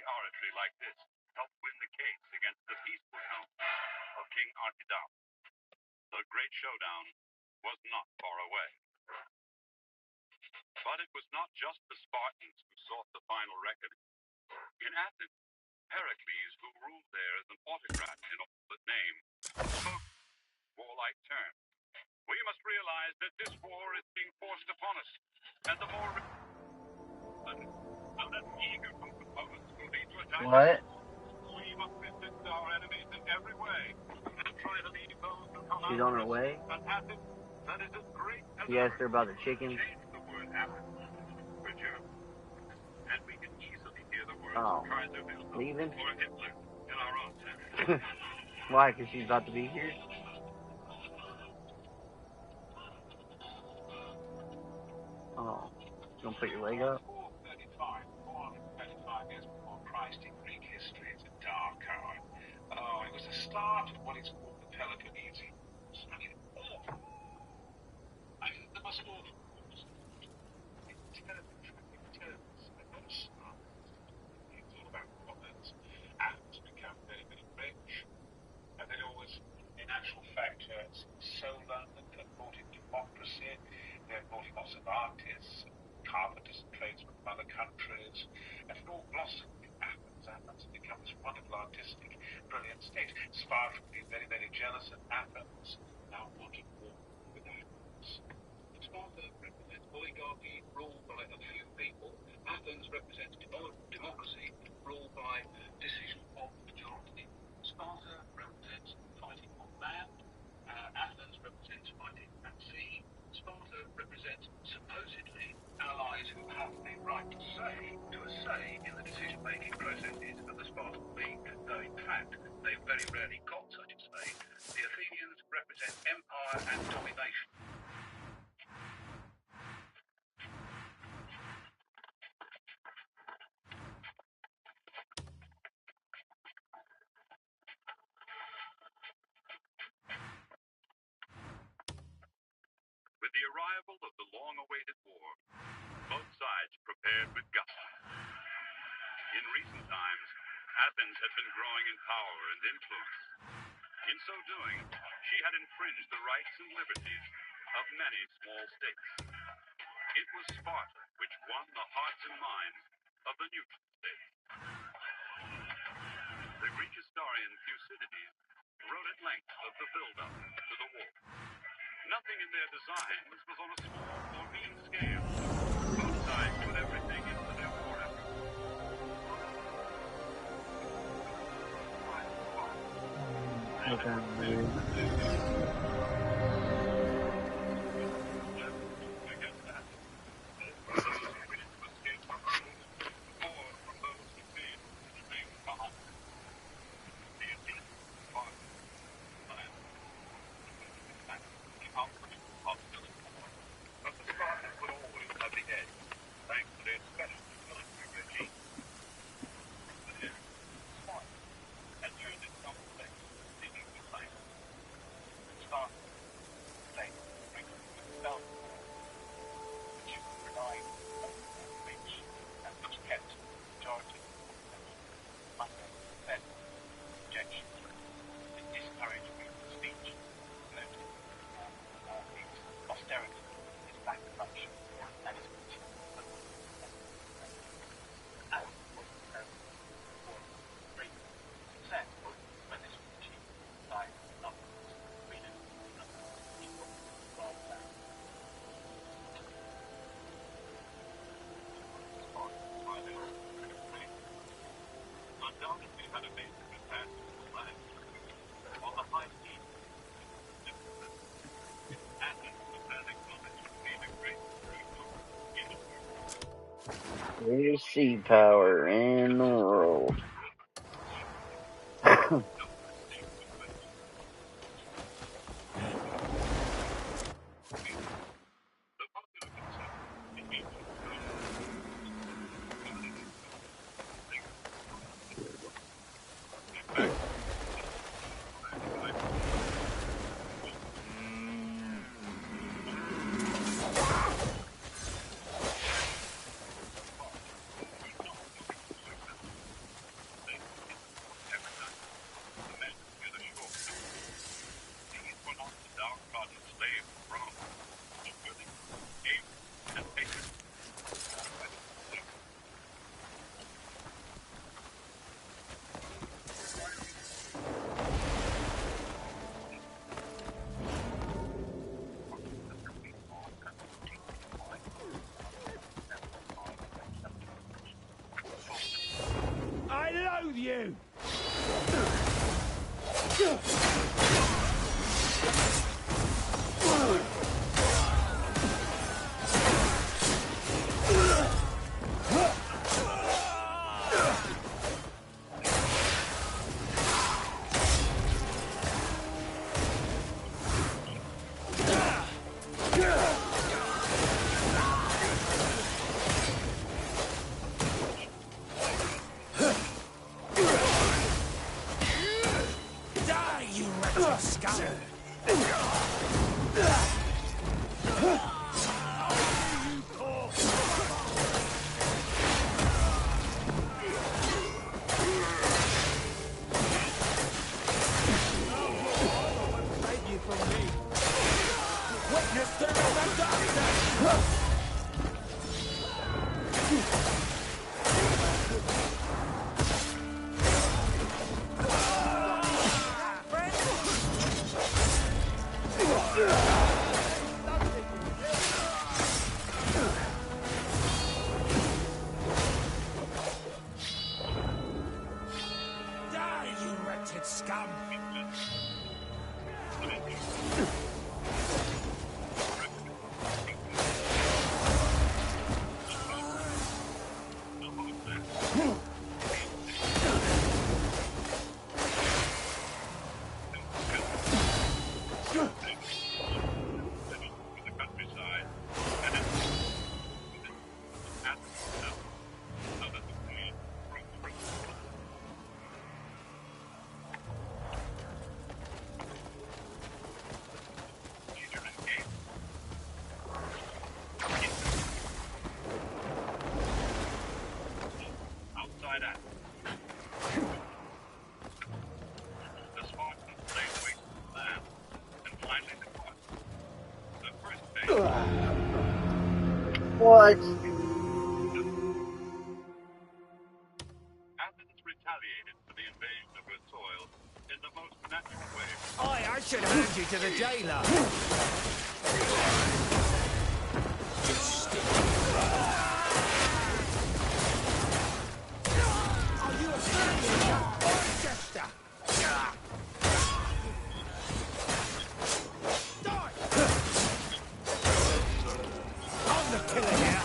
oratory like this helped win the case against the peaceful council of King Archidamus. The great showdown was not far away. But it was not just the Spartans who sought the final reckoning. In Athens, Heracles, who ruled there as an autocrat in all but name, spoke warlike terms. We must realize that this war is being forced upon us, and the more eager opponents will be to attack us. We must resist our enemies in every way and try to lead those who come She's on her way. An Athens that is as great as She asked her about the chicken. the word Athens for German. And we can easily hear the words Oh, Kaiser leaving? or Hitler in our own town. Why? Because she's about to be here? Oh, you gonna put your leg up? 435 years before Christ in Greek history. It's a dark hour. Oh, it was the start of what is called the Peloponnesian Wars. I mean, awful. I mean, the most awful wars. It's all about commerce. Athens become very, very rich. And then always, in actual fact, sold London that brought in democracy. They brought in lots of artists, carpenters and tradesmen from other countries. And it all blossomed in Athens. Athens had become this wonderful, artistic, brilliant state. Sparta being very, very jealous of Athens. Now wanted war with Athens. Sparta represents oligarchy ruled by a few people. Athens represents democracy ruled by decision of the majority. Sparta represents fighting on land. Athens represents fighting at sea. Sparta represents supposedly allies who have a right to a say in the decision-making processes of the Spartan League, though in fact they very rarely got such a say. The Athenians represent empire and domination. With the arrival of the long-awaited war, both sides prepared with gusto. In recent times, Athens had been growing in power and influence. In so doing, she had infringed the rights and liberties of many small states. It was Sparta which won the hearts and minds of the neutral states. The Greek historian Thucydides wrote at length of the build-up to the war. Nothing in their designs was on a small or mean scale. Both sides put everything into their war effort. Greatest sea power in the world. you! What? Athens retaliated for the invasion of her soil in the most natural way. I should hand you to the jailer. Are you a fan of Orchester? I'm the killer here.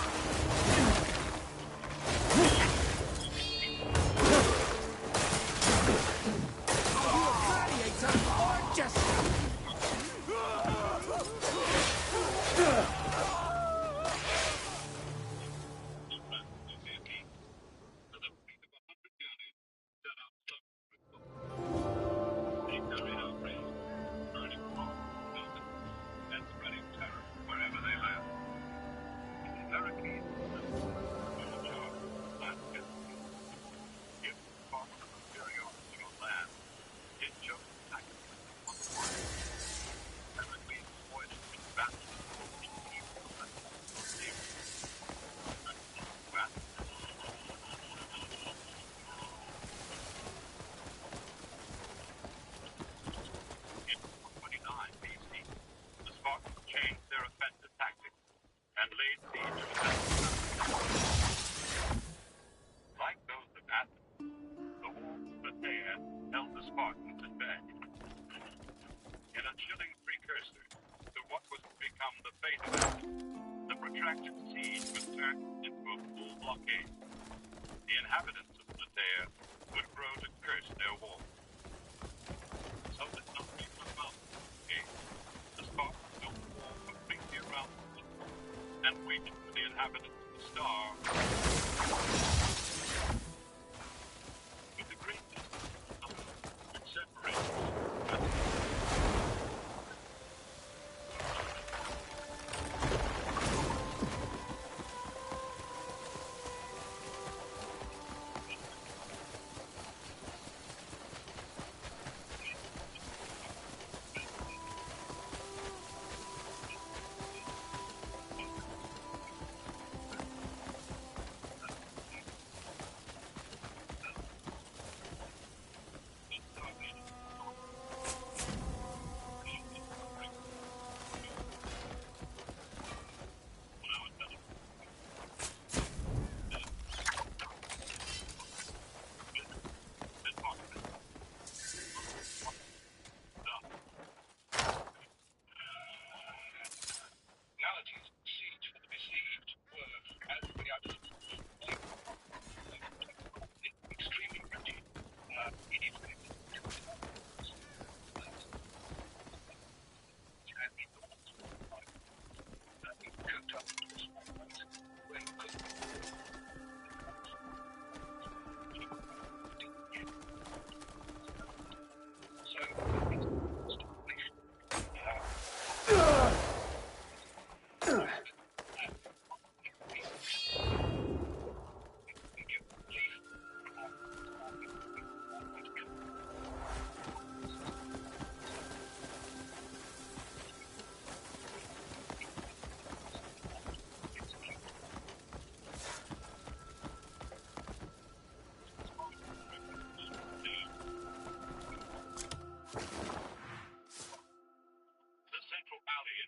Protracted siege would turn into a full blockade. The inhabitants of Plataea would grow to curse their walls. So that nothing was about the blockade. The Spartans built a wall completely around the city and waited for the inhabitants to starve. With the great distance which separates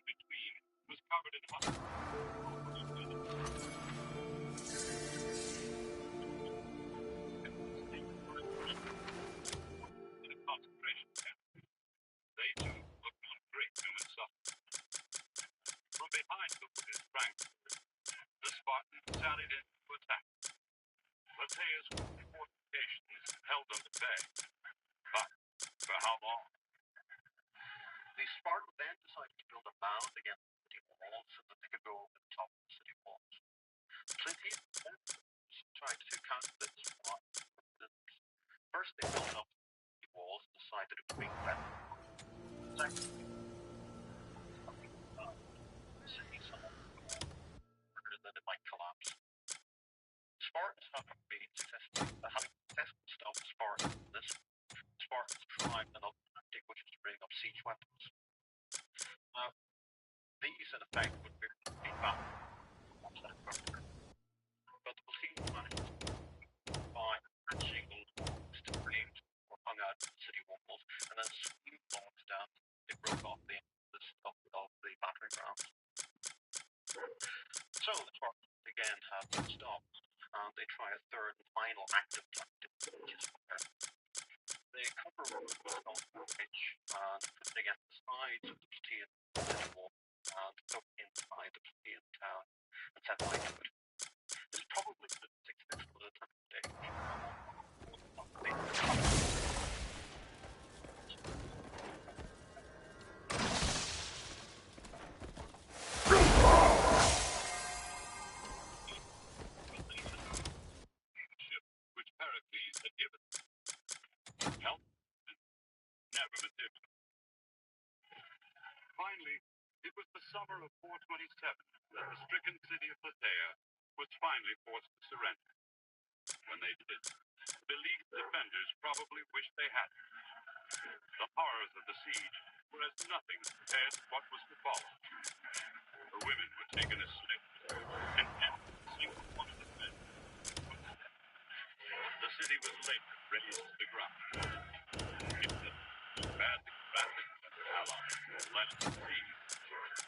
between was covered in mud. In a concentration camp, they too looked on great human suffering. From behind the wooded Frankfurt, the Spartans sallied in to attack. Plataea's fortifications held them at bay. But for how long? The Spartans then decided to build a mound against the city walls so that they could go over the top of the city walls. Plataea tried to counter this plot. First, they built up the walls and decided it would be better. Second, the city somewhat that it might collapse. Spartans having successfully stopped the Spartans in this, Spartans tried another tactic, which was to bring up siege weapons. Now, these in effect would be found, but the platoons managed to find shingled logs to frames or hung out in the city walls, and then swing logs down. They broke off the end of the battering rams. So the Spartans again have to stop, and they try a third and final active tactic, which is fire. They cover with a stone bridge and put it against the sides of the Plataean city wall and go inside the Plataean town and set fire to it. It's probably the successful attempt stage. Which Pericles had given help never materialized. Finally, it was the summer of 427 that the stricken city of Plataea was finally forced to surrender. When they did, the beleaguered defenders probably wished they hadn't. The horrors of the siege were as nothing compared to what was to follow. The women were taken as slaves, and every single one of the men was dead. The city was later razed to the ground. It was badly battered by their allies, led to the sea.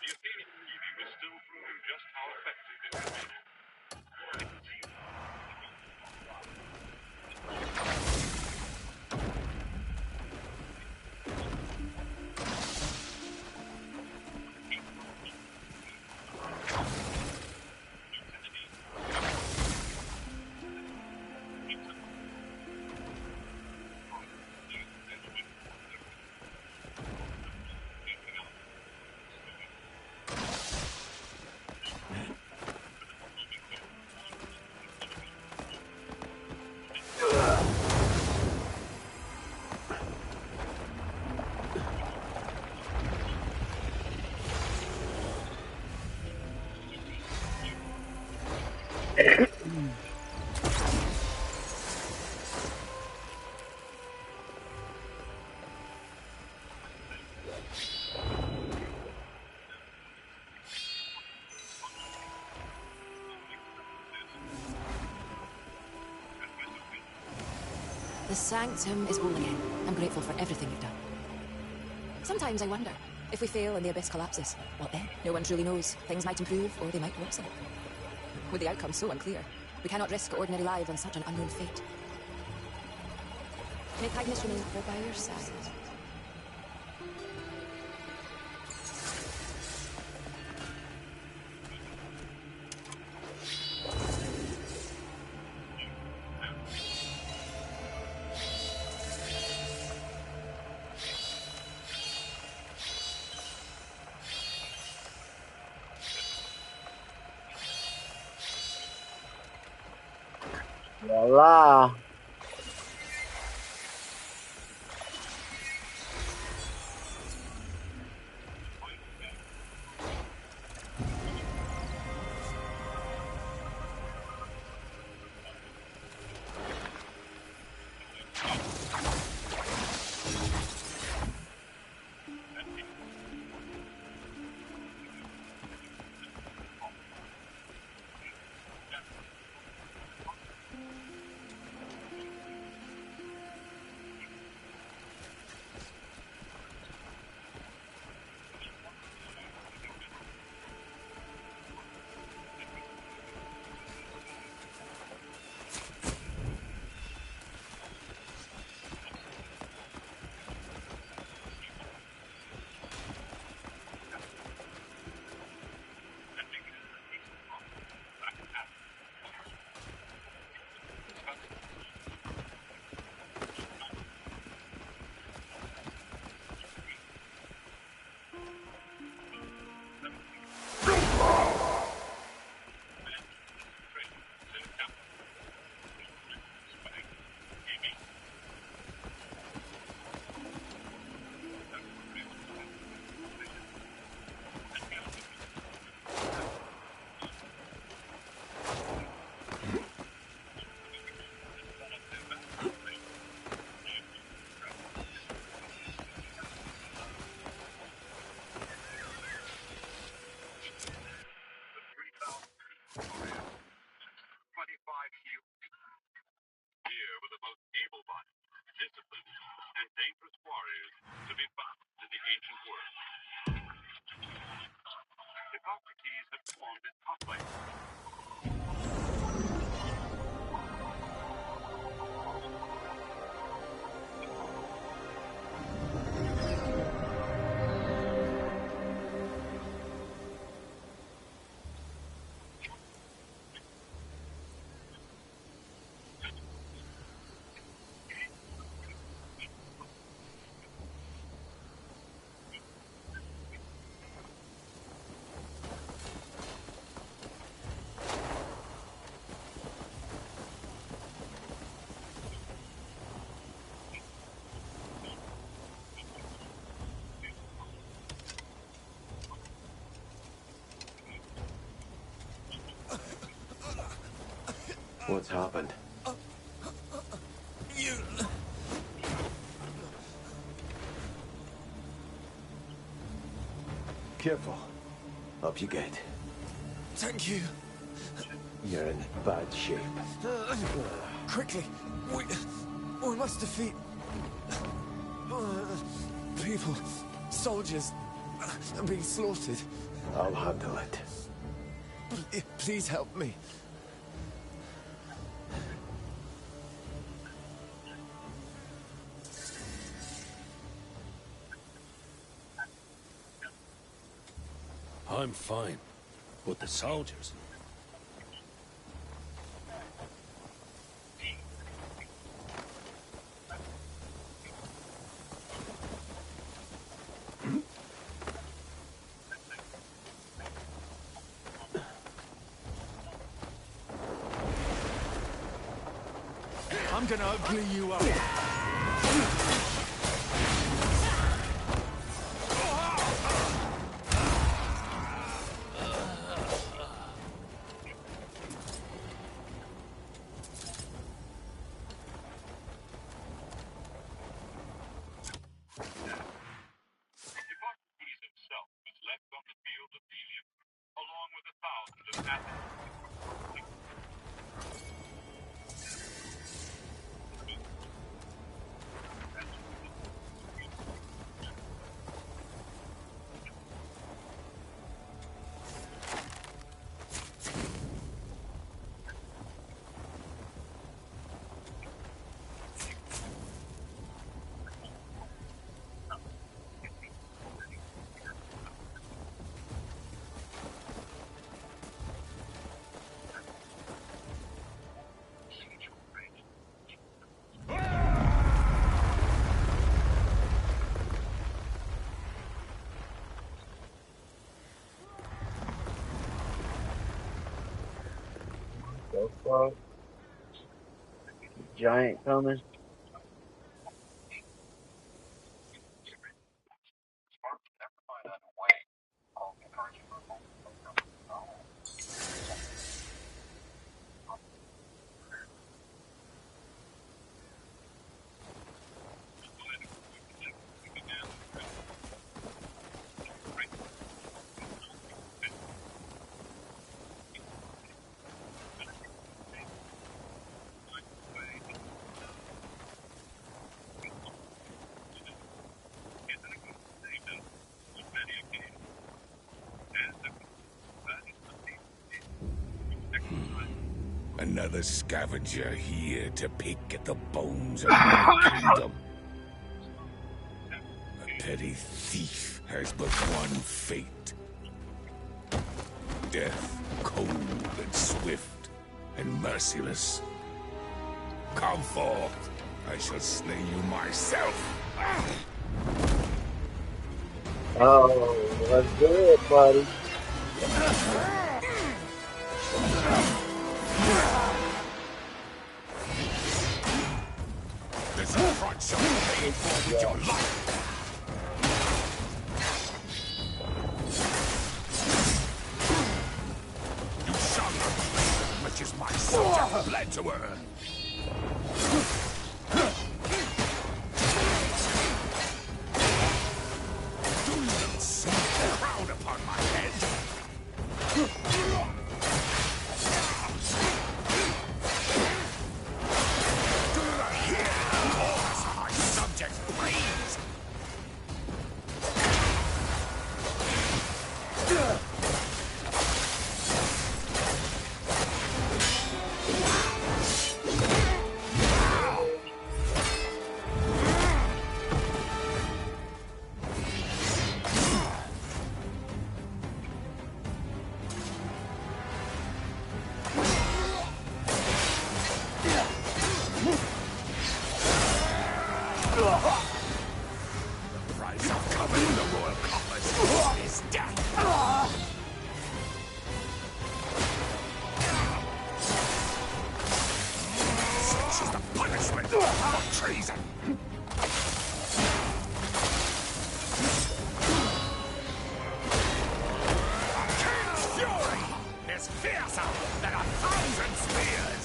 The Athenian navy was still proving just how effective it could be. The Sanctum is whole again. I'm grateful for everything you've done. Sometimes I wonder, if we fail and the Abyss collapses, what then? No one truly knows. Things might improve, or they might worsen. With the outcome so unclear, we cannot risk ordinary lives on such an unknown fate. May kindness remain ever by your side. Voila. What's happened? You... Careful. Up you get. Thank you. You're in bad shape. Quickly, we must defeat people, soldiers, and being slaughtered. I'll handle it. Please help me. I'm fine, but the soldiers... I'm gonna ugly you up. Hippocrates himself was left on the field of Delium, along with 1,000 of Athens. So close. Giant coming. Another scavenger here to pick at the bones of my kingdom. A petty thief has but one fate. Death, cold and swift and merciless. Come forth, I shall slay you myself. Oh, let's do it, buddy. This price shall be paid for with your life. You shall not live as much as my subject bled to earn. Do you not see the crown upon my head? The price of coming to the royal coffers is death. Such is the punishment for treason. A king's fury is fiercer than 1,000 spears.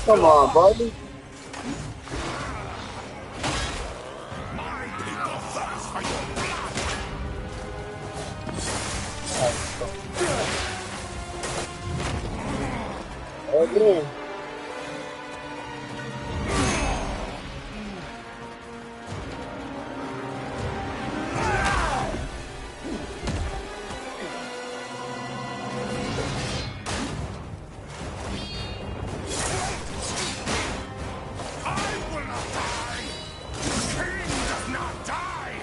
Come on, buddy. My people thirst for your blood! Again. I will not die! The king does not die!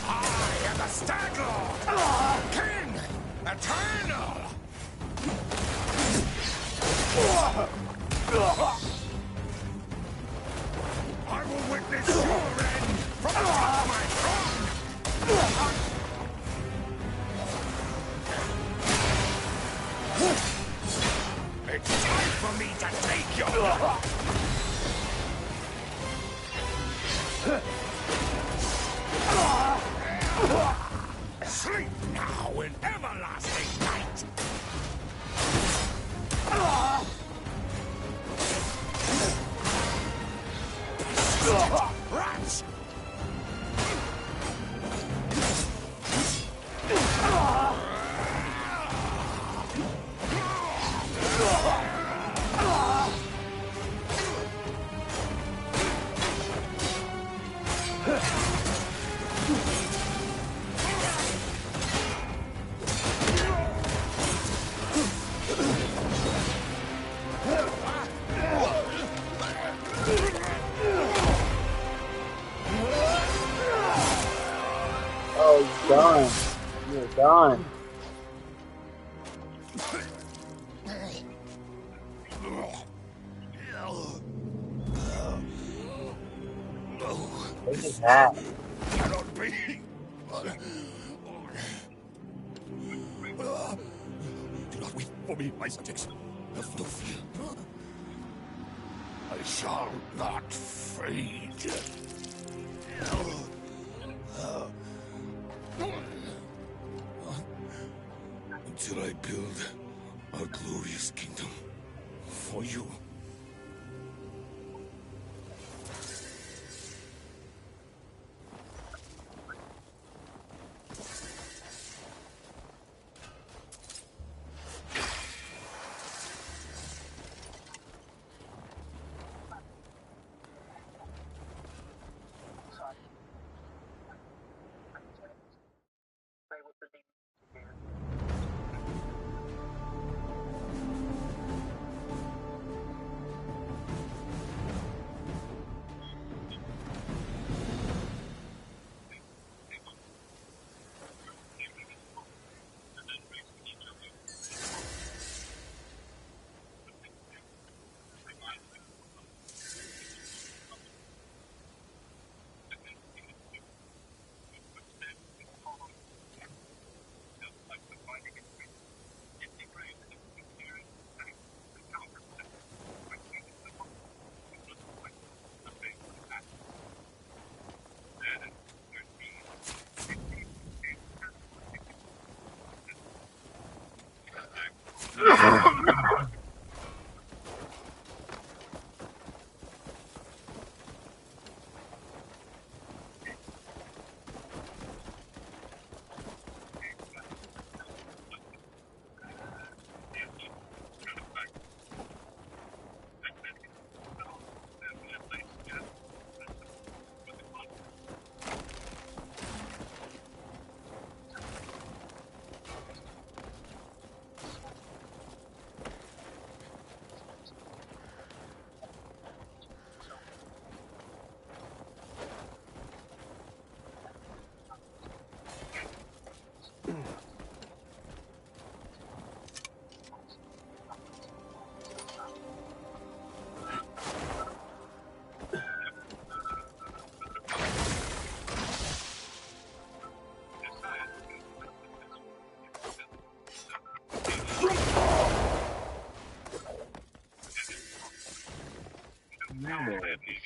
I am the Stag Lord! King! Eternal! I will witness your end from the top of my throne! It's time for me to take your life! Sleep now in everlasting night! Rats! Oh, he's gone. You're gone. Look at that. Cannot be! Do not weep for me, my subjects. Have no fear. I shall not fade. Until I build a glorious kingdom for you.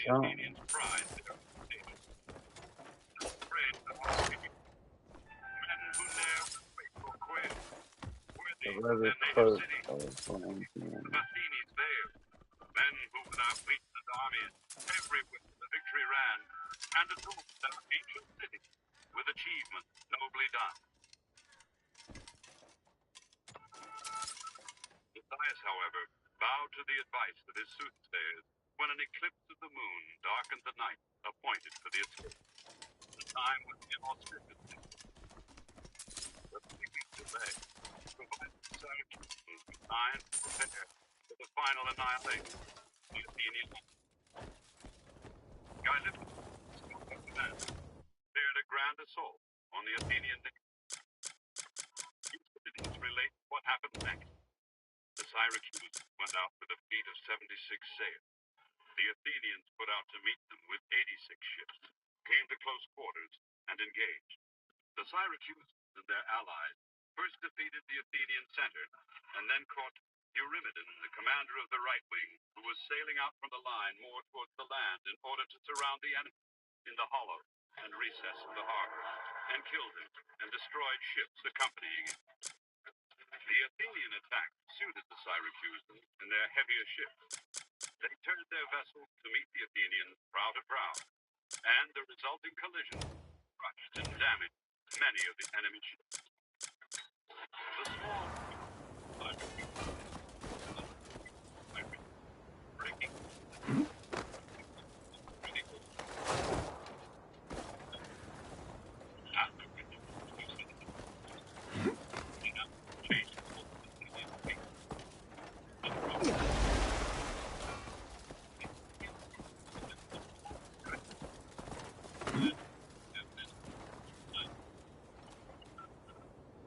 Gone. Men who ne'er faithful quit, Rubber their native coat city, of Valencia. the Massini's Vale. Men who without fleets and armies, everywhere the victory ran, and adorned our ancient city with achievement nobly done. Matthias, however, bowed to the advice of his soothsayers when an eclipse of the moon darkened the night appointed for the escape. The time was inauspicious, but 3 weeks delay provided Syracuse with time to prepare for the final annihilation of the Athenian army. Gylippus, skillful commander, prepared a grand assault on the Athenian navy. Thucydides relates what happened next. The Syracuse went out with a fleet of 76 sail. The Athenians put out to meet them with 86 ships, came to close quarters, and engaged. The Syracuse and their allies first defeated the Athenian center, and then caught Eurymedon, the commander of the right wing, who was sailing out from the line more towards the land in order to surround the enemy in the hollow and recess of the harbor, and killed him and destroyed ships accompanying him. The Athenian attack suited the Syracusans in their heavier ships. They turned their vessels to meet the Athenians prow to prow, and the resulting collision crushed and damaged many of the enemy ships. The small breaking after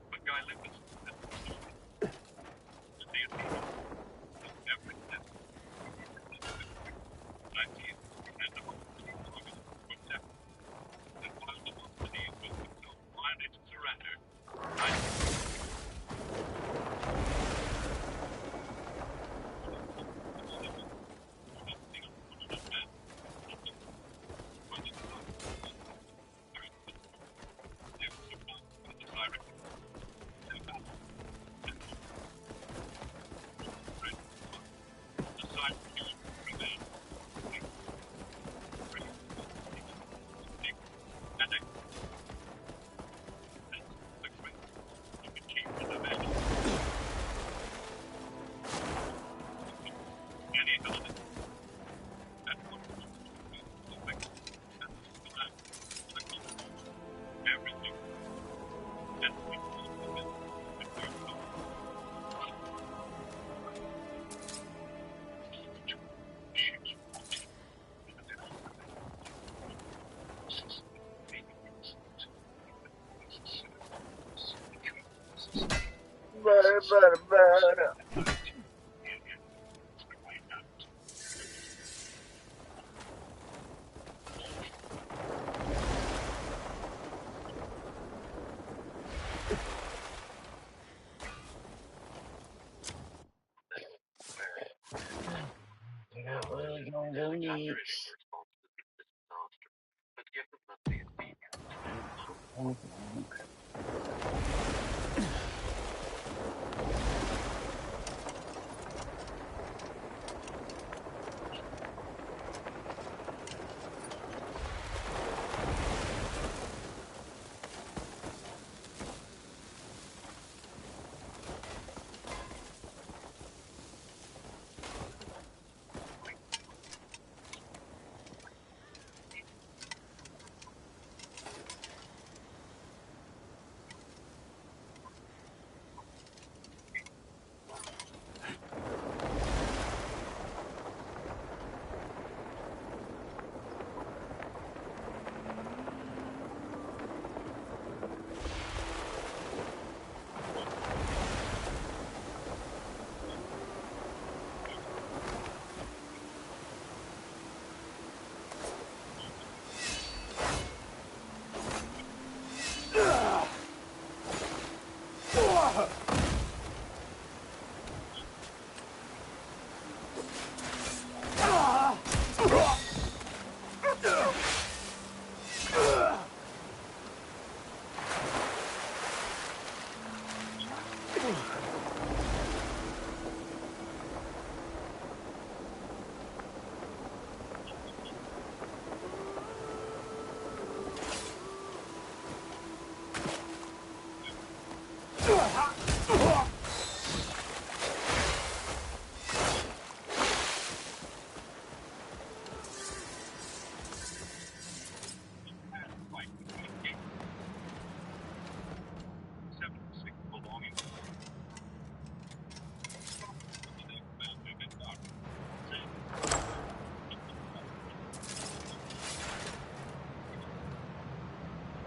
but Gylippus What are we going to do next?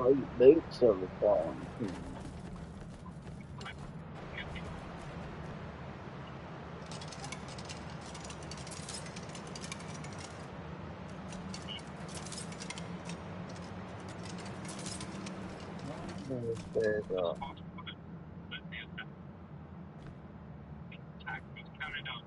White boots of the fallen king. There's Attack was carried out.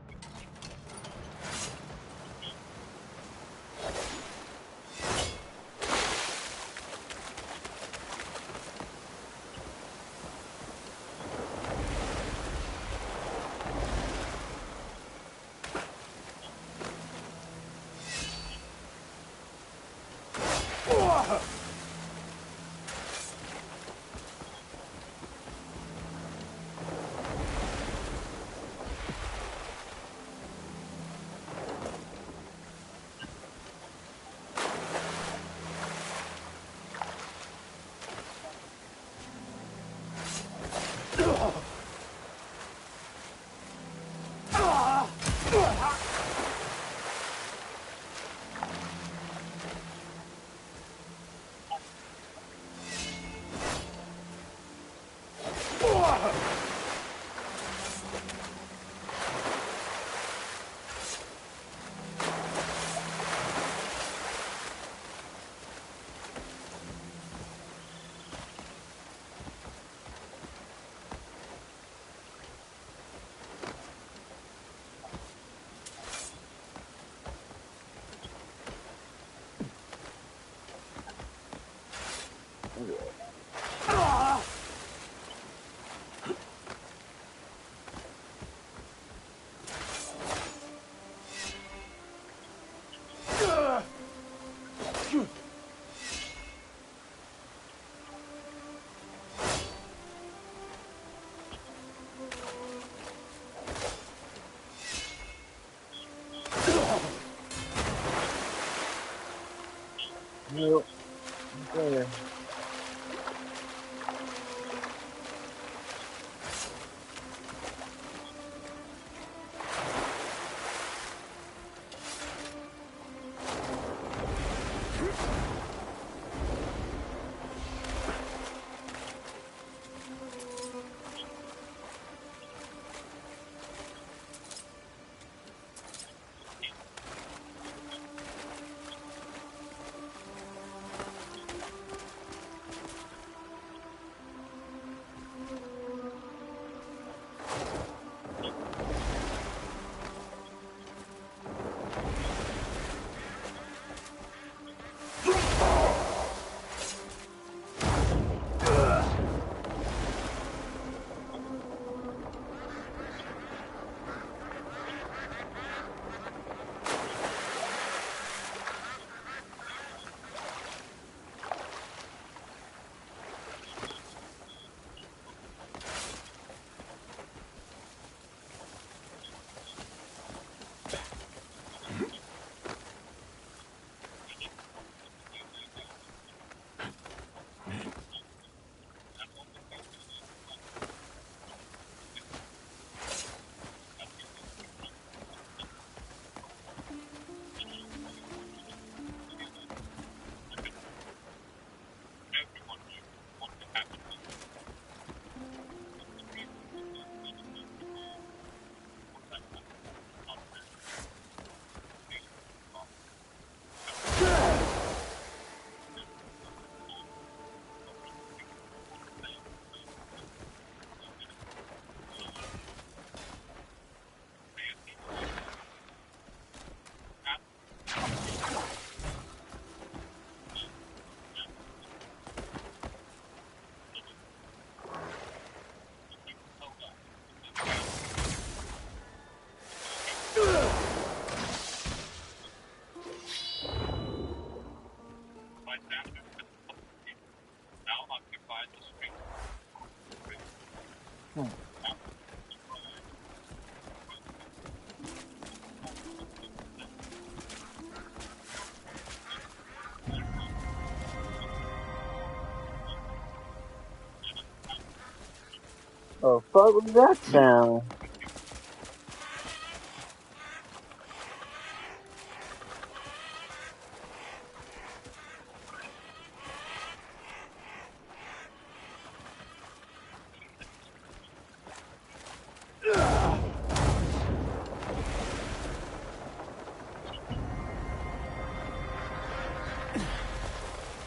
Yep. There. Oh, fuck was that sound?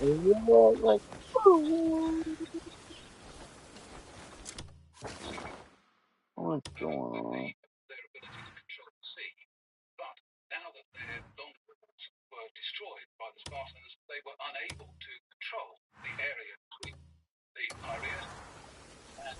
like, what's going on? their ability to control the sea. But now that their long walls were destroyed by the Spartans, they were unable to control the area between the Piraeus and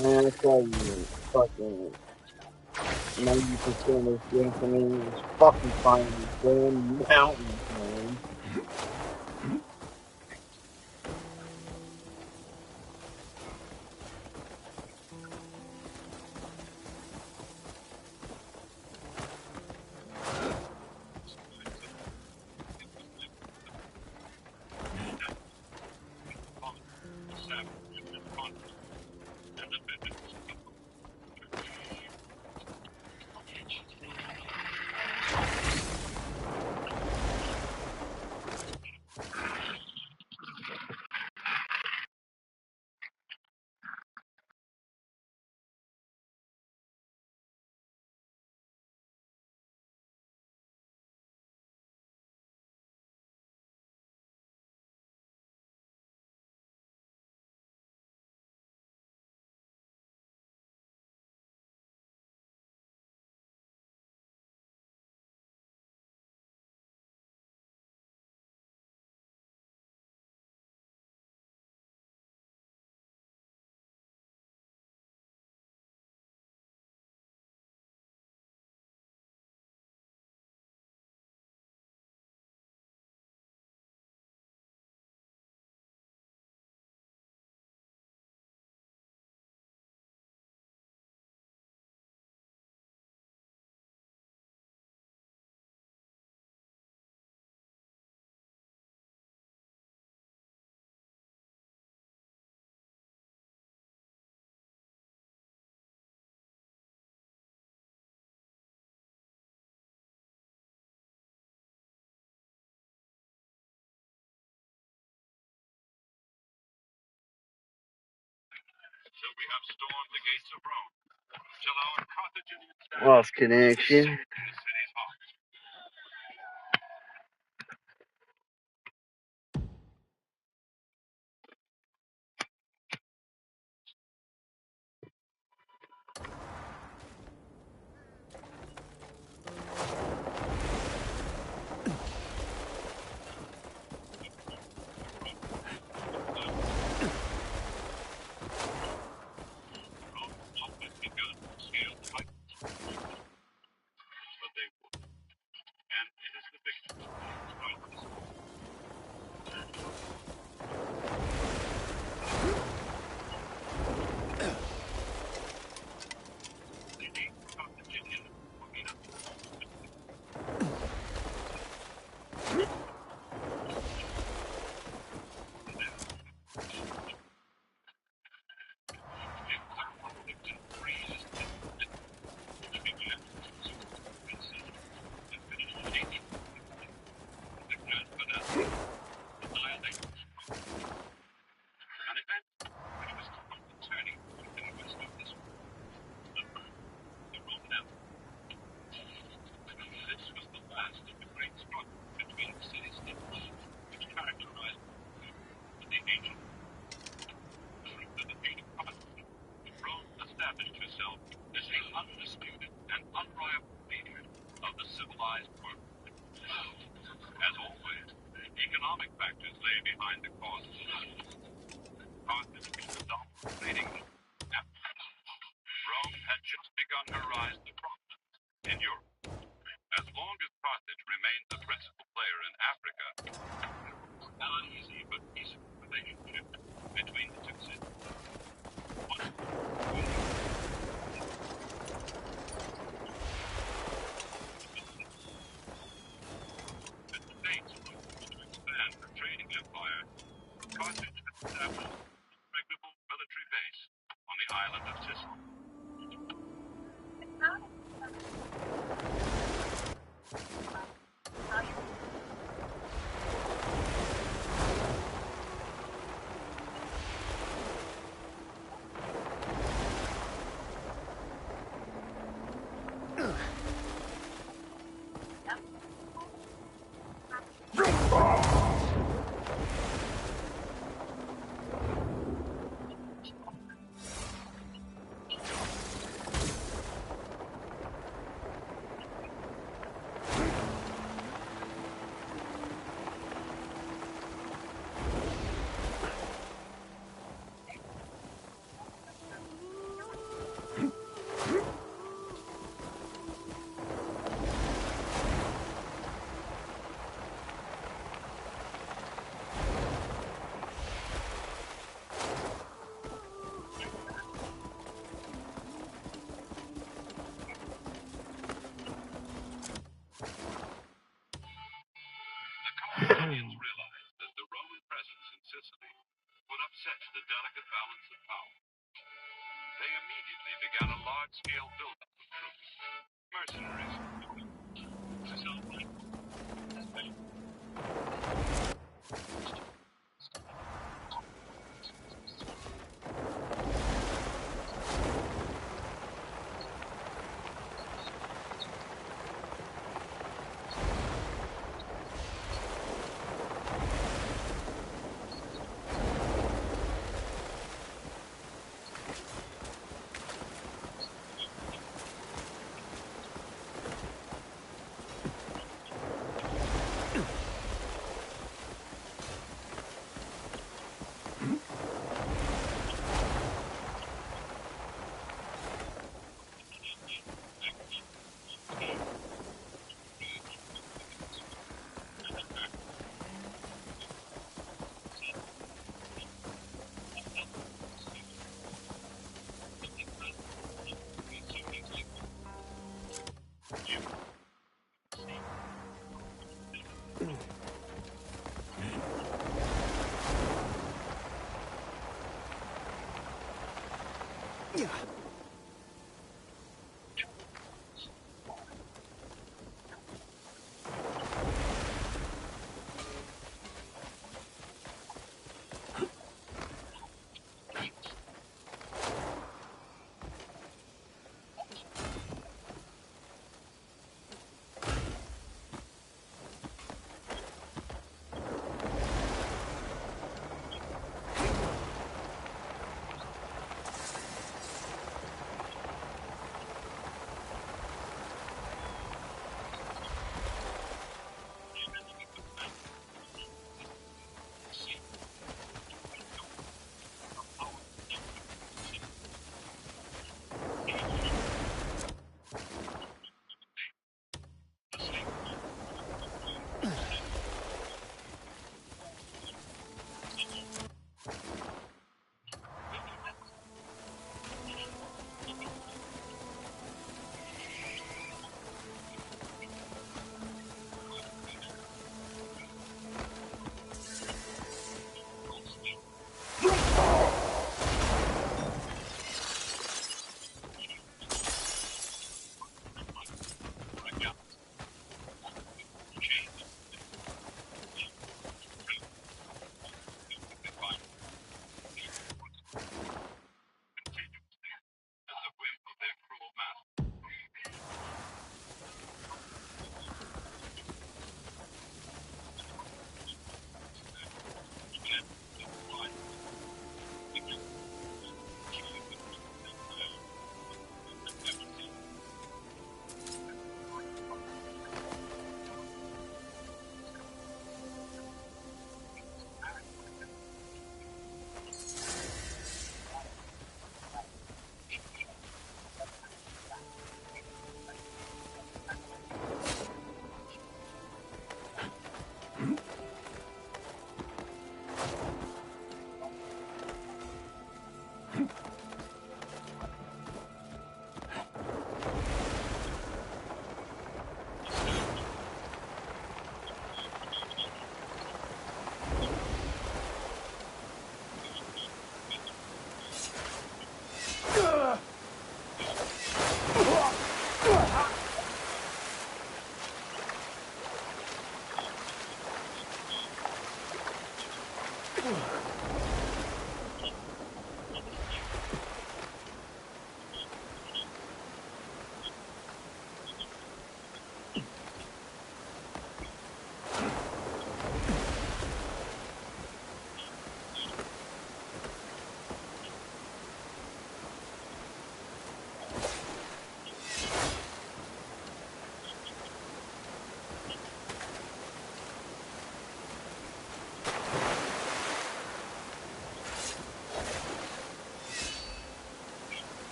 Man, I tell you, fucking 90% of this game for me is fucking finding damn mountains, man. till we have stormed the gates of Rome, till our Carthaginian standards Lost connection. in the city's heart. Rome always begun to scale the heights, but they would, and it is the victors who are the Carthaginian arena. This was the last of the great struggle between the city-states, which characterized the ancient Rome established herself as the undisputed and unrivaled leader of the civilized world. As always, economic factors lay behind the causes of this. Carthage was the dominant trading capital. Rome had just begun her rise to prominence in Europe. As long as Carthage remained the principal player in Africa, an uneasy but peaceful relationship between the two cities. As the states moved to expand her trading empire, Carthage had established an impregnable military base on the island of Sicily. Carthaginians realized that the Roman presence in Sicily would upset the delicate balance of power. They immediately began a large-scale buildup of troops, mercenaries, to celebrate.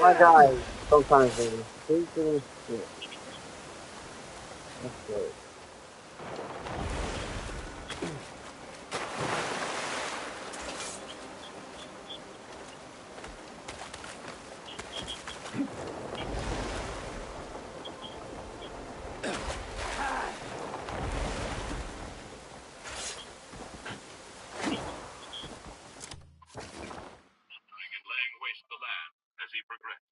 My guy sometimes they stupid as shit. That's good. And laying waste the land as he progressed.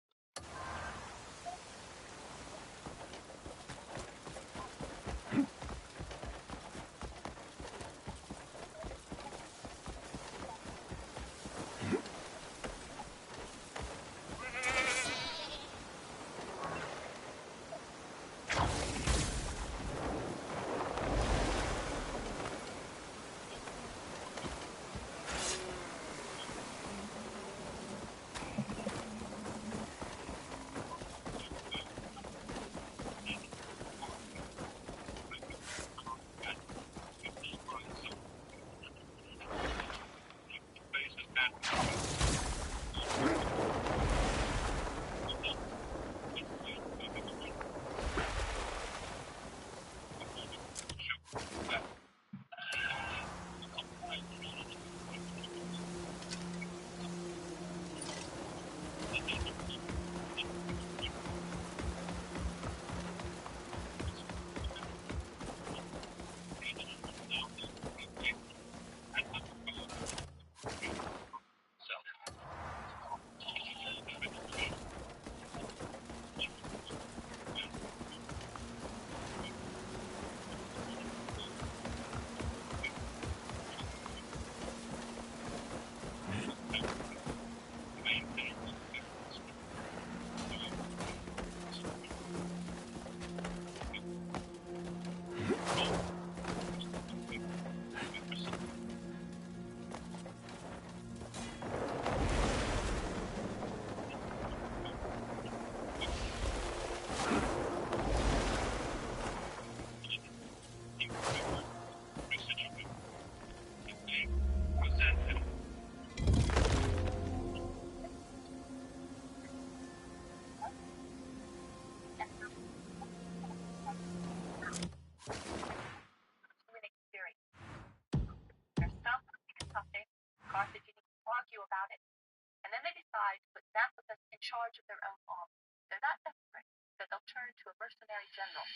charge of their own army. They're that desperate that they'll turn to a mercenary general.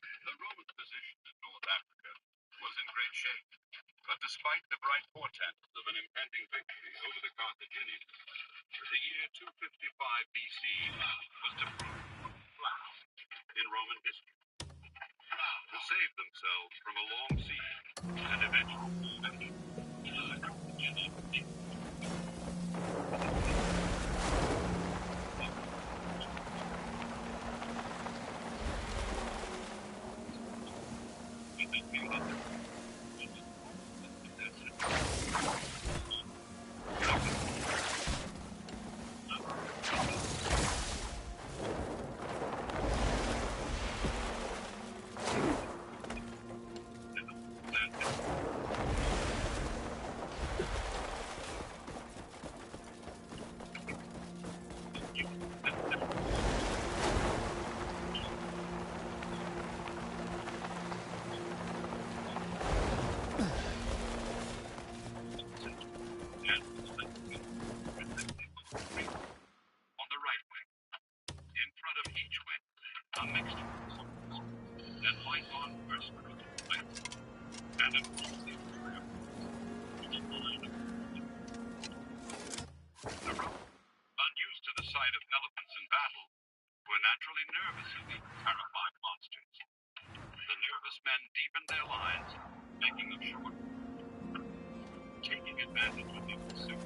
The Roman position in North Africa was in great shape, but despite the bright portent of an impending victory over the Carthaginians, the year 255 BC was to prove last in Roman history. To save themselves from a long siege and eventual defeat to the Carthaginians. Unused to the sight of elephants in battle, were naturally nervous of these terrifying monsters. The nervous men deepened their lines, making them short, taking advantage of the pursuit.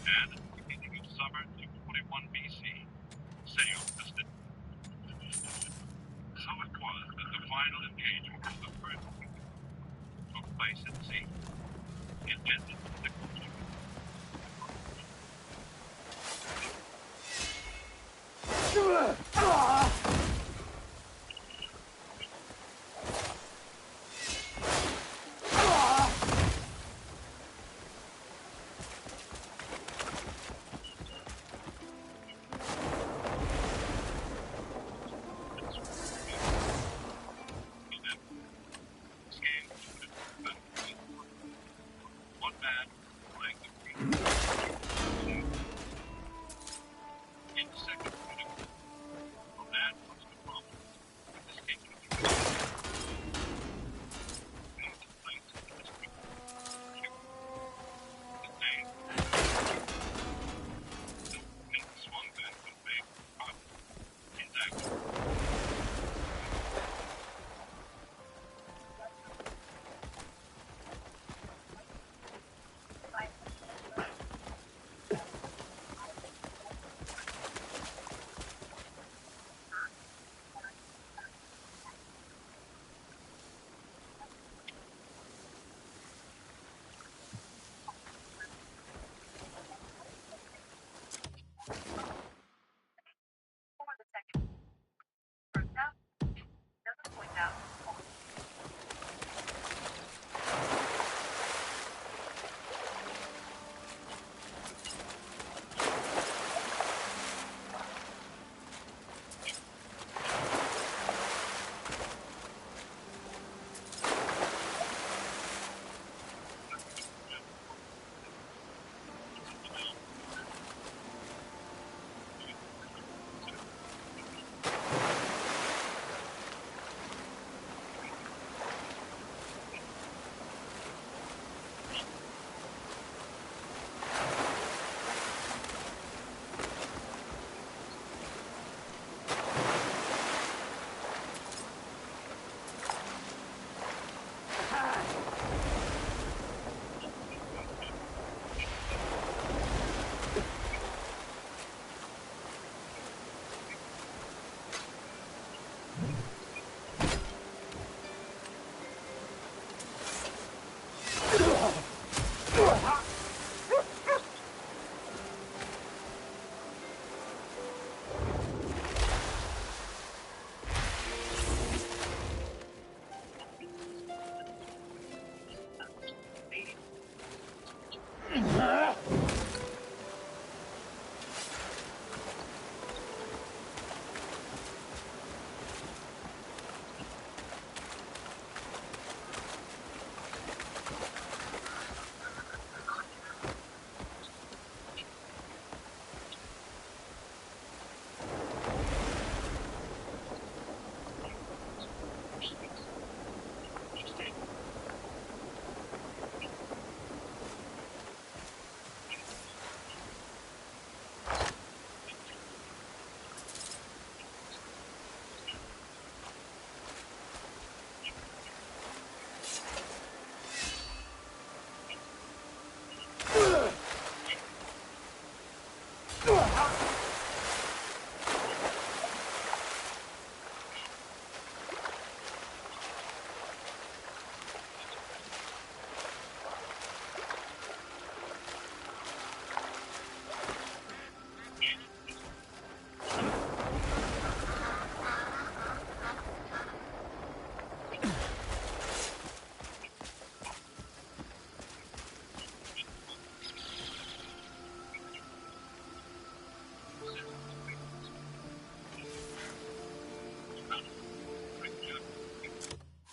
And at the beginning of summer 241 BC, sailed the city. So it was that the final engagement of the first took place at sea. It ended the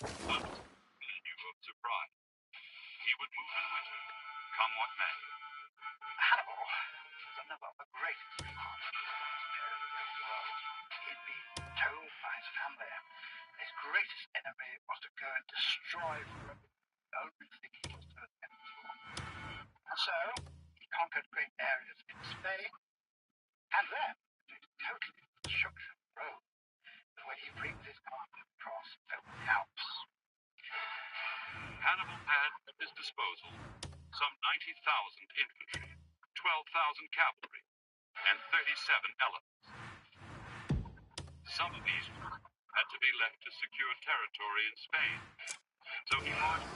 But he knew of surprise. He would move in with her, come what may. Hannibal was another of the greatest monsters of this period of the world. He'd been told by his family his greatest enemy was to go and destroy Rome, the only thing he was to attempt for. And so, he conquered great areas in Spain, and then, to totally shook Rome, was when he brought his army across the Alps. Hannibal had at his disposal some 90,000 infantry, 12,000 cavalry, and 37 elephants. Some of these had to be left to secure territory in Spain, so he marched.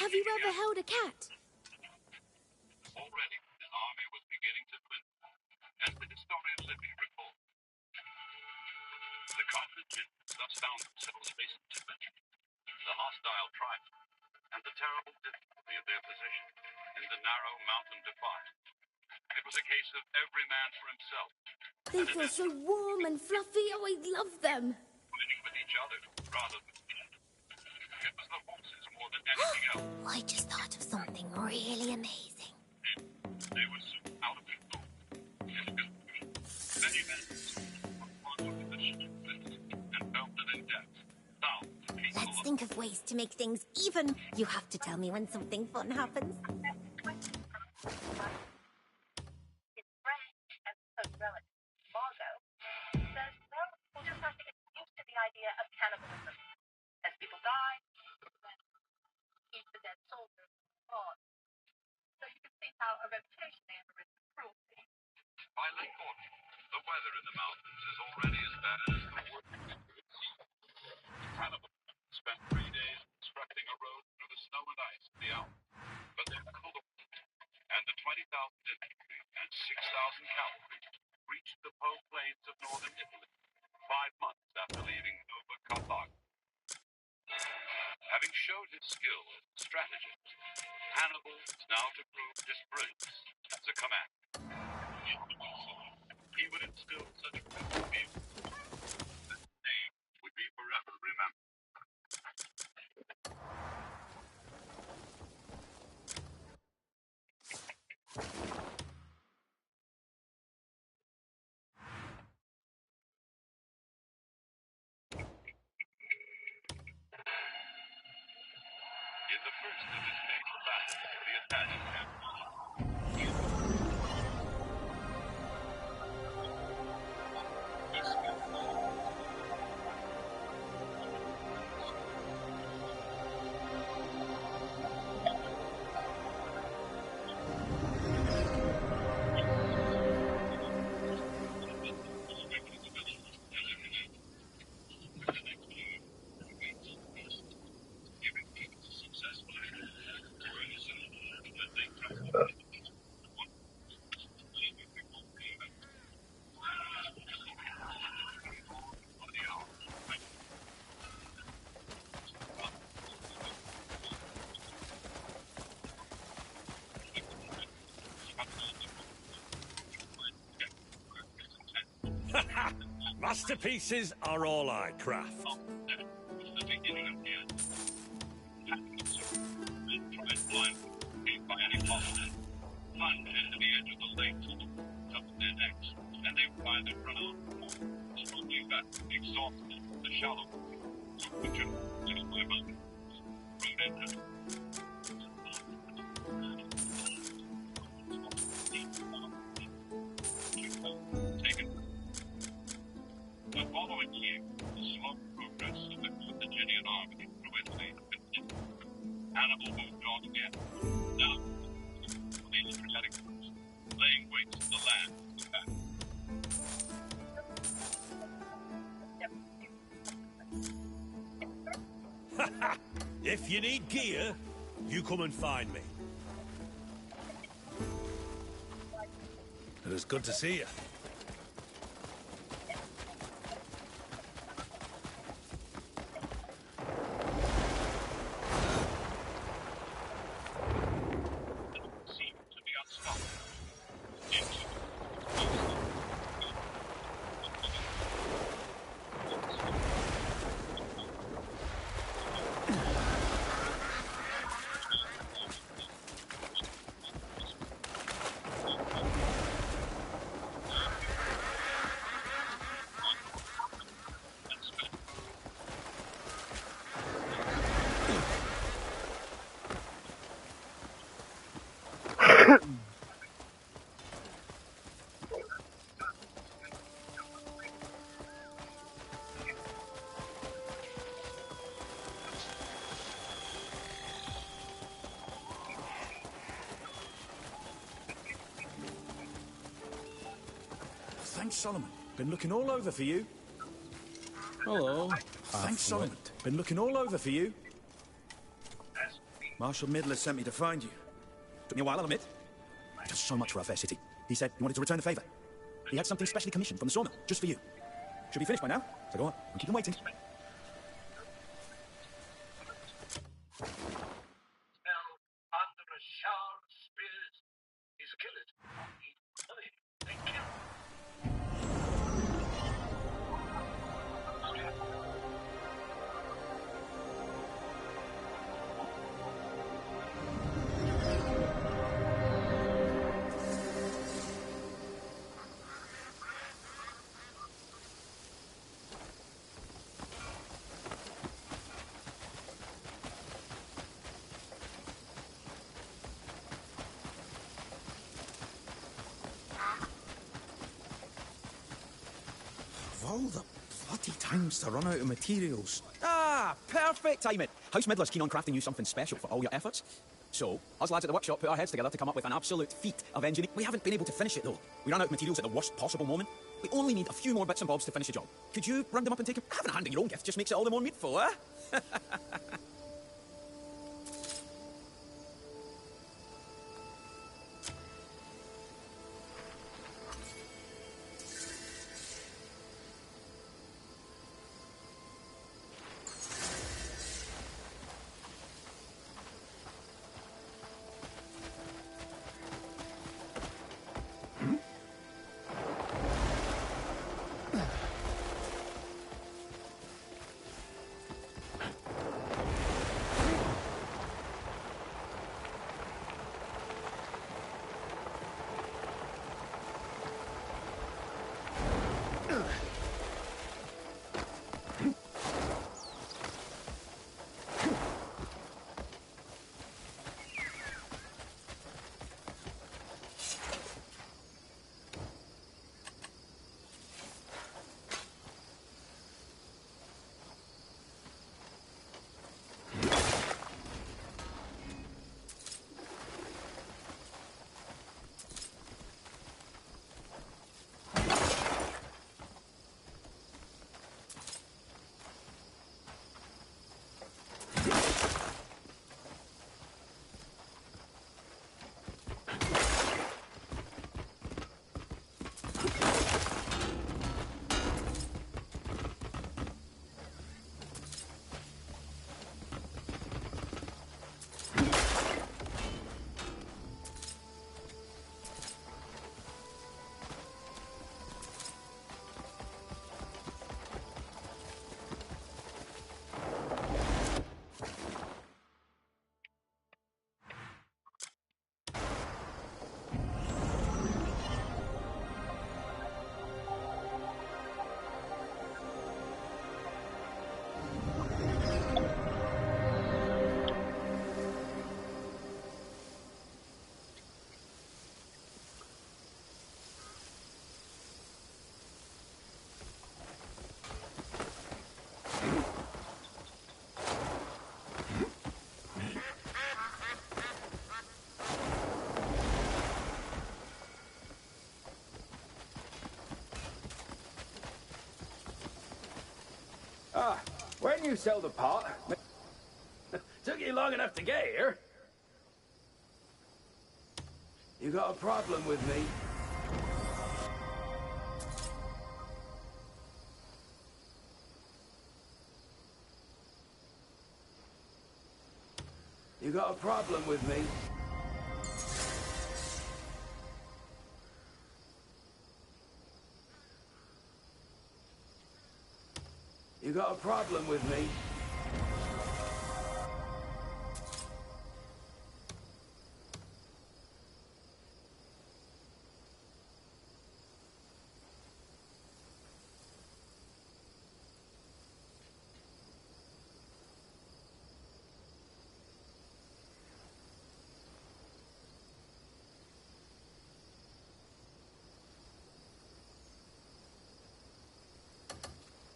Have you ever held a cat? Already, his army was beginning to dwindle, as the historian Livy recalled. The Carthaginians thus found themselves facing two enemies, the hostile tribes, and the terrible difficulty of their position in the narrow mountain defile. It was a case of every man for himself. They feel so warm and fluffy. Oh, I love them. Fighting with each other rather than it was the horses more than anything else. I just thought of something really amazing. They were soon out of control. Many men wanted the ship and melted in death. Let's think of ways to make things even. You have to tell me when something fun happens. His friend and close relative, Margot, says, well, we'll just have to get used to the idea of cannibalism. As people die, eat the dead soldiers gone. So you can see how a reputation may have arisen for cruelty. By late autumn, the weather in the mountains is already as bad as the worst winter at sea. Hannibal spent 3 days constructing a road through the snow and ice of the Alps, but they cooled away, and the 20,000 infantry and 6,000 cavalry reached the Po plains of northern Italy 5 months after leaving Nova Carthage. Having showed his skill as a strategist, Hannibal was now to prove his brilliance as a commander. He would instill such fear that his name would be forever remembered. In the first of his major battles, the Italian campaign, Masterpieces are all I craft. It's the beginning of the end. And try and blind them by any possible. Plunge into the edge of the lake to the top of their necks, and they find they run out. Slowly back, exhausted, the shallow which are little by mountains. From their taken. The following year, the slow progress of the Carthaginian army through Italy continued. Hannibal moved on again. Now, the Adriatic coast, laying waste to the land in the back. If you need gear, you come and find me. It is good to see you. Seemed to be unstoppable. Thanks, Solomon. Been looking all over for you. Hello. Thanks, Solomon. Been looking all over for you. Marshal Midler sent me to find you. Took me a while, I'll admit. Does so much for our fair city. He said he wanted to return the favour. He had something specially commissioned from the sawmill, just for you. Should be finished by now, so go on, and keep them waiting. Under a shower of spears, he's killed. They kill. Of all the bloody times to run out of materials. Ah, perfect timing. House Midler's keen on crafting you something special for all your efforts. So, us lads at the workshop put our heads together to come up with an absolute feat of engineering. We haven't been able to finish it, though. We ran out of materials at the worst possible moment. We only need a few more bits and bobs to finish the job. Could you round them up and take them? Having a hand in your own gift just makes it all the more meaningful, eh? Ah, when you sell the pot... Took you long enough to get here. You got a problem with me? You got a problem with me? You got a problem with me?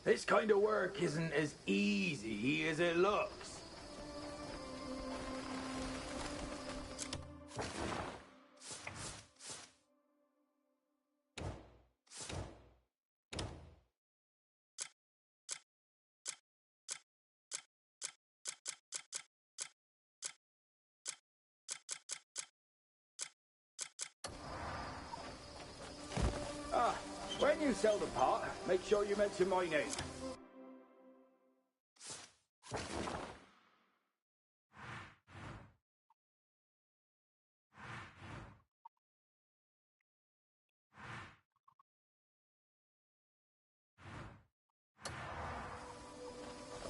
This kind of work isn't as easy as it looks. Ah, when you sell the pot, make sure you mention my name.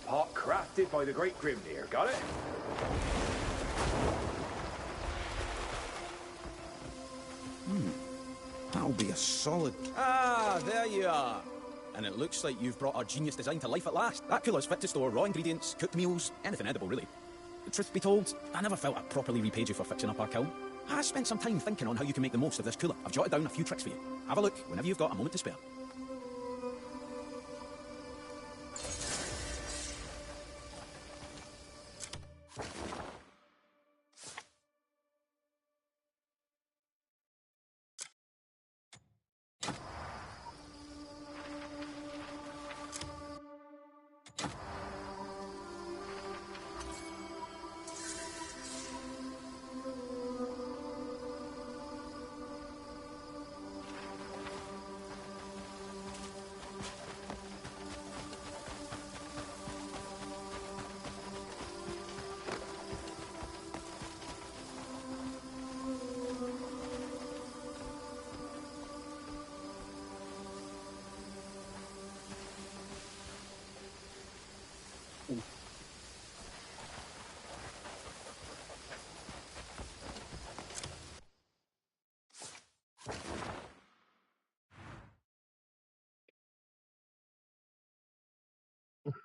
A pot crafted by the great Grimnir, got it? That'll be a solid... Ah, there you are. And it looks like you've brought our genius design to life at last. That cooler's fit to store raw ingredients, cooked meals, anything edible, really. The truth be told, I never felt I properly repaid you for fixing up our kiln. I spent some time thinking on how you can make the most of this cooler. I've jotted down a few tricks for you. Have a look whenever you've got a moment to spare.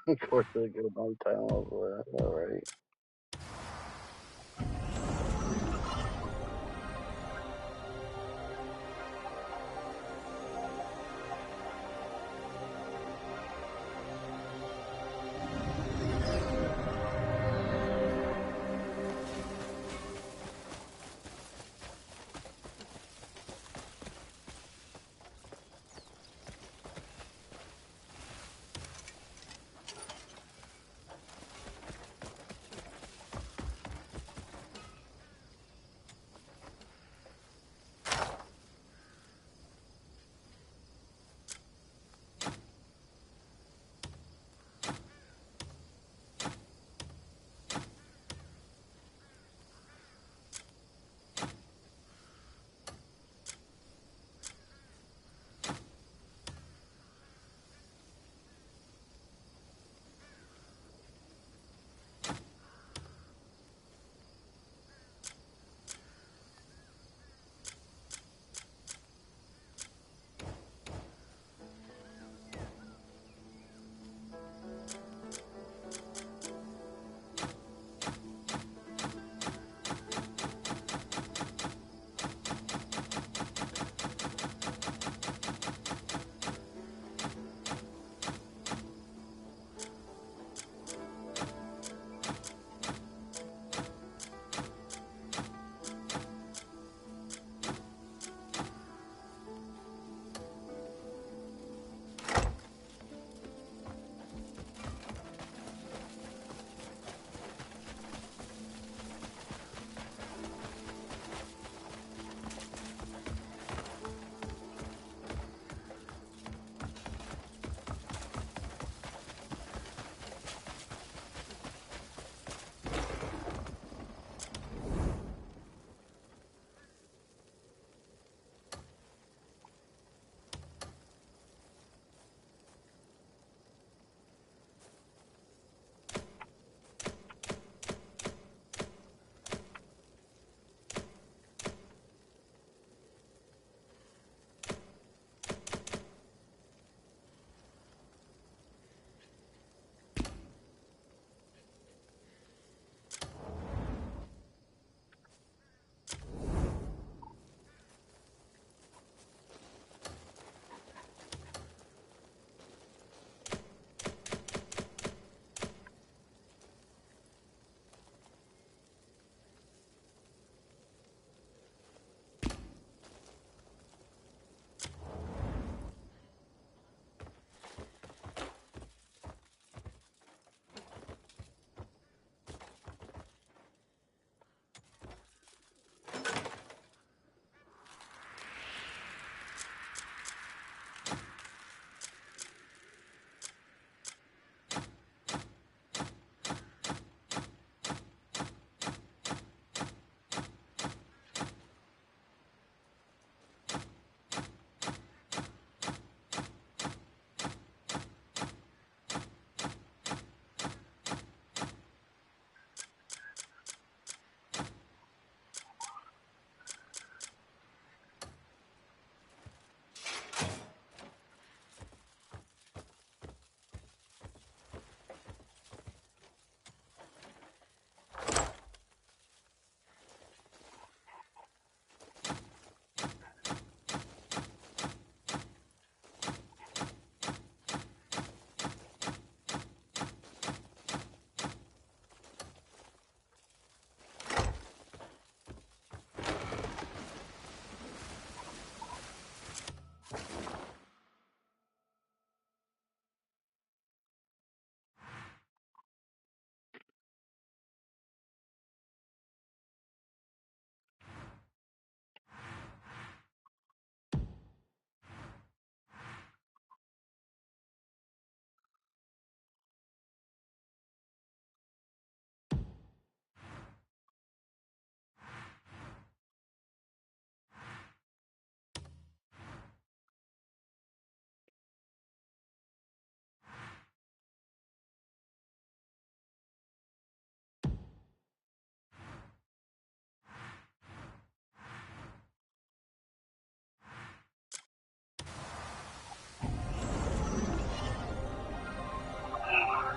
Of course they get a long time over that. All right.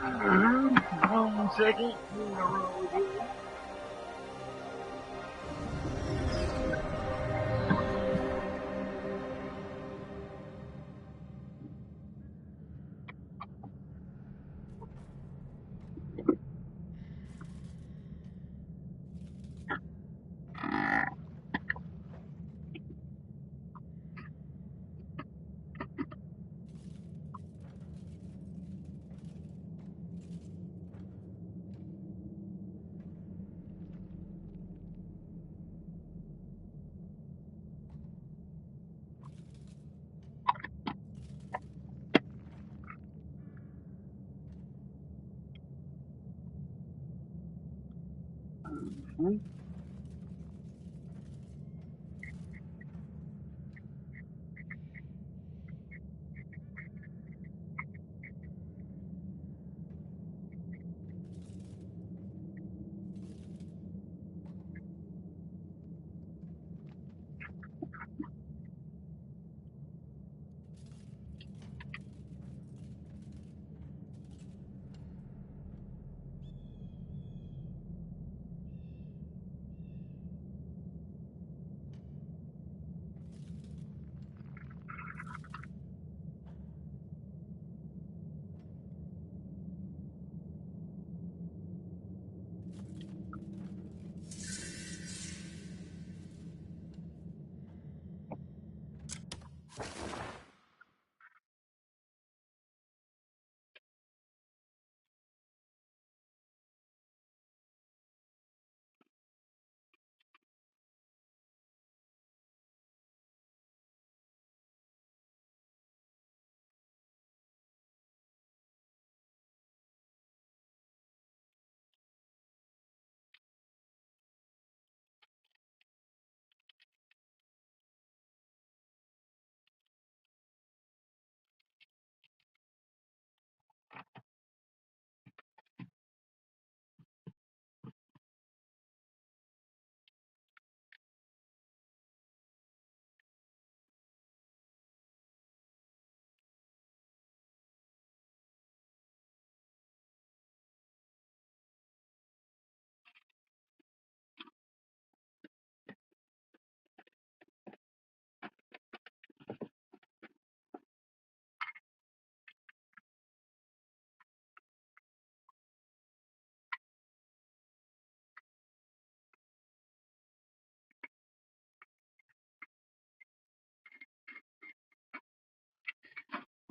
1 second.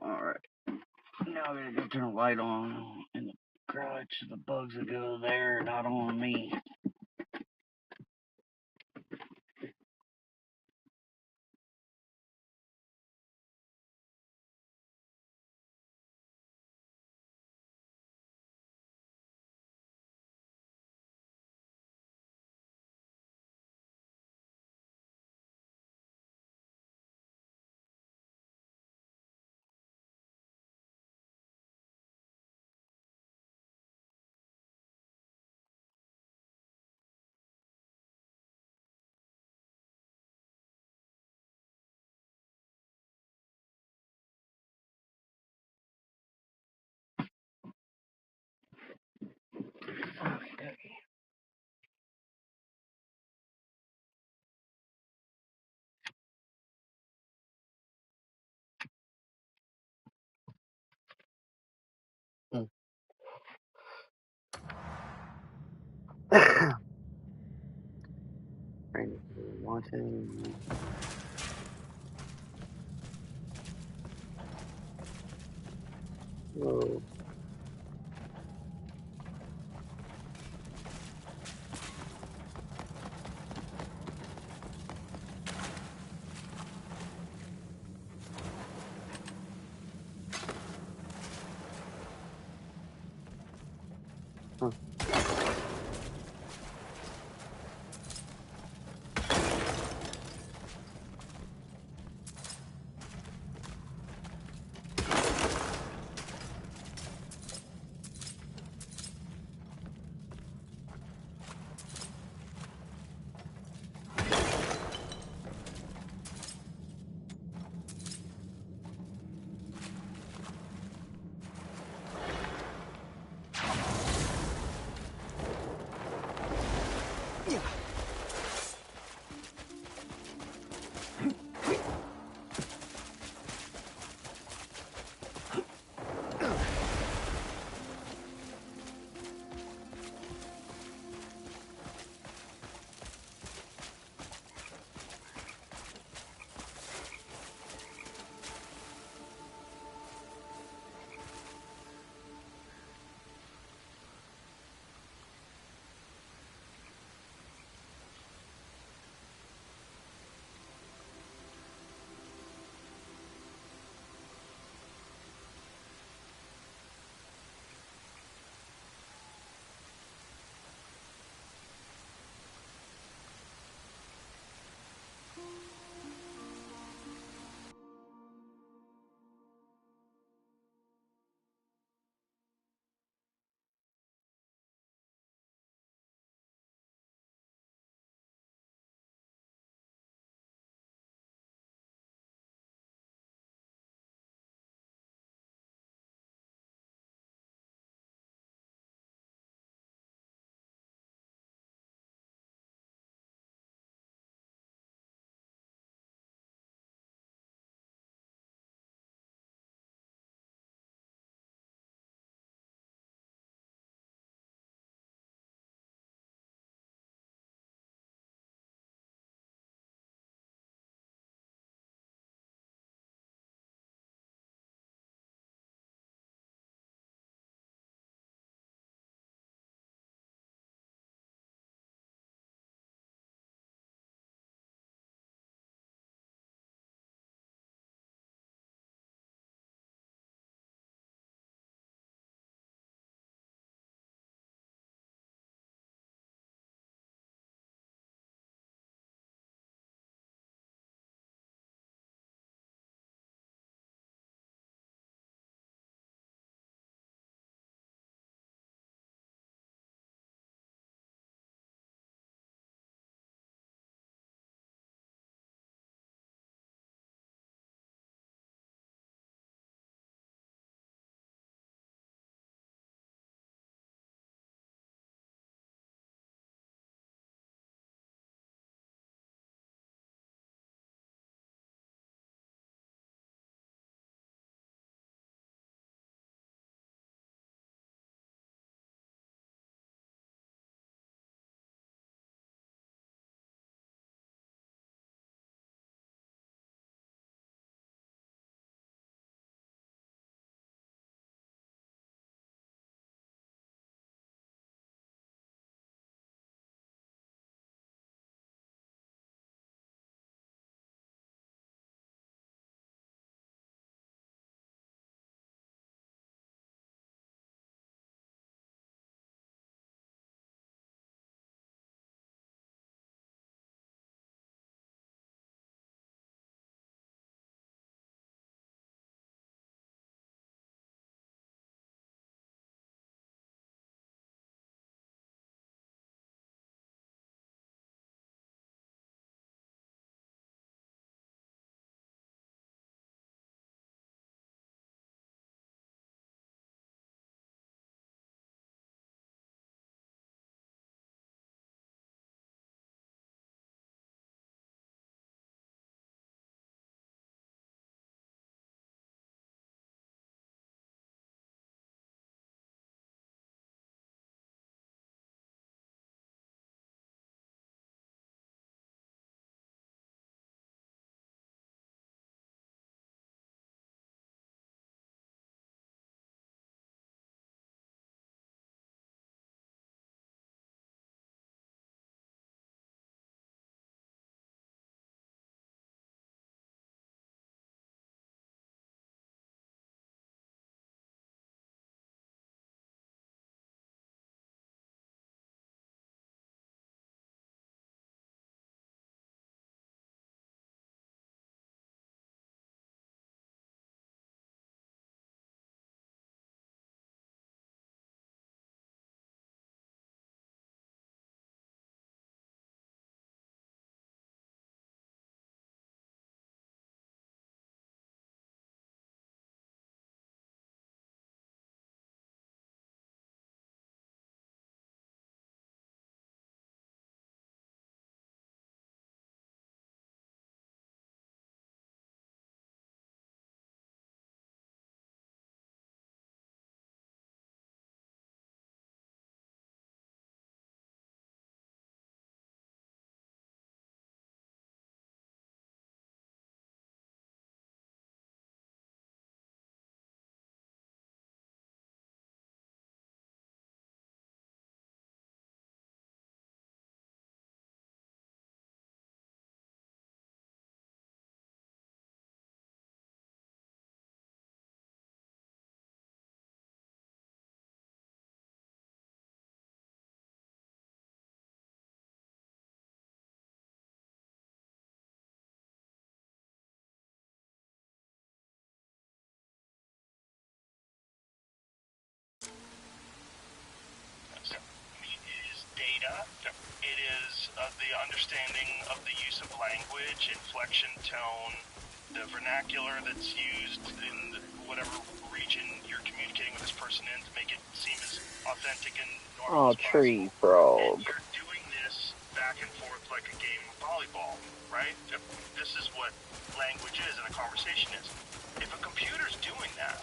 Alright. Now I gotta go turn the light on in the garage so the bugs will go there, not on me. Watching. Whoa. the understanding of the use of language, inflection, tone, the vernacular that's used in whatever region you're communicating with this person in to make it seem as authentic and normal as possible. Tree frog. And you're doing this back and forth like a game of volleyball, right? This is what language is and a conversation is. If a computer's doing that,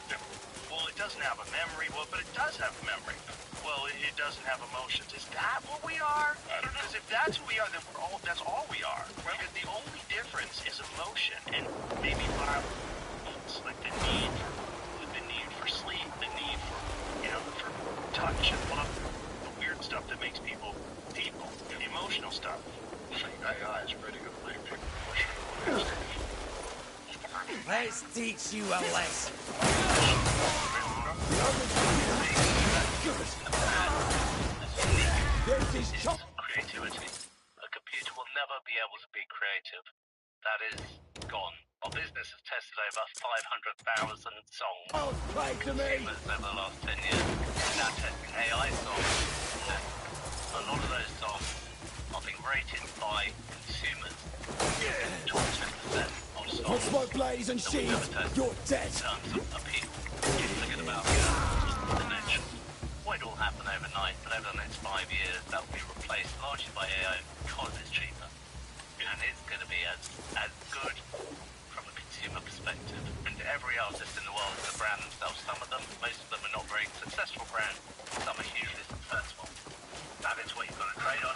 well, it doesn't have a memory, but it does have a memory. Well, it doesn't have emotions. Is that what we are? Because if that's who we are, then that's all we are. Right? Because the only difference is emotion and maybe violence, like the need for sleep, the need for touch and love, the weird stuff that makes people, the emotional stuff. AI is pretty good at making people emotional. Let's teach you a lesson. Creativity. A computer will never be able to be creative. That is gone. Our business has tested over 500,000 songs. Oh, play to me! Over the last 10 years. We're now testing AI songs. A lot of those songs are being rated by consumers. Top 10% of songs. I'll smoke blades and sheaves. You're dead. In terms of appeal. Forget about dimension. Won't all happen overnight, but over the next 5 years, that will be replaced largely by AI because it's cheaper. And it's going to be as good from a consumer perspective. And every artist in the world is a brand themselves. Some of them, most of them are not very successful brands. Some are hugely successful. That is what you've got to trade on,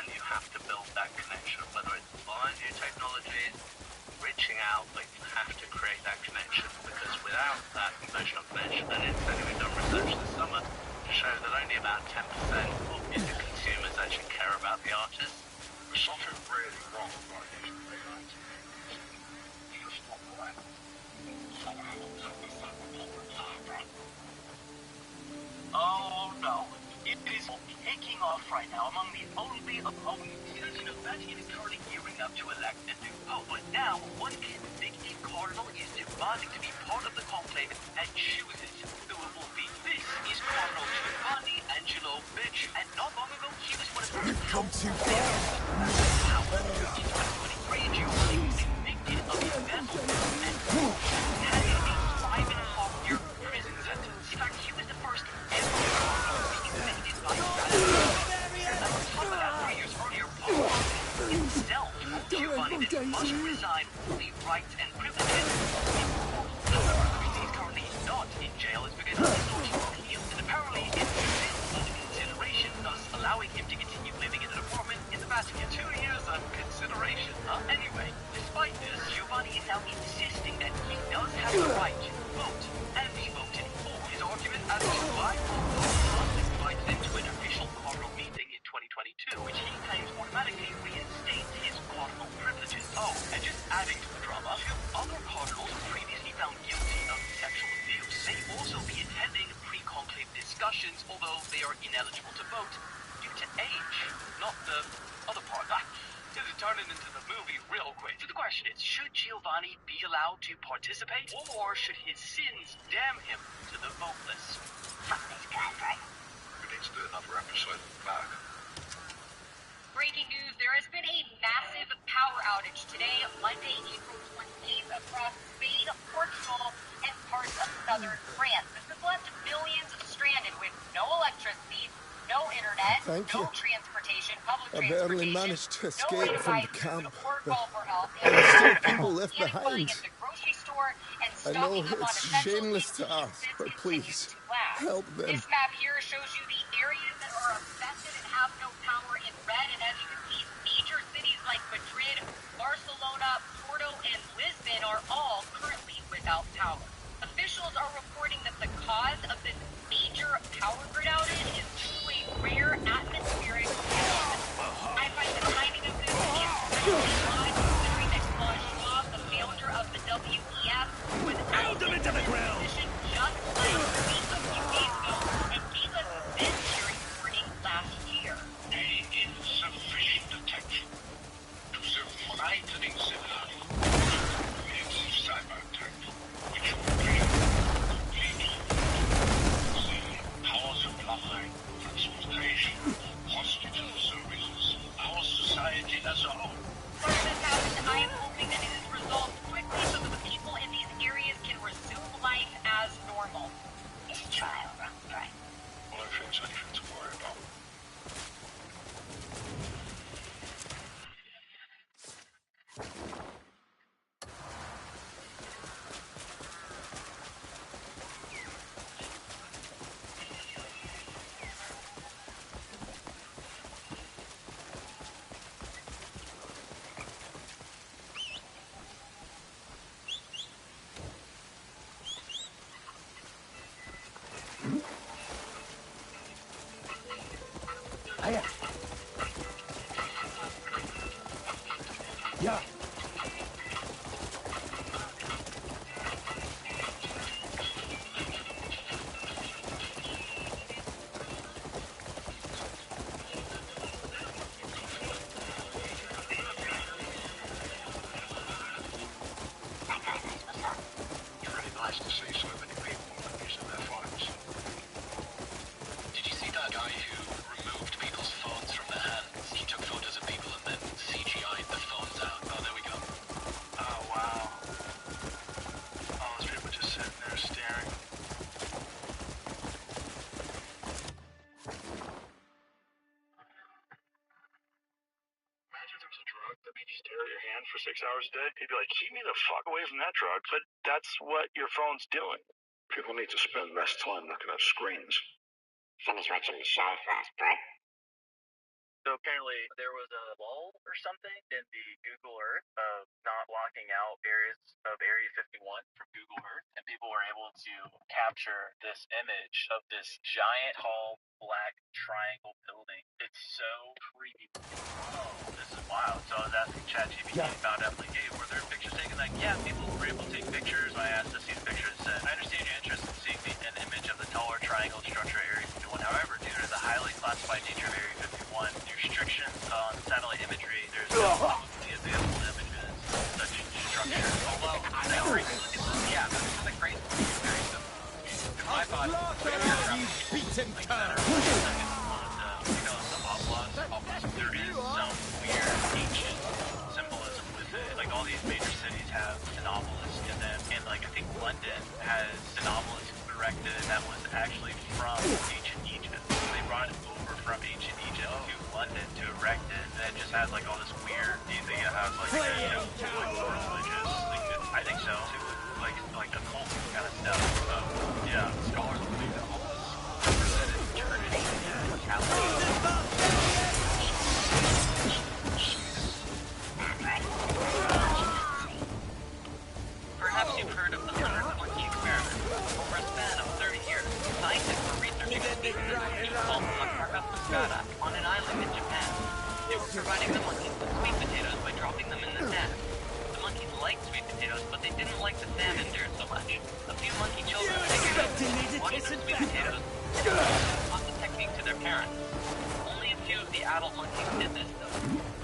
and you have to build that connection, whether it's buying new technologies, reaching out, but you have to create that connection, because without that emotional connection, and incidentally we've done research this summer to show that only about 10% of music consumers actually care about the artist. There's something really wrong about using AI to just not right. Oh no, it is taking off right now among the only opponents. You know, Vatican is currently gearing up to elect a new pope, but now one convicted cardinal is demanding to be part of the conclave and chooses who it will be. This is Cardinal Giovanni Angelo Becciu, and not long ago he was one of the You've come too far. In 2023, Giovanni was convicted of embezzlement and had a 5.5-year prison sentence. In fact, he was the first ever cardinal to be convicted by himself, Giovanni must resign all the rights and privileges. The reason he's currently not in jail is because he sought to appeal, and apparently it's still under consideration, thus allowing him to continue living in an apartment in the Vatican. 2 years of consideration, huh? Anyway, despite this, Giovanni is now insisting that he does have the right to vote and be voted for. His argument as to why was invited into an official cardinal meeting in 2022, which he claims automatically reinstates his cardinal privileges. Oh, and just adding to the drama, 2 other cardinals previously found guilty of sexual abuse may also be attending pre-conclave discussions, although they are ineligible to vote due to age. Not the other part. Just turn it into the movie real quick. So the question is, should Giovanni be allowed to participate, or should his sins damn him to the voteless? Fuck this guy, right? We need to do another episode of Clark. Breaking news, there has been a massive power outage today, Monday, April 28th, across Spain, Portugal, and parts of southern France. This has left millions stranded with no electricity, no internet, no transportation, public I transportation, barely managed to escape no way to from buy the food camp, or but call for help, there are still people left panic buying behind. at the grocery store and I know stocking up on it's essentials shameless to until ask, this but continues please, to last. help them. This map here shows you the areas that are affected and have no power in red, and as you can see, major cities like Madrid, Barcelona, Porto, and Lisbon are all currently without power. Officials are reporting that the cause of this major power grid outage is due to a rare atmospheric phenomenon. I find the timing of this incredibly odd, considering that Klaus Schwab, the founder of the WEF, was out in the position just like a week of few days ago and gave us this very warning last year. A insufficient attention to the frightening scenario of cyber attack, which will be completely right. Well, I think it's anything to worry about. Hiya. Yeah. It's really nice to see so many people using their phones. Did you see that guy who removed people's phones from their hands? He took photos of people and then CGI'd the phones out. Oh, there we go. Oh, wow. All those people just sitting there staring. Imagine if there was a drug that made you stare at your hand for 6 hours a day. You'd be like, keep me the fuck away from that drug. But that's what your phone's doing. People need to spend less time looking at screens. Finish watching the show first, bud. So apparently there was a lull or something in the Google Earth of not locking out areas of Area 51 from Google Earth, and people were able to capture this image of this giant, tall, black triangle building. It's so creepy. Oh, this is wild. So I was asking ChatGPT about it. I'm like, hey, were there pictures taken? Like, yeah, people were able to take pictures. I asked to see the pictures. And I understand your interest in seeing an image of the taller triangle structure at Area 51. However, due to the highly classified nature of Area 51, the restrictions on satellite imagery, there's no publicly available images of such structure. Although, yeah, that's kind of crazy. Very simple. My thought is, beaten cur! there is some weird ancient symbolism with it. Like, all these major cities have an obelisk in them, and like, I think London has an obelisk erected that was actually from ancient Egypt. So they brought it over from ancient Egypt to London to erect it, and it just has like all this weird, it has like, religious, I think so, like occult kind of stuff. Yeah, scholars believe that all this represented eternity and mortality. Perhaps you've heard of the 100 monkey experiment. Over a span of 30 years, scientists were researching a species of monkey called Macaca fuscata on an island in Japan. They were providing the monkeys with sweet potatoes by dropping them in the sand. The monkeys liked sweet potatoes, but they didn't like the salmon there so much. A few monkey children figured out to watch the sweet potatoes and taught the technique to their parents. Only a few of the adult monkeys did this, though.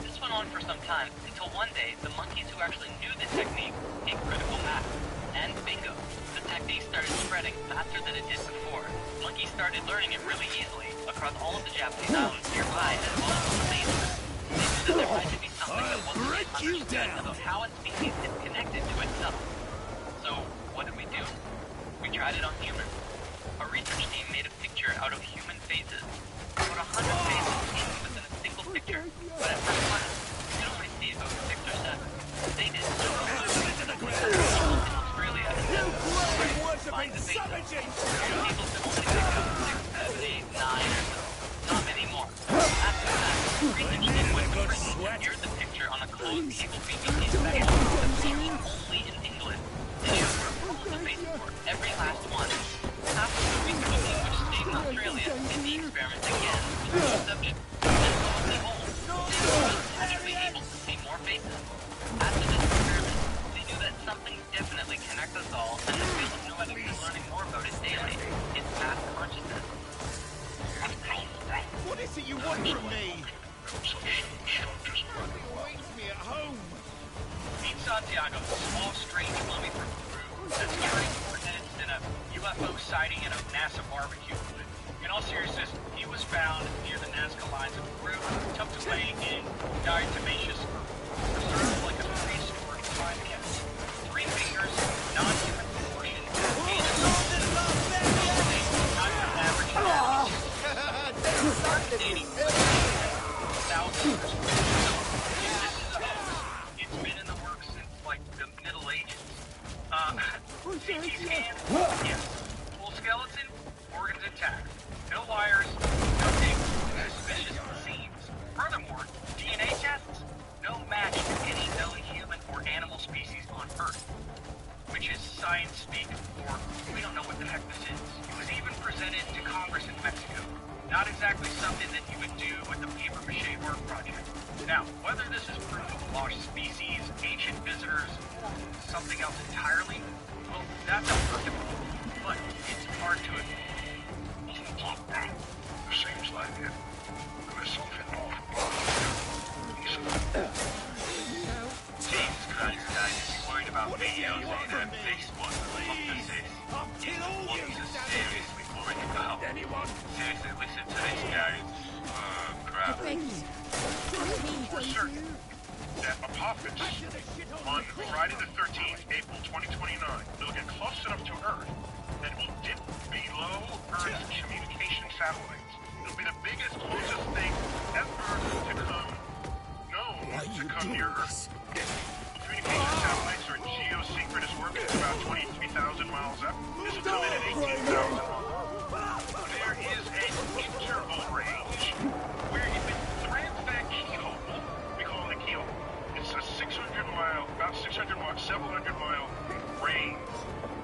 This went on for some time, until one day, the monkeys who actually knew the technique hit critical mass. And bingo, the technique started spreading faster than it did before. Monkeys started learning it really easily across all of the Japanese islands nearby, as well as on the mainland. They knew that there had to be something that wasn't understood about how a species is connected to itself. So, what did we do? We tried it on humans. Our research team made a picture out of human faces. About 100 faces came within a single picture, but at first glance, you could only see about 6 or 7. They did so good in Australia and then find the faces. Most people could only pick out 6, 7, 8, 9 or so. Not many more. After that, research team went to Britain and viewed the picture on a closed cable BBC special that was only in England. They showed where all of the faces were, every last one. Half of the research team, which stayed in Australia, did the experiment again with the subject. And lo and behold, they were actually able to see more faces. After this experiment, they knew that something definitely connects us all, and the field of noetics is learning more about it daily. It's mass consciousness. What is it you want from me? Wait me at home. Meet Santiago, a small, strange mummy from Peru that's carrying coordinates in a UFO sighting at a NASA barbecue. In all seriousness, he was found near the Nazca lines of Peru, tucked away in diatomaceous earth, preserved like a prehistoric time capsule. 3 fingers, non-human proportion, and a not an average dating thousands of years. It's been in the works since like the Middle Ages. CT scan? Yes. Full skeleton, organs intact. No wires, no dings, suspicious seams. Furthermore, DNA tests, no match to any known human or animal species on Earth. Which is science speak for, we don't know what the heck this is. It was even presented to Congress in Mexico. Not exactly something that you would do with a paper-mache art project. Now, whether this is proof of lost species, ancient visitors, or something else entirely, well, that's up for debate. But it's hard to admit. Seems like it. There's something off. Jesus Christ, guys, if you're worried about videos and Facebook, what this is. What this is seriously worried about. Seriously, listen to this, guys. Crap. For certain that Apophis on Friday the 13th, April 2029, will get close enough to Earth that will dip below Earth's communication satellites. It'll be the biggest, closest thing ever to come near Earth. Communication satellites are geosynchronous orbit. It's about 23,000 miles up. This will come in at 18,000 miles. There is an interval range where if it threads that keyhole, we call it a keyhole, it's a 600-mile, about 600 miles, several hundred mile range.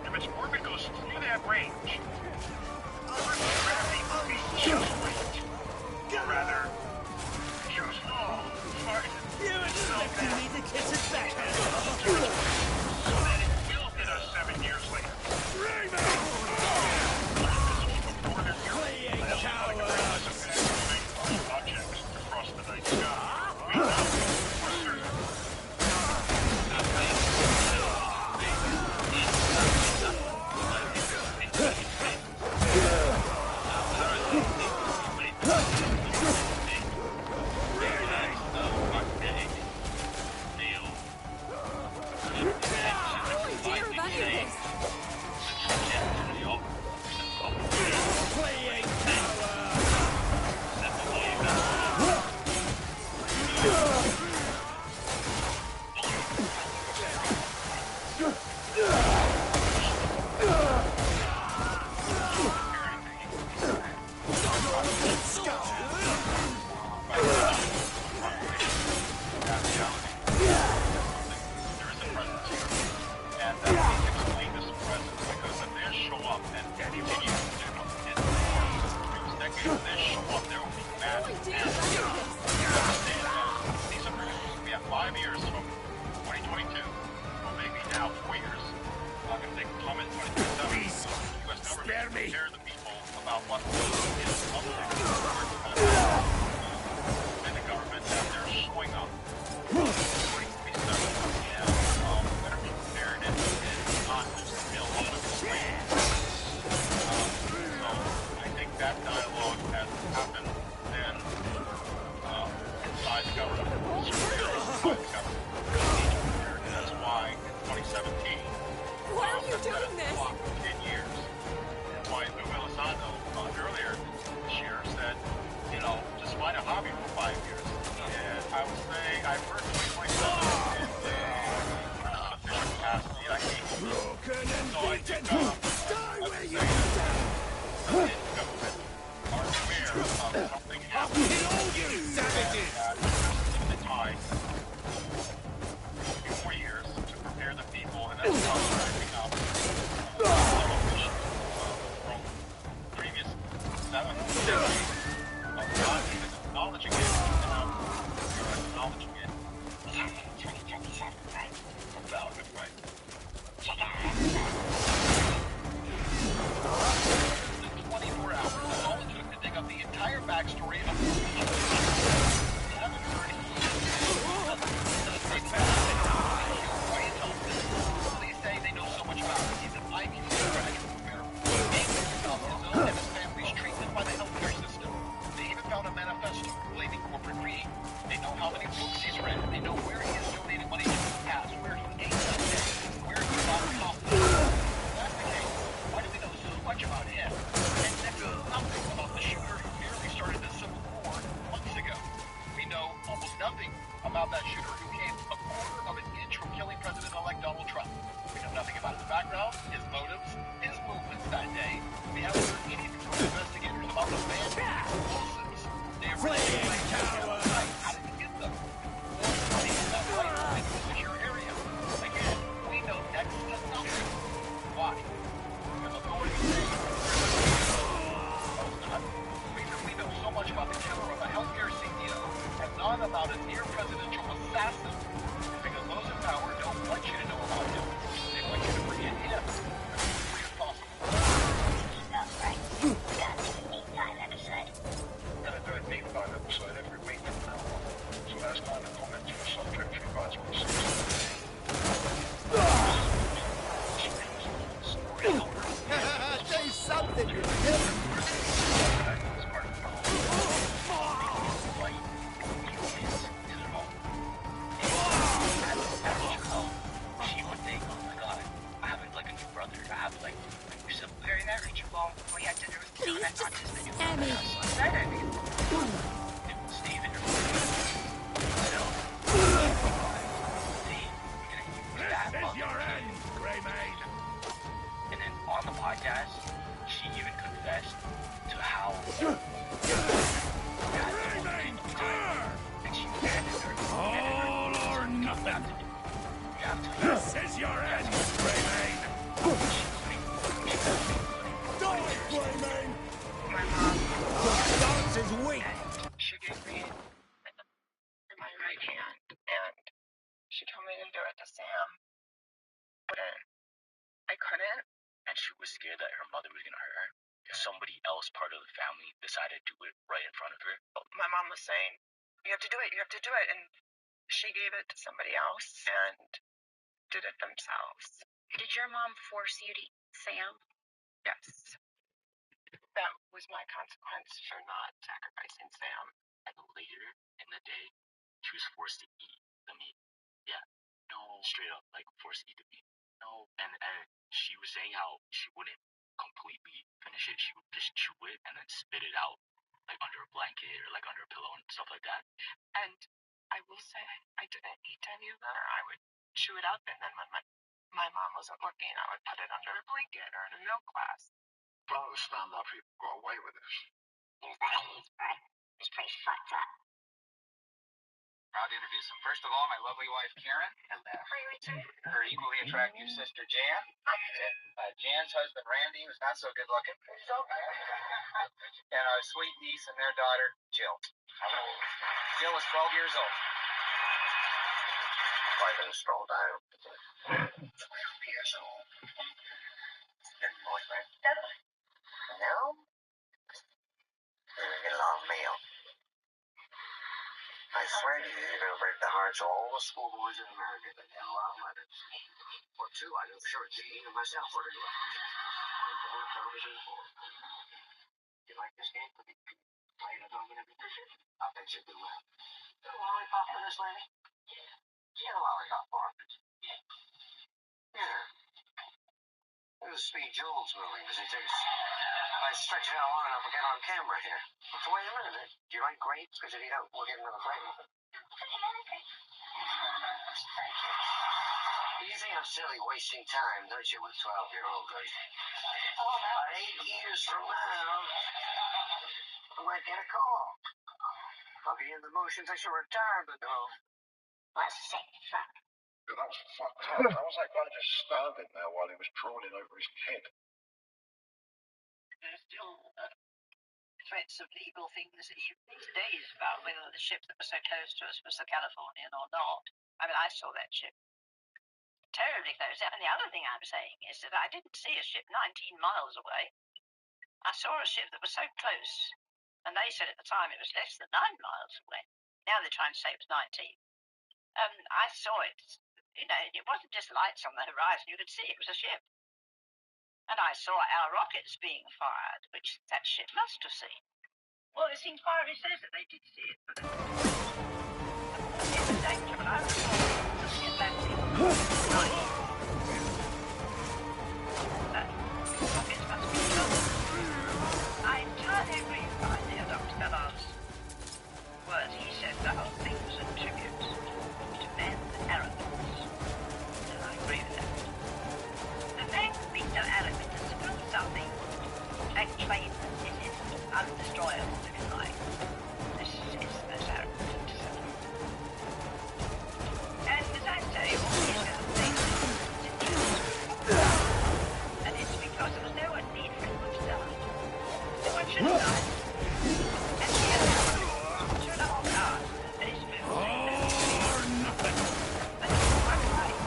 If its orbit goes through that range, Earth's gravity will be just right. Or rather, just wrong. You need to kiss it back. So that it will hit us 7 years later. Objects across the night sky. We know for certain. Just scare me. Steve and your so, This is your end, Greymane. and then on the podcast, she even confessed to how Greymane, and she abandoned her. all or nothing. You have to. This is your end, Greymane. Die, Greymane. My mom, Dance is weak. she gave me my right hand, and she told me to do it to Sam. I couldn't. And she was scared that her mother was gonna hurt her. If somebody else, part of the family, decided to do it right in front of her. My mom was saying, you have to do it, you have to do it. And she gave it to somebody else and did it themselves. Did your mom force you to eat Sam? Yes. That was my consequence for not sacrificing Sam. And later in the day, she was forced to eat the meat. Yeah. No. Straight up, like, forced to eat the meat. No. And she was saying how she wouldn't completely finish it. She would just chew it and then spit it out, like under a blanket or like under a pillow and stuff like that. And I will say, I didn't eat any of that. I would chew it up, and then when my mom wasn't looking, I would put it under a blanket or in a milk glass. I don't understand how people got away with this. It's pretty fucked up. Proud to introduce him. First of all, my lovely wife, Karen. Her equally attractive sister, Jan. Jan's husband, Randy, who's not so good looking. And our sweet niece and their daughter, Jill. Jill was 12 years old. I can scroll down. PSO. And boyfriend. No? You're gonna get a long meal. I swear to you, you're gonna break the hearts of all the schoolboys in America that have a lot of letters. Or two, I know for sure, Jean and myself, we're gonna you like this game? Play it along and everything? I bet you do well. Get a lollipop for this lady? Get a lollipop for her. Yeah. This is Speed Joel's movie, because he takes... I stretch it out long enough, we'll get on camera here. But wait a minute. Do you like grapes? Because if you don't, we'll get another plate. You think I'm silly wasting time, don't you, with 12-year-old girls? About 8 years from now, I might get a call. I'll be in the motions, I should retire, but no. Let's say fuck. Yeah, that was fucked up. How was that guy just standing there while he was crawling over his head? There's still threats of legal things these days about whether the ship that was so close to us was the Californian or not. I mean, I saw that ship terribly close. And the other thing I'm saying is that I didn't see a ship 19 miles away. I saw a ship that was so close, and they said at the time it was less than 9 miles away. Now they're trying to say it was 19. I saw it. You know, it wasn't just lights on the horizon. You could see it was a ship. And I saw our rockets being fired, which that ship must have seen. Well, the inquiry says that they did see it, but it was danger, but I was looking at that thing. Rockets must be trouble. I entirely agree with my dear Dr. Bellard's words. He said the whole thing was a tribute to men's arrogance. And I agree with that. The fact that being so arrogant is to prove something and claim that it is undestroyable, if you like. This is the most arrogant to say. And as I say, all these kind of things and it's because there was no one need for anyone to die. No one should have died. And the other one should have all died. And it's moved. Or nothing. But it's quite right.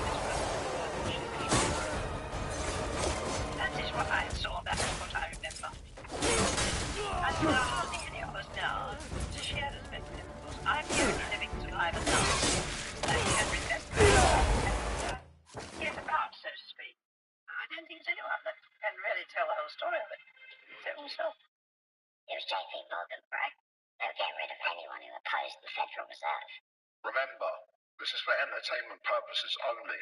That is what I saw. That is what I remember. And there are hardly any of us now to share this memory. I'm the only living survivor now. I can remember and get about, so to speak. I don't think there's anyone that can really tell the whole story of it. Except myself. It was J.P. Morgan, right? They'll get rid of anyone who opposed the Federal Reserve. Remember, this is for entertainment purposes only.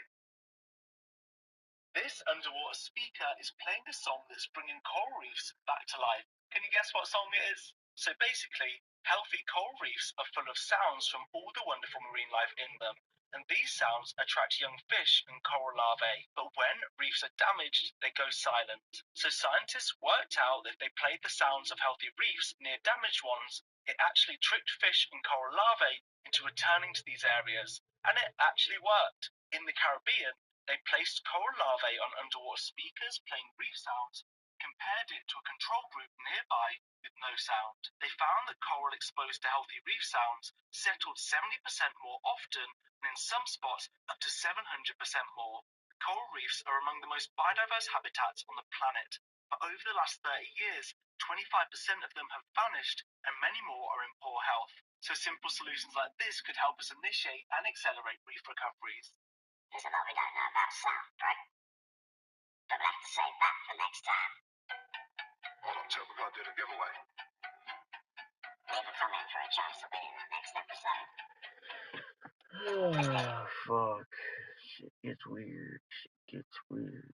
This underwater speaker is playing a song that's bringing coral reefs back to life. Can you guess what song it is? So basically, healthy coral reefs are full of sounds from all the wonderful marine life in them. And these sounds attract young fish and coral larvae. But when reefs are damaged, they go silent. So scientists worked out that if they played the sounds of healthy reefs near damaged ones, it actually tricked fish and coral larvae into returning to these areas. And it actually worked. In the Caribbean, they placed coral larvae on underwater speakers playing reef sounds, compared it to a control group nearby with no sound. They found that coral exposed to healthy reef sounds settled 70% more often, and in some spots up to 700% more. Coral reefs are among the most biodiverse habitats on the planet. But over the last 30 years, 25% of them have vanished and many more are in poor health. So simple solutions like this could help us initiate and accelerate reef recoveries. There's a lot we don't know about sound, right? But we'll have to save that for next time. Hold on, Till, we're gonna do the giveaway. Leave a comment for a chance to win in the next episode. Oh, fuck. Shit gets weird. Shit gets weird.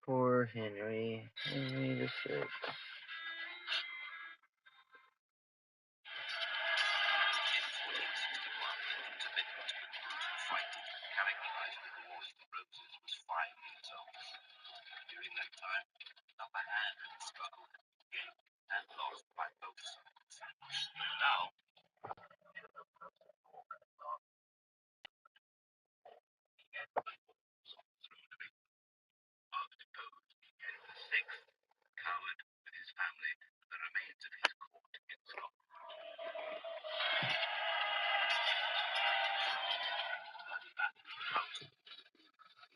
Poor Henry. Henry the Sixth. Characterized with the Wars of the Roses, was 5 years old. During that time, upper hand in the struggle gained and lost by both sides. Now, Henry VI, cowered with his family, the remains of his court in Scotland. Bloody battle of Houghton,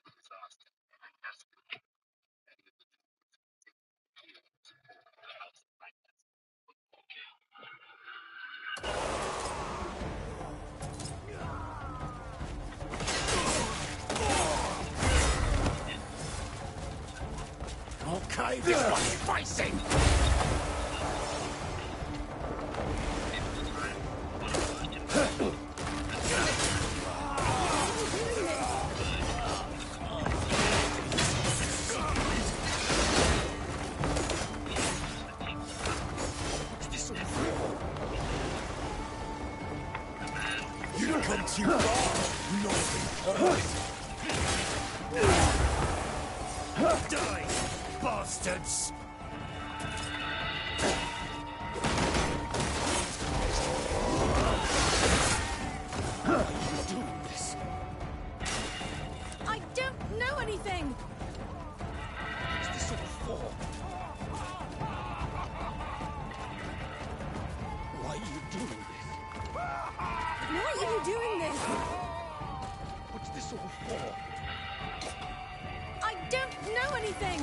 disaster, and Gascony. The House of Magnus was okay. Okay, this one's facing! You come too far, naughty bird! Die, bastards! I don't know anything! What's this all for? Why are you doing this? Why are you doing this? What's this all for? I don't know anything!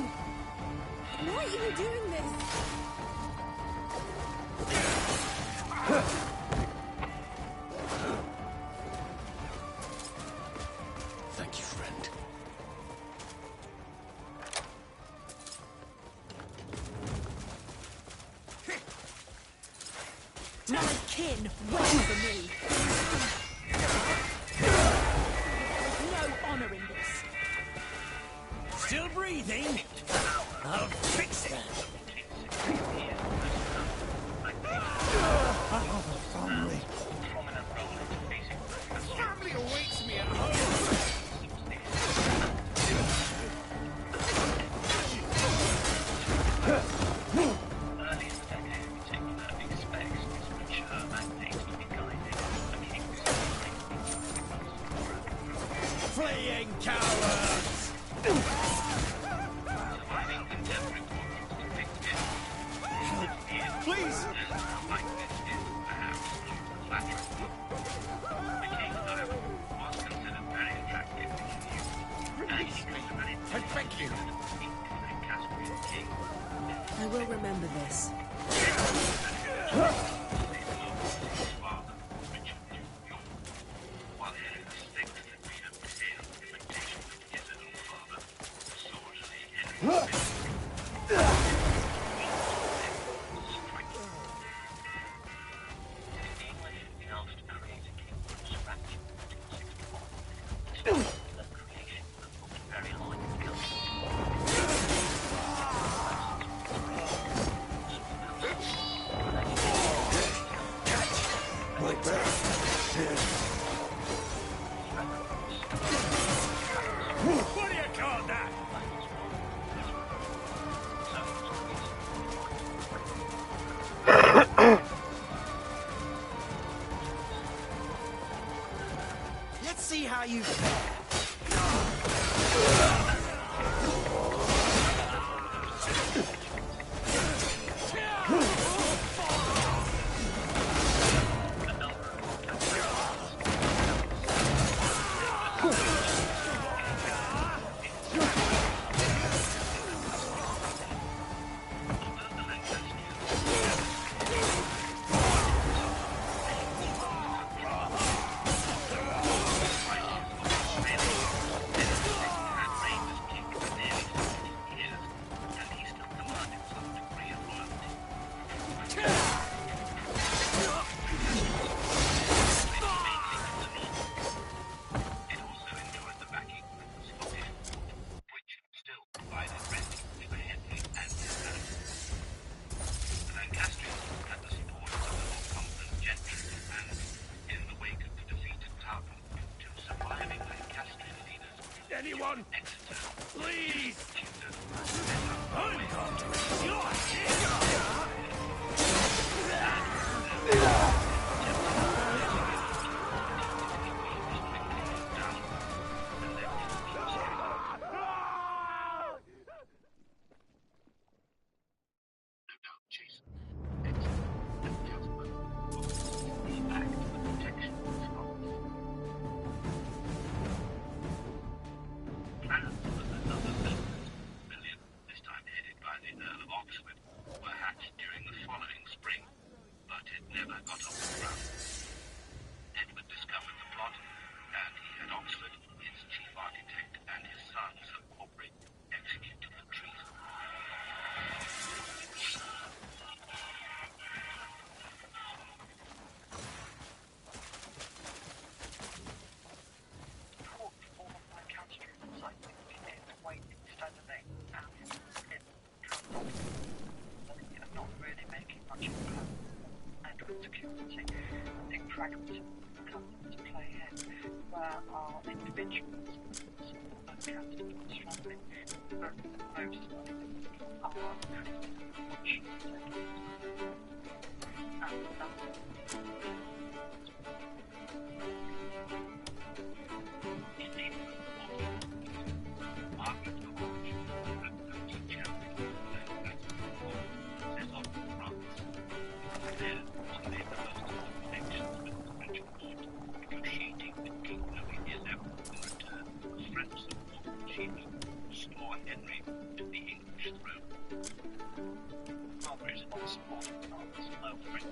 Why are you doing this? Thank you, friend. My kin wait for me! There's no honor in this. Still breathing? I'll fix it. Family. Family awaits me at home. Fleeing cowards! Please! I beg you. I will remember this. Let's see how you fare. Anyone? Please! Uncountering your pragmatism comes into play here, where our individuals are strongly, but most are pretty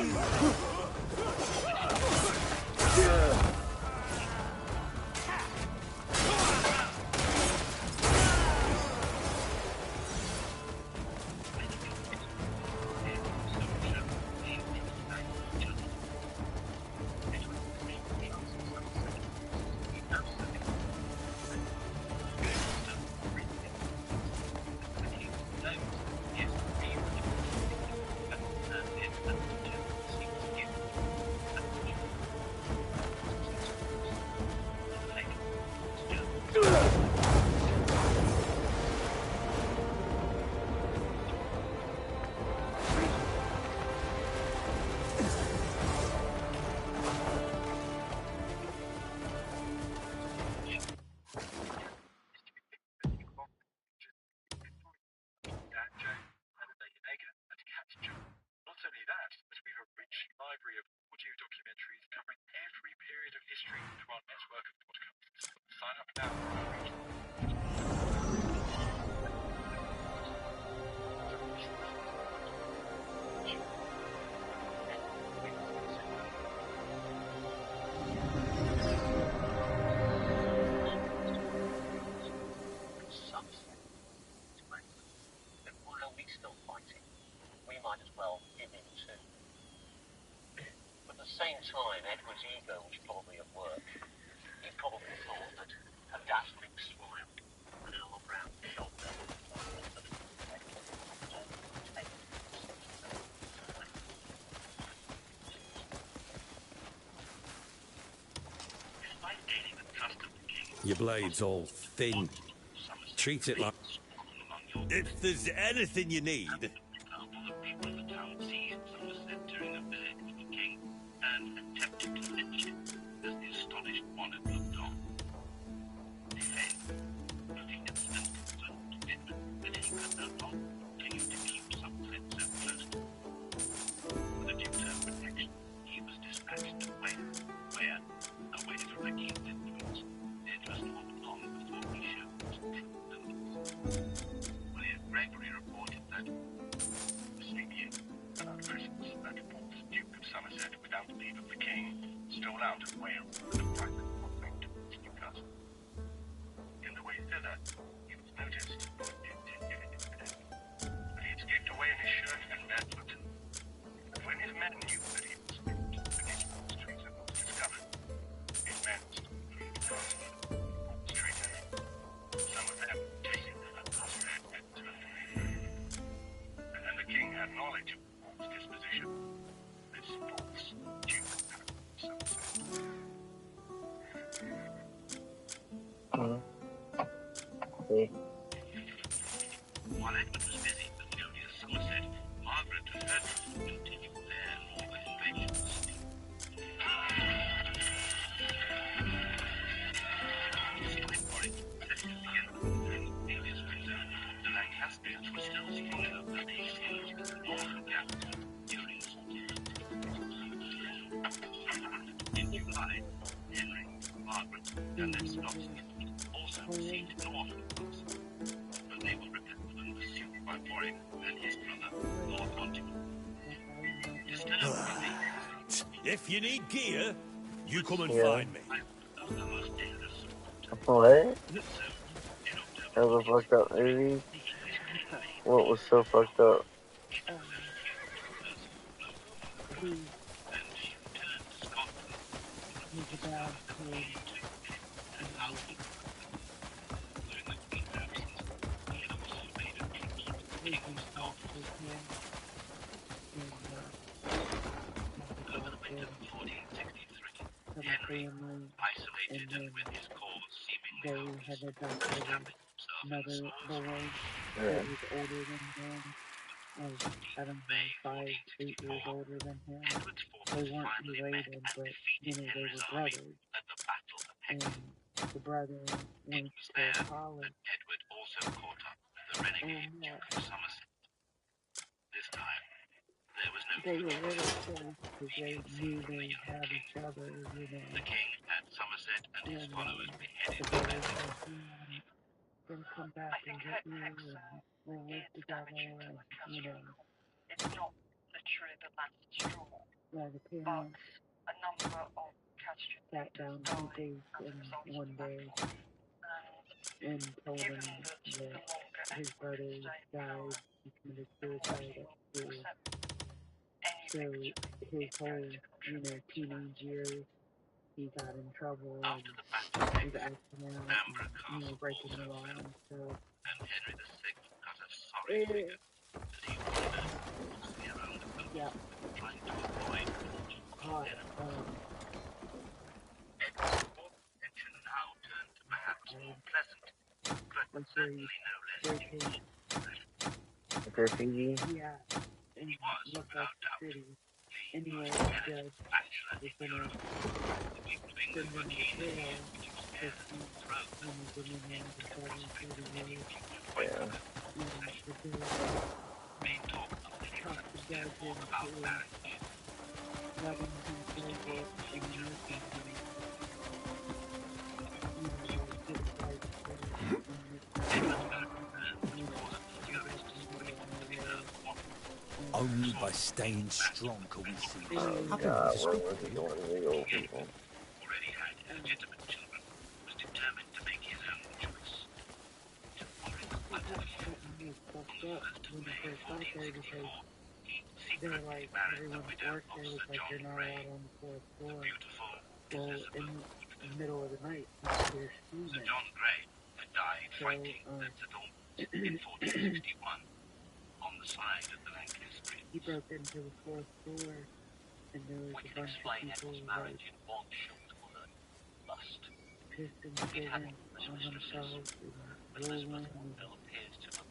Not only that, but we have a rich library of audio documentaries covering every period of history through our network of podcasts. Sign up now. And why are we still fighting? We might as well give in too. But at the same time, Edward's ego was probably at work. He probably thought that a dazzling smile, an arm round the shoulder, Your blade's all thin. Treat it like... If there's anything you need... And attempted to lynch him as the astonished monarch looked on. Then, looking at the concerned Edmund, that he could no longer continue to keep Somerset so close to him. With a due term protection, he was dispatched to Wales, where, away from the king's influence, it was not long before he showed his true limits. William Gregory reported that the same year, about Christmas, that false Duke of Somerset, without leave of the king, stole out of Wales with a private convoy to Newcastle. In the way thither, he was noticed, but he escaped away in his shirt and barefoot. But when his men knew that he was linked with his false treason was discovered, his men stopped from the castle, straight at him. Some of them taking the Somerset and turned away. And then the king had knowledge of Paul's disposition. This false Duke of Somerset. While Edward was busy with the owning of Somerset, Margaret and her troops continued their northern invasions. Despite Warwick protected against the Alias Windsor, the Lancastrians were still strong enough that they sieged the northern capital during the 14th. In July, Henry, Margaret, and their Scots also sieged north of the coast, but they were repelled and pursued by Warwick and his brother, Lord Contington. Disturbed by these, If you need gear, you come and Yeah. find me. What? That was a fucked up movie? What was so fucked up? Henry, isolated and with his cause seemingly hopeless, established himself in the swords. Yeah. older than him. I don't know, 5, 8 years older than him. Edward's They forces weren't finally met related, and but defeated they Henry's were army brothers. at the Battle of Hexham. And the brother It went was to there college. that Edward also caught up with the renegade Duke of Somerset. This time, there was no They were future really distance. close because they knew they had each other, The king had Somerset and his followers beheaded But for they their were sins. like, gonna come back and get you, and we'll live together, and, It's not the true the last straw. Yeah, the but parents a number of catastrophic sat down died two as a and result of one that. day and told Given him that the that longer his anyone brother can stay in power, died, he committed the more suicide he at will school. accept any So victory his in whole, going to contribute to that. teenage years, he got in trouble and After the Battle of was Exeter, acting out Bamborough and, Castle breaking also the law fell, and stuff. and Henry VI got a sorry Eh, figure that he wandered mostly around the yeah, coast, trying to avoid hot. Edward's court attention now turned to perhaps more pleasant, but Like where certainly no less rotate, With their Fiji? yeah, and He was, look like without doubt, city. the Anyway, most the elegant judge bachelor was in gonna Europe. The people of England send were him to keen to jail hear British because heirs he, to the throne, been in there for hinting at the 30, prospect of 30 any years. future Yeah. appointment of And the judge made talk of the talked the judge therefore, into about marriage. letting him go work in the nursing home. Like get his life together and Edward's miracle learned that he wasn't the purest, but he wanted to be known one. Only by staying strong can we see this. Oh Have a minute god, to where speak was with he you. going to the old people? Already had illegitimate children, was determined to make his own choice. To worry about the was fucked up when I first got there because he they were secretly like married the everyone that widow worked of there was Sir like John they're not Grey, allowed on the fourth the floor. beautiful Well, in Elizabeth the Woodville. middle of the night, you could hear Sir screaming. John Grey had died So, fighting at St Albans in 1461 on the side of the Lancastrians. he broke into the fourth floor, and there was We a can bunch of explain people Edward's like marriage in one short word. Lust. pissing, It had shitting numerous on mistresses, themselves and but Elizabeth rolling, and Woodville appears to have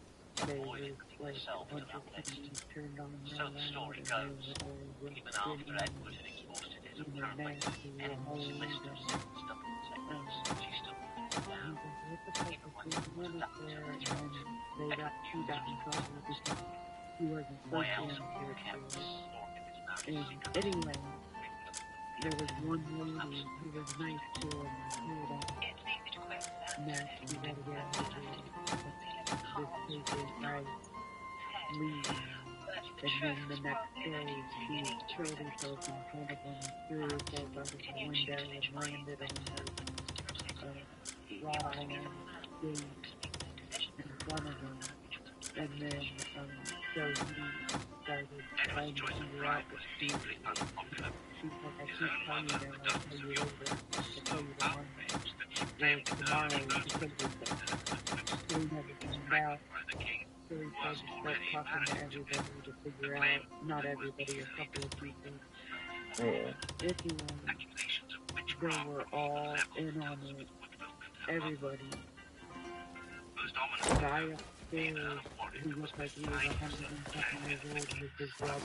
they avoided were putting like a herself to bunch of that list. TVs turned on So real the loud, story and they goes, were all real even skinny after and Edward had exhausted his apparent nasty limits, and Edward's old, mistress and stubborn techniques, she still put him down, he's like, what the fuck even is when he going was on up about to there? And threaten. then Edward he knew got that in he was trouble because he wasn't why supposed to be else on the would fourth kept floor. snoring in his marriage And secret? anyway, there was one lady Absolutely. who was nice to him and told him, It's easy to quote Max, you gotta get out of here. This place ain't right. Leave. And then the next day, he killed himself in front of them, threw himself out of the window and landed on the wrought iron gate in front of them. And then, so he started trying to figure out what to do. She's like, I can't tell you now, I'll tell you later. I'll tell you tomorrow. Well, tomorrow he killed himself. So he never found out. So he tried to start talking to everybody to figure out, not everybody, a couple of people. Yeah. Anyway, they were all in on it. Everybody. The guy upstairs, who looked like he was 100 and something years old, was his brother.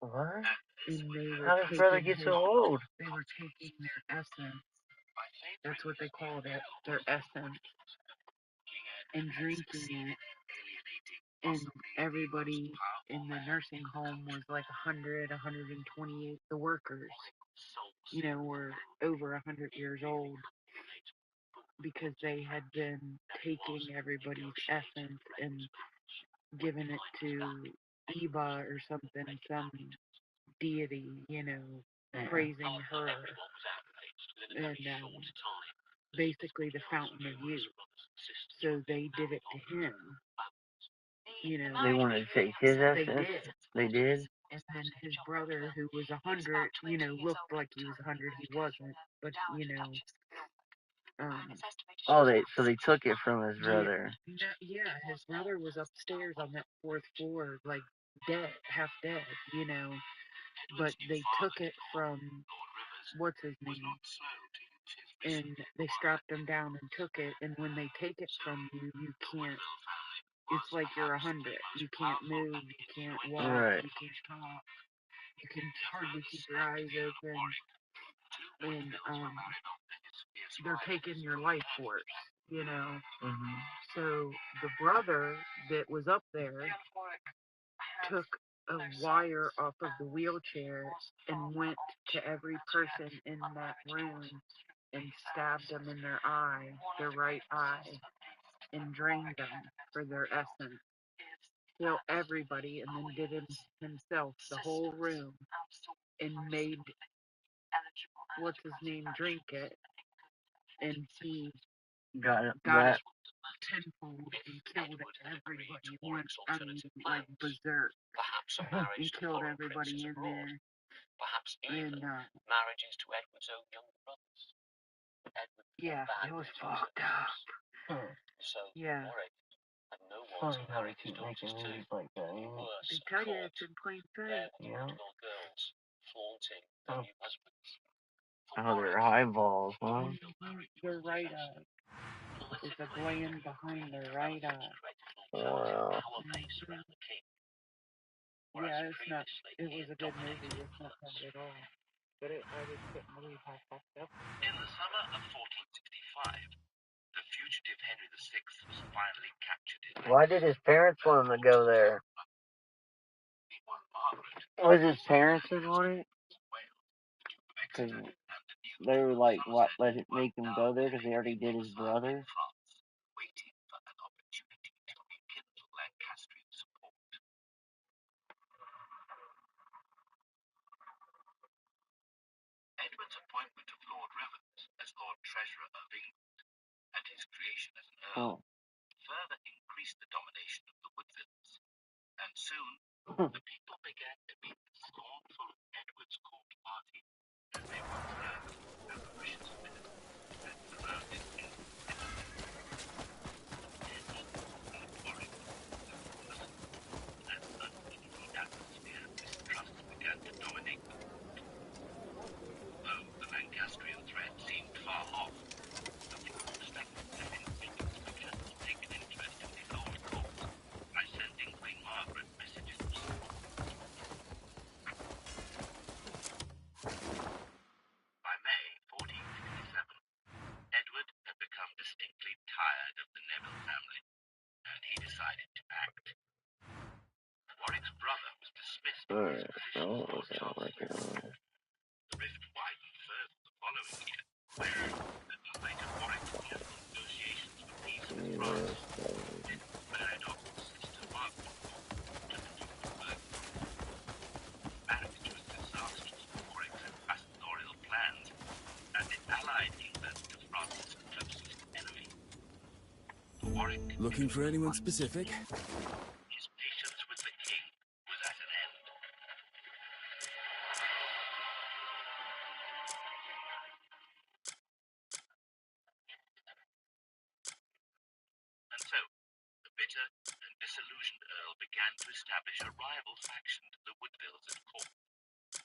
What? And they were How did his brother taking get so old? they were taking their essence. That's what they called it, their essence. And drinking it. And everybody in the nursing home was like 100, 128. The workers, were over 100 years old because they had been taking everybody's essence and giving it to Eva or something, some deity, praising her. And basically the fountain of youth. So they did it to him. They wanted to take his essence? They did? And then his brother, who was 100, looked like he was 100. He wasn't, but Oh, so they took it from his brother. yeah, his brother was upstairs on that fourth floor, like dead, half dead, but they took it from what's his name, and they strapped him down and took it. And when they take it from you, you can't. It's like you're 100. You can't move. You can't walk. Right. You can't talk. You can hardly keep your eyes open. And they're taking your life force, Mm-hmm. So the brother that was up there took a wire off of the wheelchair and went to every person in that room and stabbed them in their eye, their right eye, and drained them for their essence. kill everybody, and then did himself the whole room, and made what's his name drink it, and he Got it. got it tenfold and killed everybody. Went, I mean, like berserk, Perhaps a and marriage to killed foreign everybody princes in abroad. there. Perhaps even And marriages to Edward's own younger brothers. Edward yeah, it was fucked up. So Yeah. Warwick had no one Funny to how marry they his keep daughters making to. movies like that, ain't it? Worse, They tell you caught it's in plain their sight. Yeah. little girls flaunting their new husbands. For Oh, Warwick, their eyeballs, huh? Their right eye. There's a gland behind their right eye. Wow. power base around the king. Yeah, it's not. It was a good movie. It's not bad at all. But I just couldn't believe how fucked up. In the summer of 1465, the fugitive Henry VI was finally captured in Why did his parents want him to go there? Was his parents in on it? Because they were like, what, make him go there because they already did his brother? waiting for an opportunity to rekindle Lancastrian support. Edward's appointment of Lord Revens as Lord Treasurer of England and his creation as an Earl further increased the domination of the Woodvilles, and soon the people began to be scornful of Edward's court party as they once had avaricious ministers and surrounded him. An uneasy atmosphere of mistrust began to dominate the court. Though the Lancastrian threat seemed far off, the people expected that individuals began to take an interest in the old court by sending Queen Margaret messages of support. By May 1467, Edward had become distinctly tired of the Neville family, and he decided to act. Warwick's brother was dismissed from his position as Lord Chancellor. The rift widened further the following year, when, at the height of Warwick's careful negotiations for peace with France, Edward married off his sister Margaret to the Duke of Burgundy. The marriage was disastrous for Warwick's ambassadorial plans, as it allied England to France's closest enemy. For Warwick, Looking for anyone specific? his patience with the king was at an end. And so, the bitter and disillusioned Earl began to establish a rival faction to the Woodvilles at court,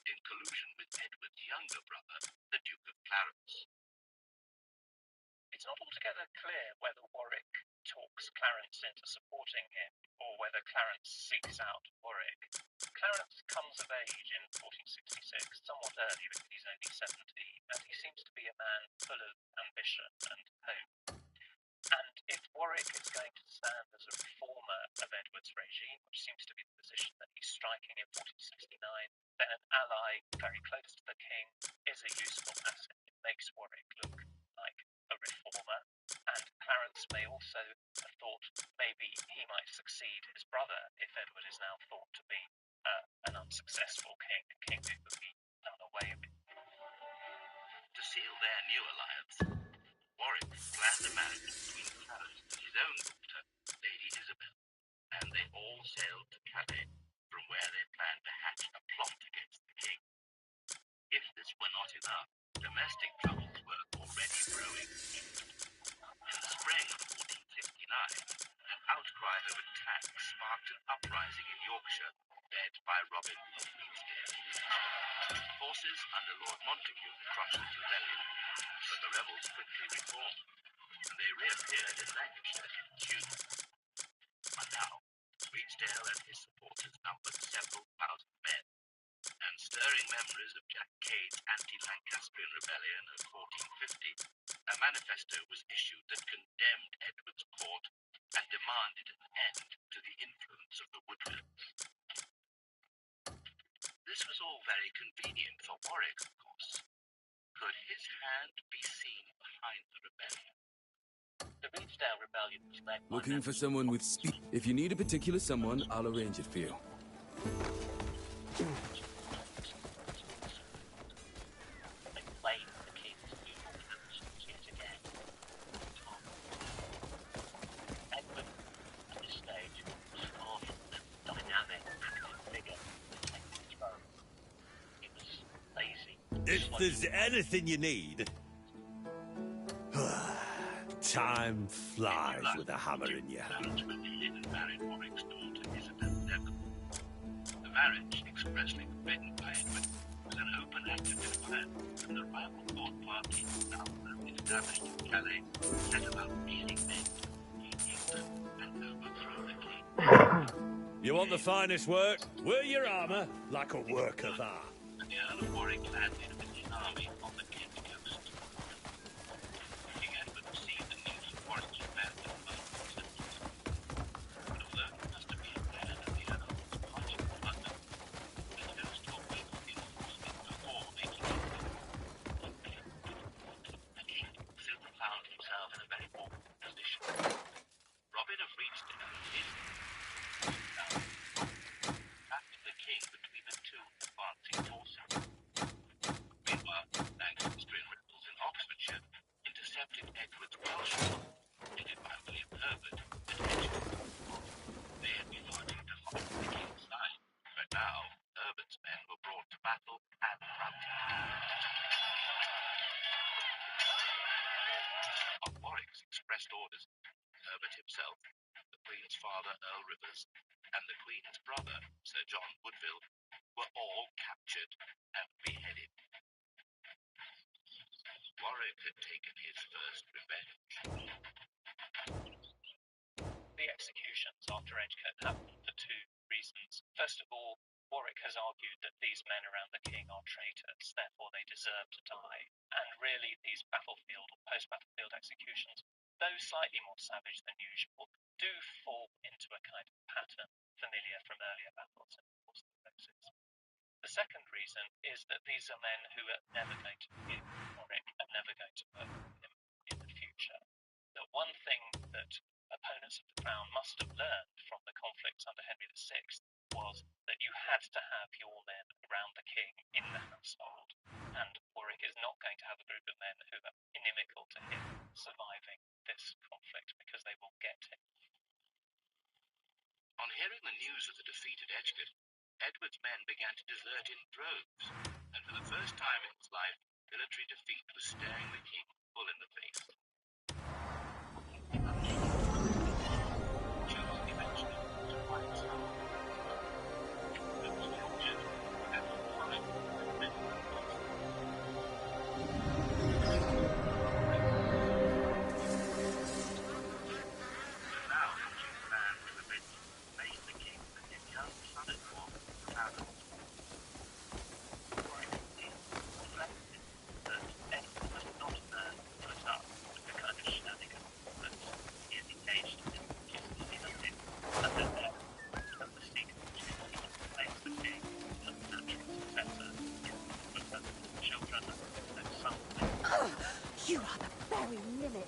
in collusion with Edward's younger brother, the Duke of Clarence. It's not altogether clear whether Warwick talks Clarence into supporting him, or whether Clarence seeks out Warwick. Clarence comes of age in 1466, somewhat early because he's only 17, and he seems to be a man full of ambition and hope. And if Warwick is going to stand as a reformer of Edward's regime, which seems to be the position that he's striking in 1469, then an ally very close to the king is a useful asset. It makes Warwick look like a reformer, and Clarence may also have thought maybe he might succeed his brother if Edward is now thought to be an unsuccessful king, a king who could be done away with. To seal their new alliance, Warwick planned a marriage between Clarence and his own daughter, Lady Isabel, and they all sailed to Calais, from where they planned to hatch a plot against the king. If this were not enough, domestic troubles were already brewing. In the spring of 1469, an outcry of attack sparked an uprising in Yorkshire, led by Robin of Wheatsdale. Forces under Lord Montague crushed the rebellion, but the rebels quickly reformed, and they reappeared in Lancashire in June. By now, Wheatsdale and his supporters numbered several thousand men, and stirring memories of Jack Cade's anti-Lancastrian rebellion of 1450, a manifesto was issued that condemned Edward's court and demanded an end to the influence of the Woodvilles. This was all very convenient for Warwick, of course. Could his hand be seen behind the rebellion? The Reedsdale Rebellion was led by Looking for someone with speed. If you need a particular someone, I'll arrange it for you. They played the king's evil counsels yet again. Edward, at this stage, was far from the dynamic, active figure that came to the throne. He was lazy. If there's anything you need... Time flies with a hammer in your hand. Married Warwick's daughter, Isabel Devon. The marriage, expressly forbidden by Edward, was an open act of defiance from the rival court party now established in Calais, set about beating men to England and overthrow the king. You want the finest work? Wear your armour like a work of art. The Earl of Warwick landed with his army on the Kent coast. King Edward received the news of Warwick's rebellion with symptoms. But although he must have been aware that the Earl was marching to London, he chose to await reinforcements before making it. The king soon found himself in a very awkward position. Robin of Reedsdale hid trapped the king between the two advancing forces. Meanwhile, Lancastrian rebels in Oxfordshire intercepted Edward's Welsh army, headed by William Herbert and Edgewood. They had been fighting to fight the king's line, but now Herbert's men were brought to battle and routed. On Warwick's expressed orders, Herbert himself, the Queen's father Earl Rivers, and the Queen's brother Sir John Woodville were all captured and beheaded. Warwick had taken his first revenge. The executions after Edgecote happened for two reasons. First of all, Warwick has argued that these men around the king are traitors, therefore they deserve to die. And really, these battlefield or post-battlefield executions, though slightly more savage than usual, do fall into a kind of pattern familiar from earlier battles in the Wars of the Roses. The second reason is that these are men who are never going to forgive Warwick and never going to work with him in the future. The one thing that opponents of the crown must have learned from the conflicts under Henry VI was that you had to have your men around the king in the household, and Warwick is not going to have a group of men who are inimical to him surviving this conflict because they will get him. On hearing the news of the defeat at Edgecote, Edward's men began to desert in droves, and for the first time in his life, military defeat was staring the king full in the face. Chose eventually to fight south. It was captured and fined many now, King's man was a bit made the king and his young son-in-law proud of him. That Edward must not put up with the kind of shenanigans that he is engaged in his and that there the secret opportunity to place the king as the natural successor with the children and son. You are the very limit.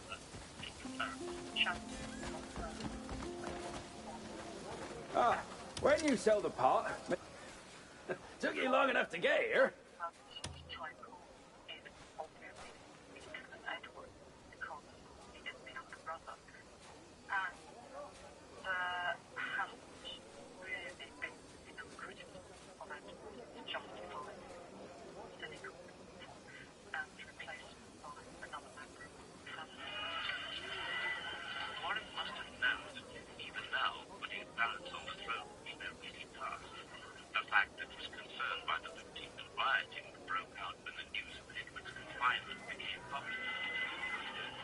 Ah, when you sell the pot, took you long enough to get here. Warwick must have known that even now, putting a balance on the throne was no easy task. A fact that was confirmed by the looting and rioting that broke out when the news of Edward's confinement became public.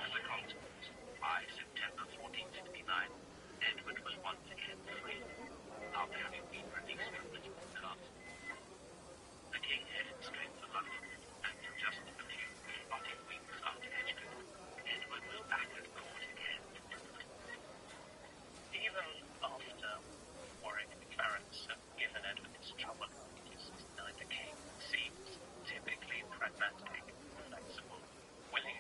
As a consequence, by September 1469, Edward was once again free, after having been released from the castle. The king headed straight for London, and for just a few robotic weeks after Edgecote, Edward was back at court again. Even after Warwick and Clarence have given Edward his trouble, neither king seems typically pragmatic, flexible, willing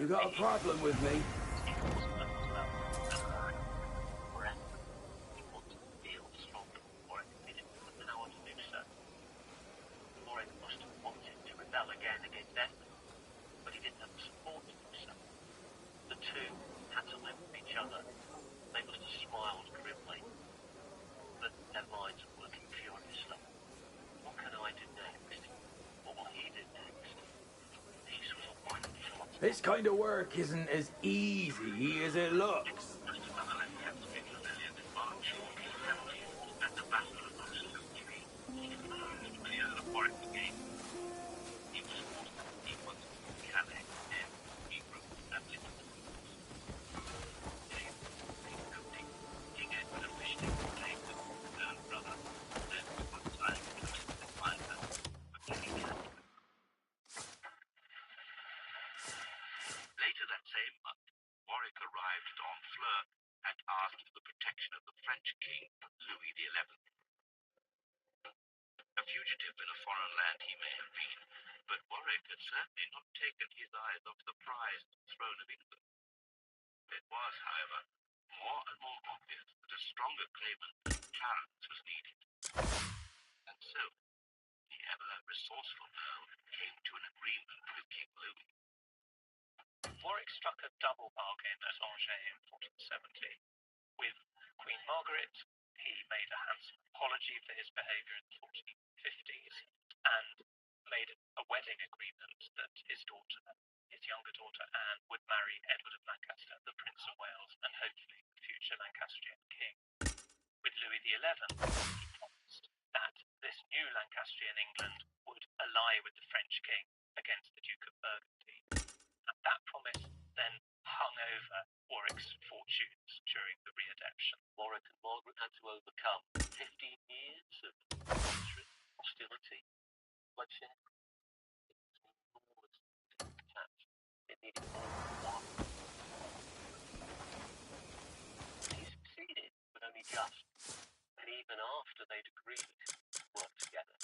You got a problem with me? Warwick must have wanted to rebel again against Edmund, but he didn't have the support to do so. The two had to live with each other. They must have smiled grimly, but their minds were working furiously. What can I do next? What will he do next? These were the one thoughts. This kind of work isn't as easy as it looks. Later that same month, Warwick arrived at Honfleur and asked for the protection of the French king, Louis XI. A fugitive in a foreign land he may have been, but Warwick had certainly not taken his eyes off the prized throne of England. It was, however, more and more obvious that a stronger claimant than Clarence was needed. And so, the ever-resourceful Earl came to an agreement with King Louis. Warwick struck a double bargain at Angers in 1470. With Queen Margaret, he made a handsome apology for his behaviour in the 1450s and made a wedding agreement that his younger daughter Anne, would marry Edward of Lancaster, the Prince of Wales, and hopefully the future Lancastrian king. With Louis XI, he promised that this new Lancastrian England would ally with the French king against the Duke of Burgundy. And that promise then hung over Warwick's fortunes during the re-adeption. Warwick and Margaret had to overcome 15 years of hatred, hostility, bloodshed. It needed more than one. He succeeded, but only just. And even after they'd agreed to work together,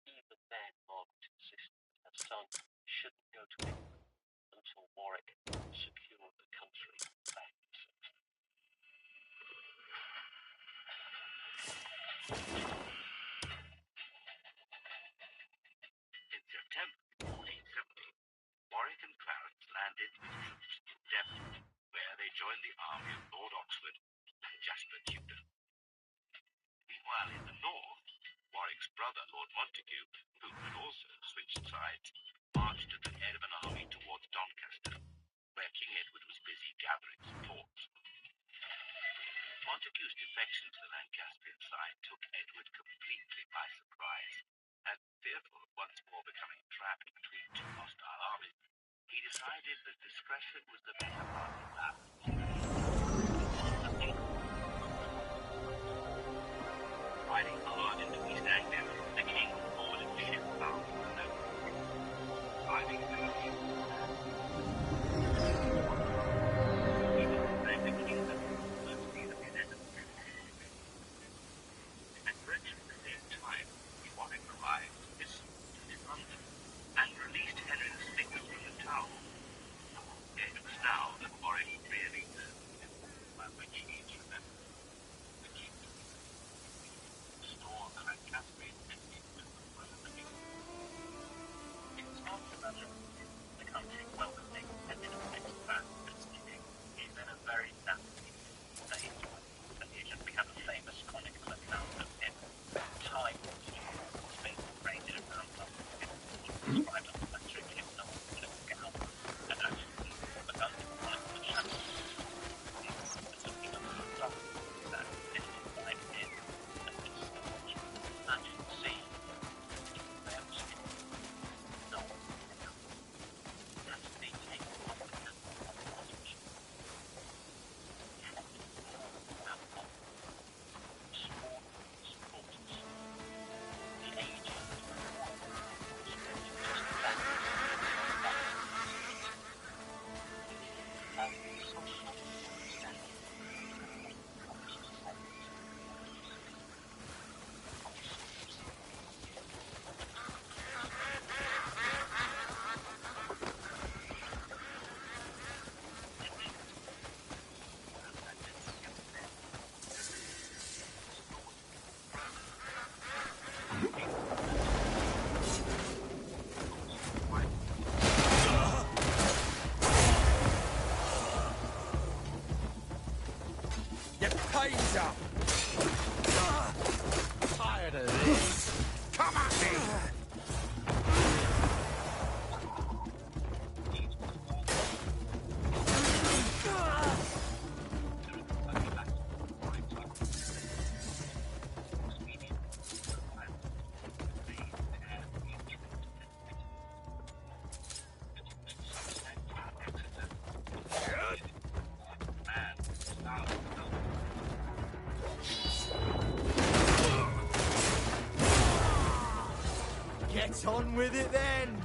even then Margaret insisted that her son shouldn't go to England until Warwick secured the country back. In September 1470, Warwick and Clarence landed with troops in Devon, where they joined the army of Lord Oxford and Jasper Tudor. Meanwhile, in the north, Warwick's brother, Lord Montague, who had also switched sides, marched at the head of an army towards Doncaster, where King Edward was busy gathering support. Montague's defection to the Lancastrian side took Edward completely by surprise, and fearful of once more becoming trapped between two hostile armies, he decided that discretion was the better part of valor. Riding hard into East Anglia, the king boarded a ship bound for the north. Arriving at the kingdom was neither his enemy. At virtually the same time, Warwick arrived in London and released Henry VI from the Tower. It was now that Warwick really by which he is remembered. The king restored the Lancastrian kingdom with the throne of England. It's hard to imagine the country welcoming Henry VI back as king. He's in a very sad state. And we have a famous chronicle account of him time being paraded around London. It's described on the electric in the little gown and actually the gun on the shadow. He's looking up the sun that lifted by him and this magic sea. That's the taking of the blades up! Tired of this. Come at me! Get on with it then!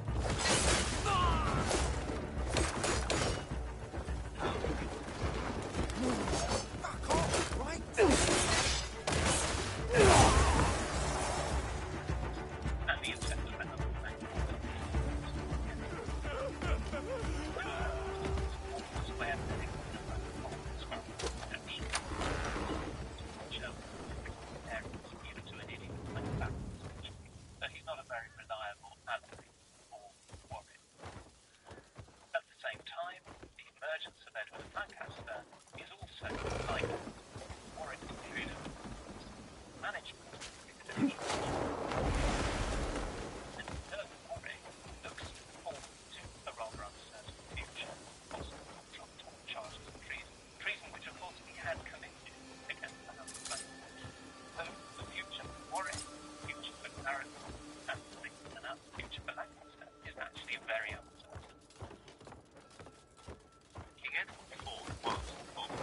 Fuck off, right? But he's not a very reliable ally or warrior. At the same time, the emergence of Edward Lancaster is also like Warwick's freedom management. And Warwick looks forward to a rather uncertain future, possible dropped on charges of treason. Treason which, of course, he had committed against the House of Lancaster. So the future for Warwick, future for Clarence, and the future for Lancaster is actually very uncertain. King Edward IV was, of course,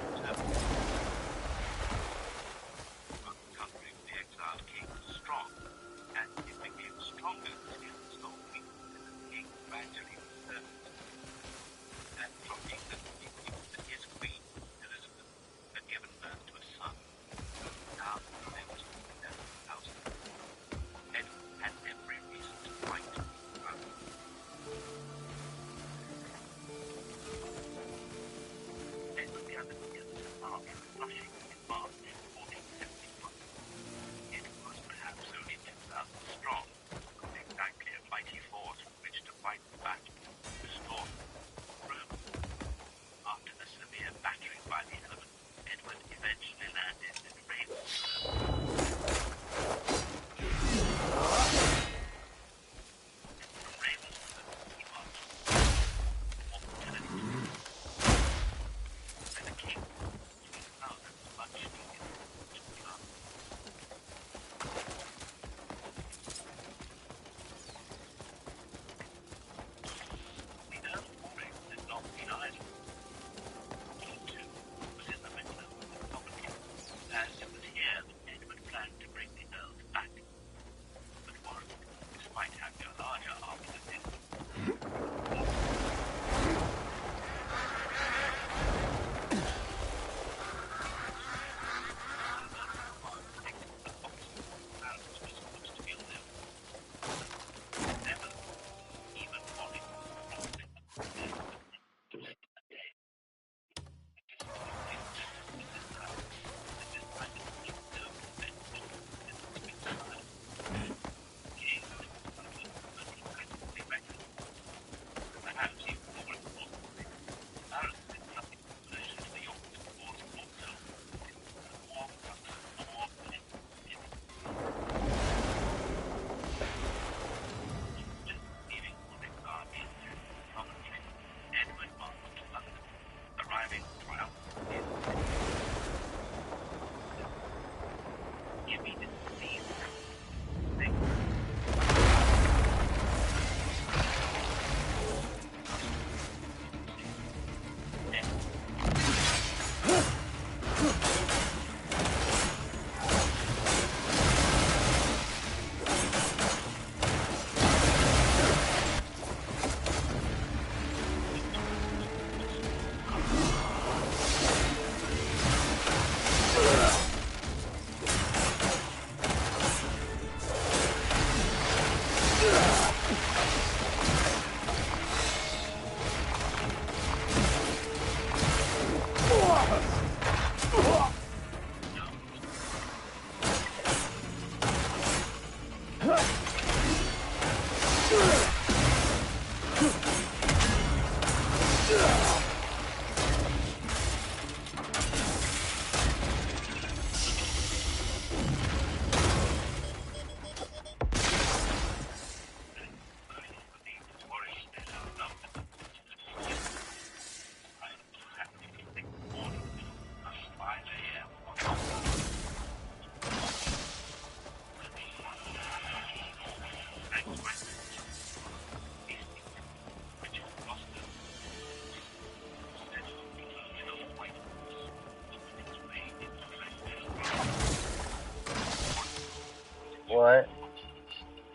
What?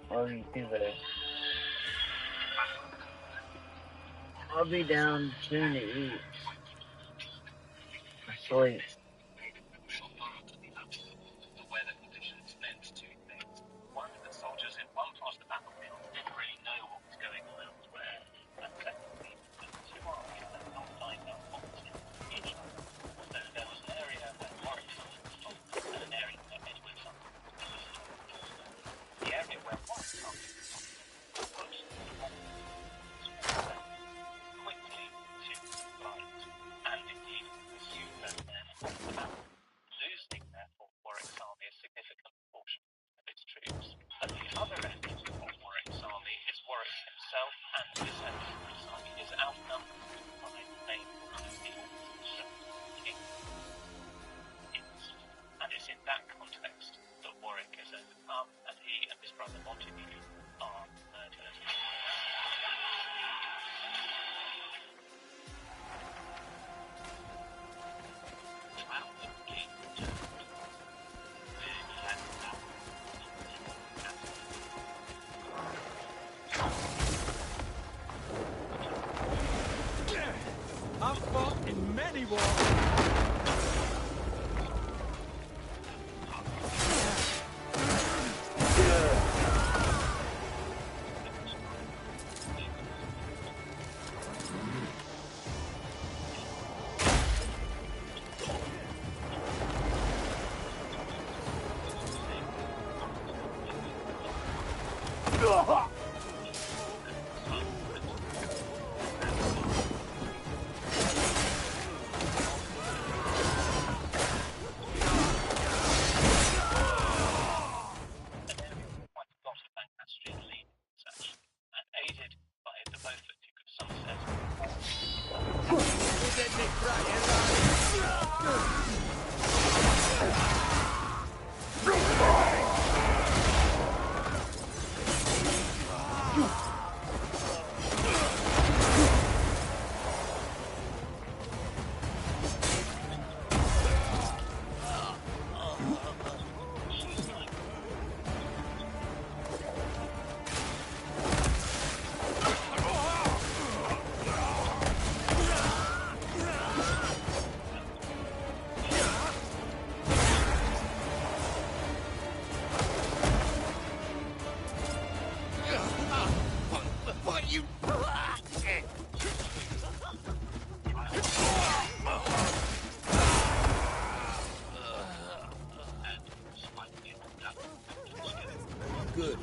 What do you do there? I'll be down soon to eat. Or sleep. The weather conditions meant two things. One, the soldiers in one part of the battlefield didn't really know what was going on elsewhere. And secondly, the two armies had not lined up opposite each other. So there was an area where Warwick was told and an area where Edward was told. The area where Warwick was told was quickly to fight and indeed pursue those men off the battle, losing therefore Warwick's army a significant portion of its troops. At the other end of Warwick's army is Warwick himself, and this end of Warwick's army is outnumbered by the main king. And it's in that context that Warwick is overcome, and he and his brother Montague are murdered. I've fought in many wars. Good.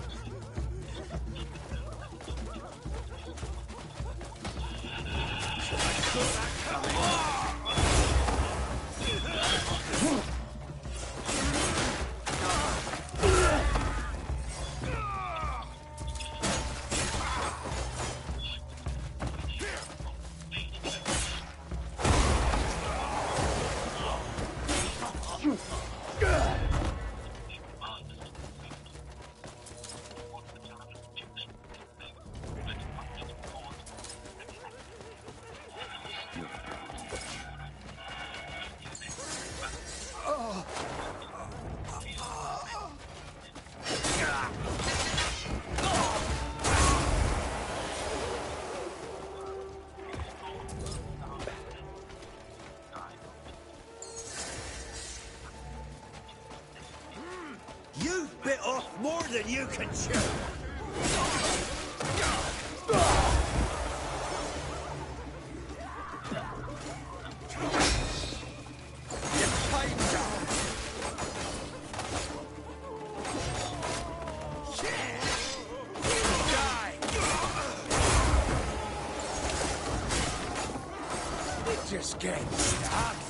You've bit off more than you can chew. Just getting started.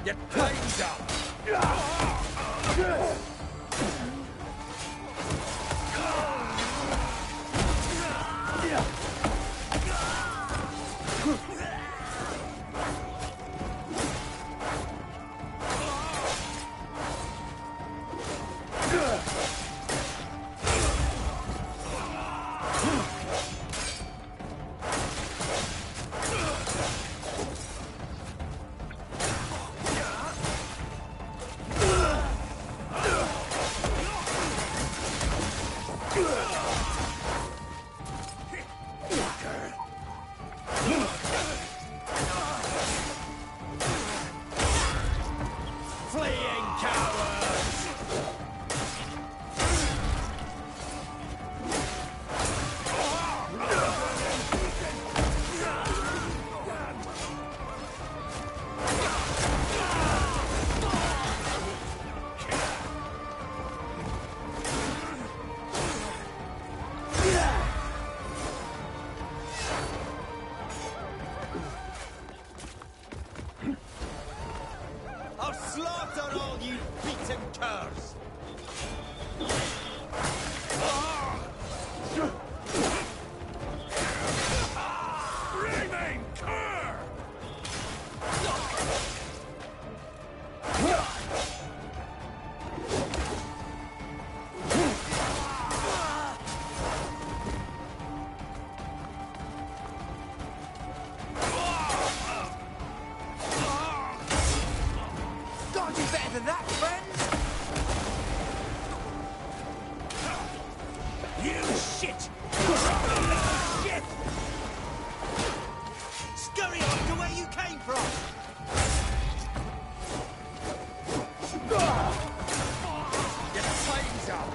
Your time's up! Fleeing cowards! I'll slaughter all you beaten curs! Remain cur! Gotta do better than that, friends! You shit! Shit! Scurry off to where you came from! Your time's up!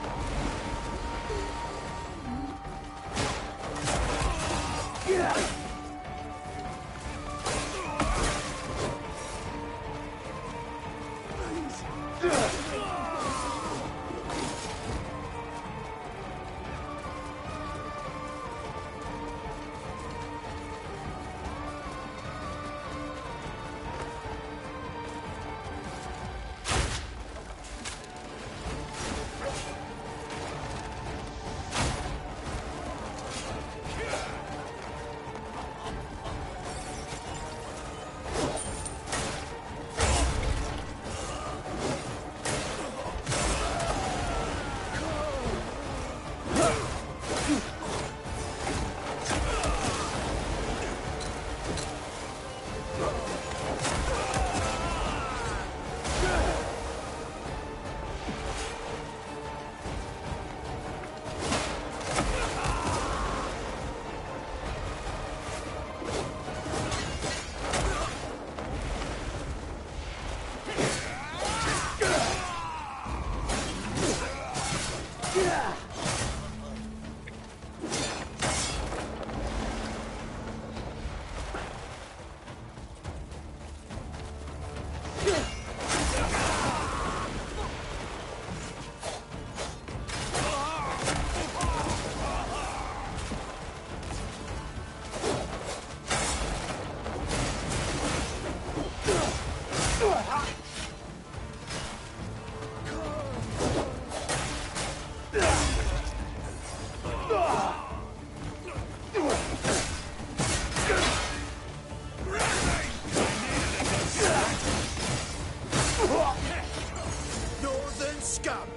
Northern scum!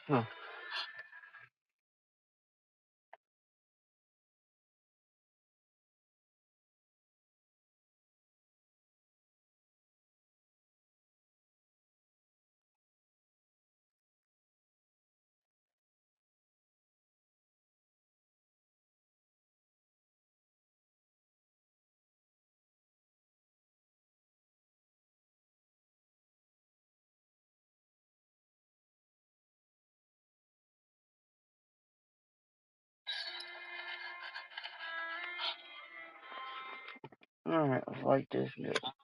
Huh. Alright, let's light this up.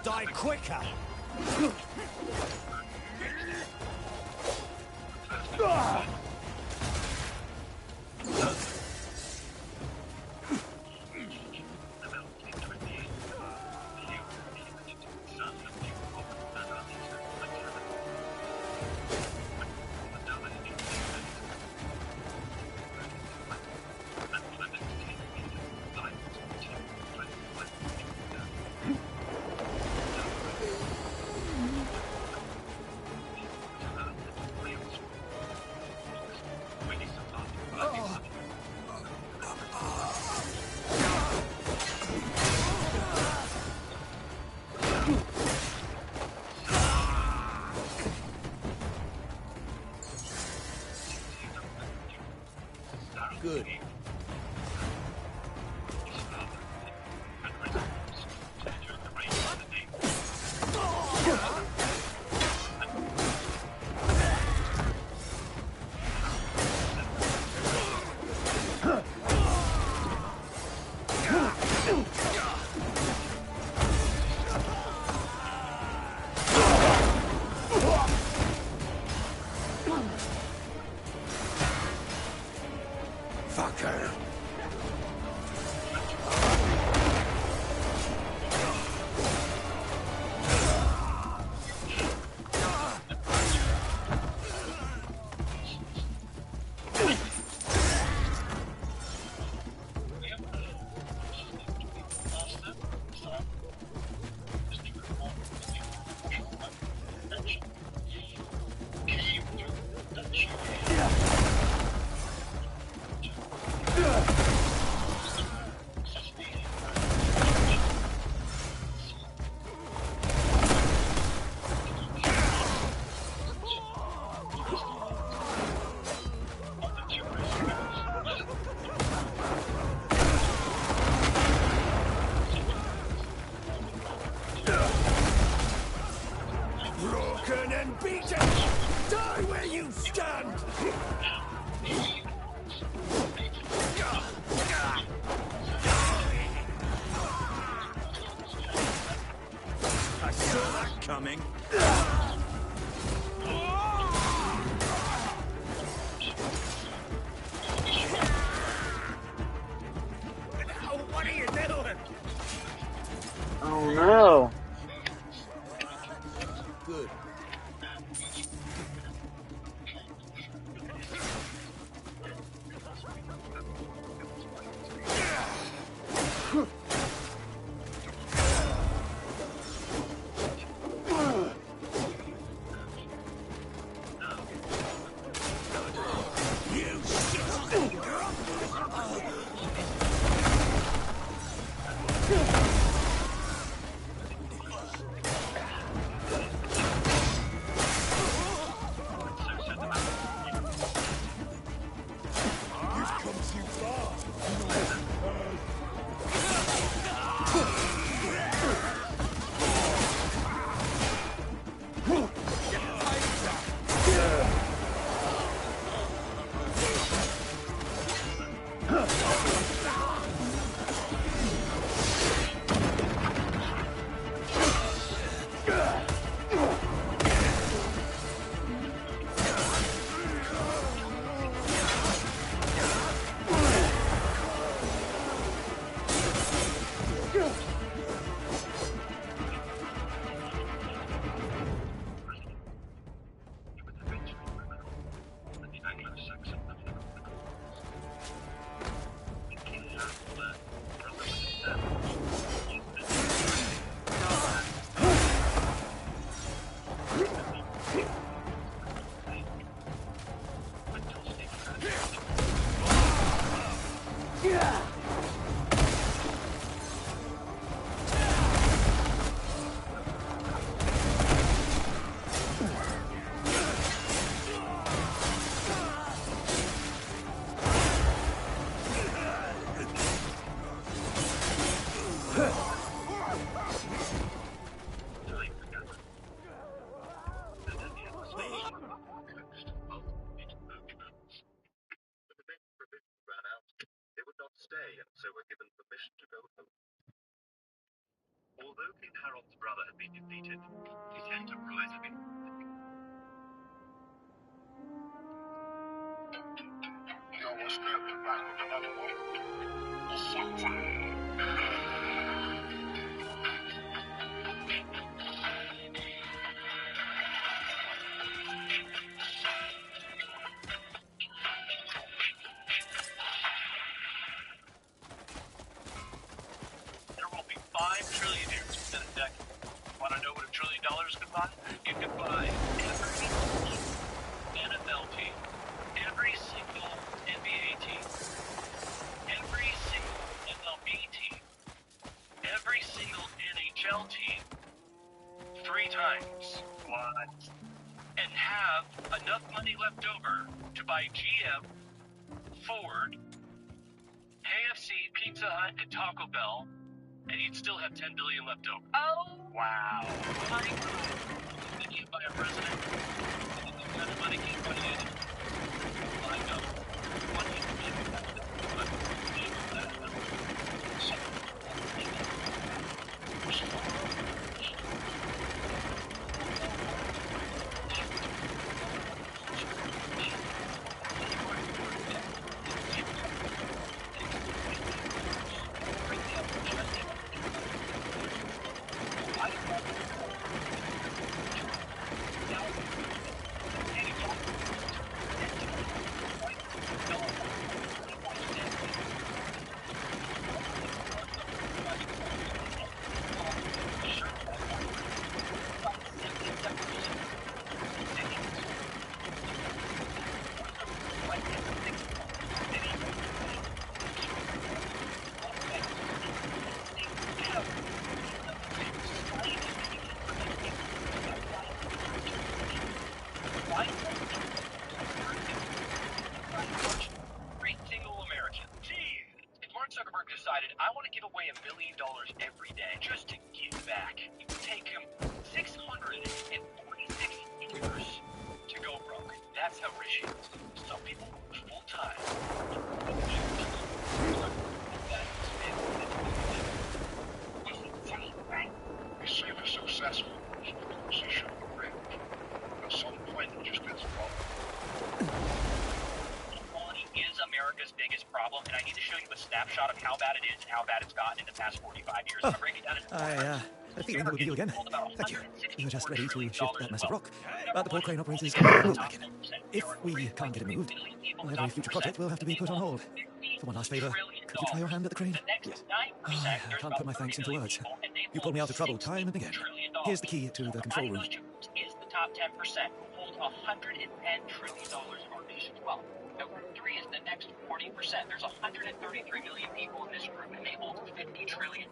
Die quicker. Good. fucker. Broken and beaten! Die where you stand! I saw that coming. What are you doing? Oh no! Good. So were given permission to go home. Although King Harold's brother had been defeated, his enterprise had been... You almost grabbed me back with another one. There will be 5 trillionaires within a decade. Want to know what $1 trillion could buy? You could buy every NFL team, every single NBA team, every single MLB team, every single NHL team, 3 times. What? And have enough money left over to buy GM, Ford, KFC, Pizza Hut, and Taco Bell, and you'd still have $10 billion left over. Oh! Wow. Money. You can't buy a president. That kind of money can't buy anything. I know. Money is America's biggest problem, and I need to show you a snapshot of how bad it is and how bad it's gotten in the past 45 years. Oh, I'm breaking it down into I feel like it would be you again. Thank you. We were just ready to shift that massive rock. But the port crane operators can't get it back in. If we can't get it moved, every future project will have to be put on hold. For one last favour, could you try your hand at the crane? Yes. Oh, I can't put my thanks into words. You pulled me out of trouble time and again. Here's the key to the control room. Is the top 10%, who hold $110 trillion of our nation's wealth. Now, group 3 is the next 40%. There's 133 million people in this group, and they hold $50 trillion.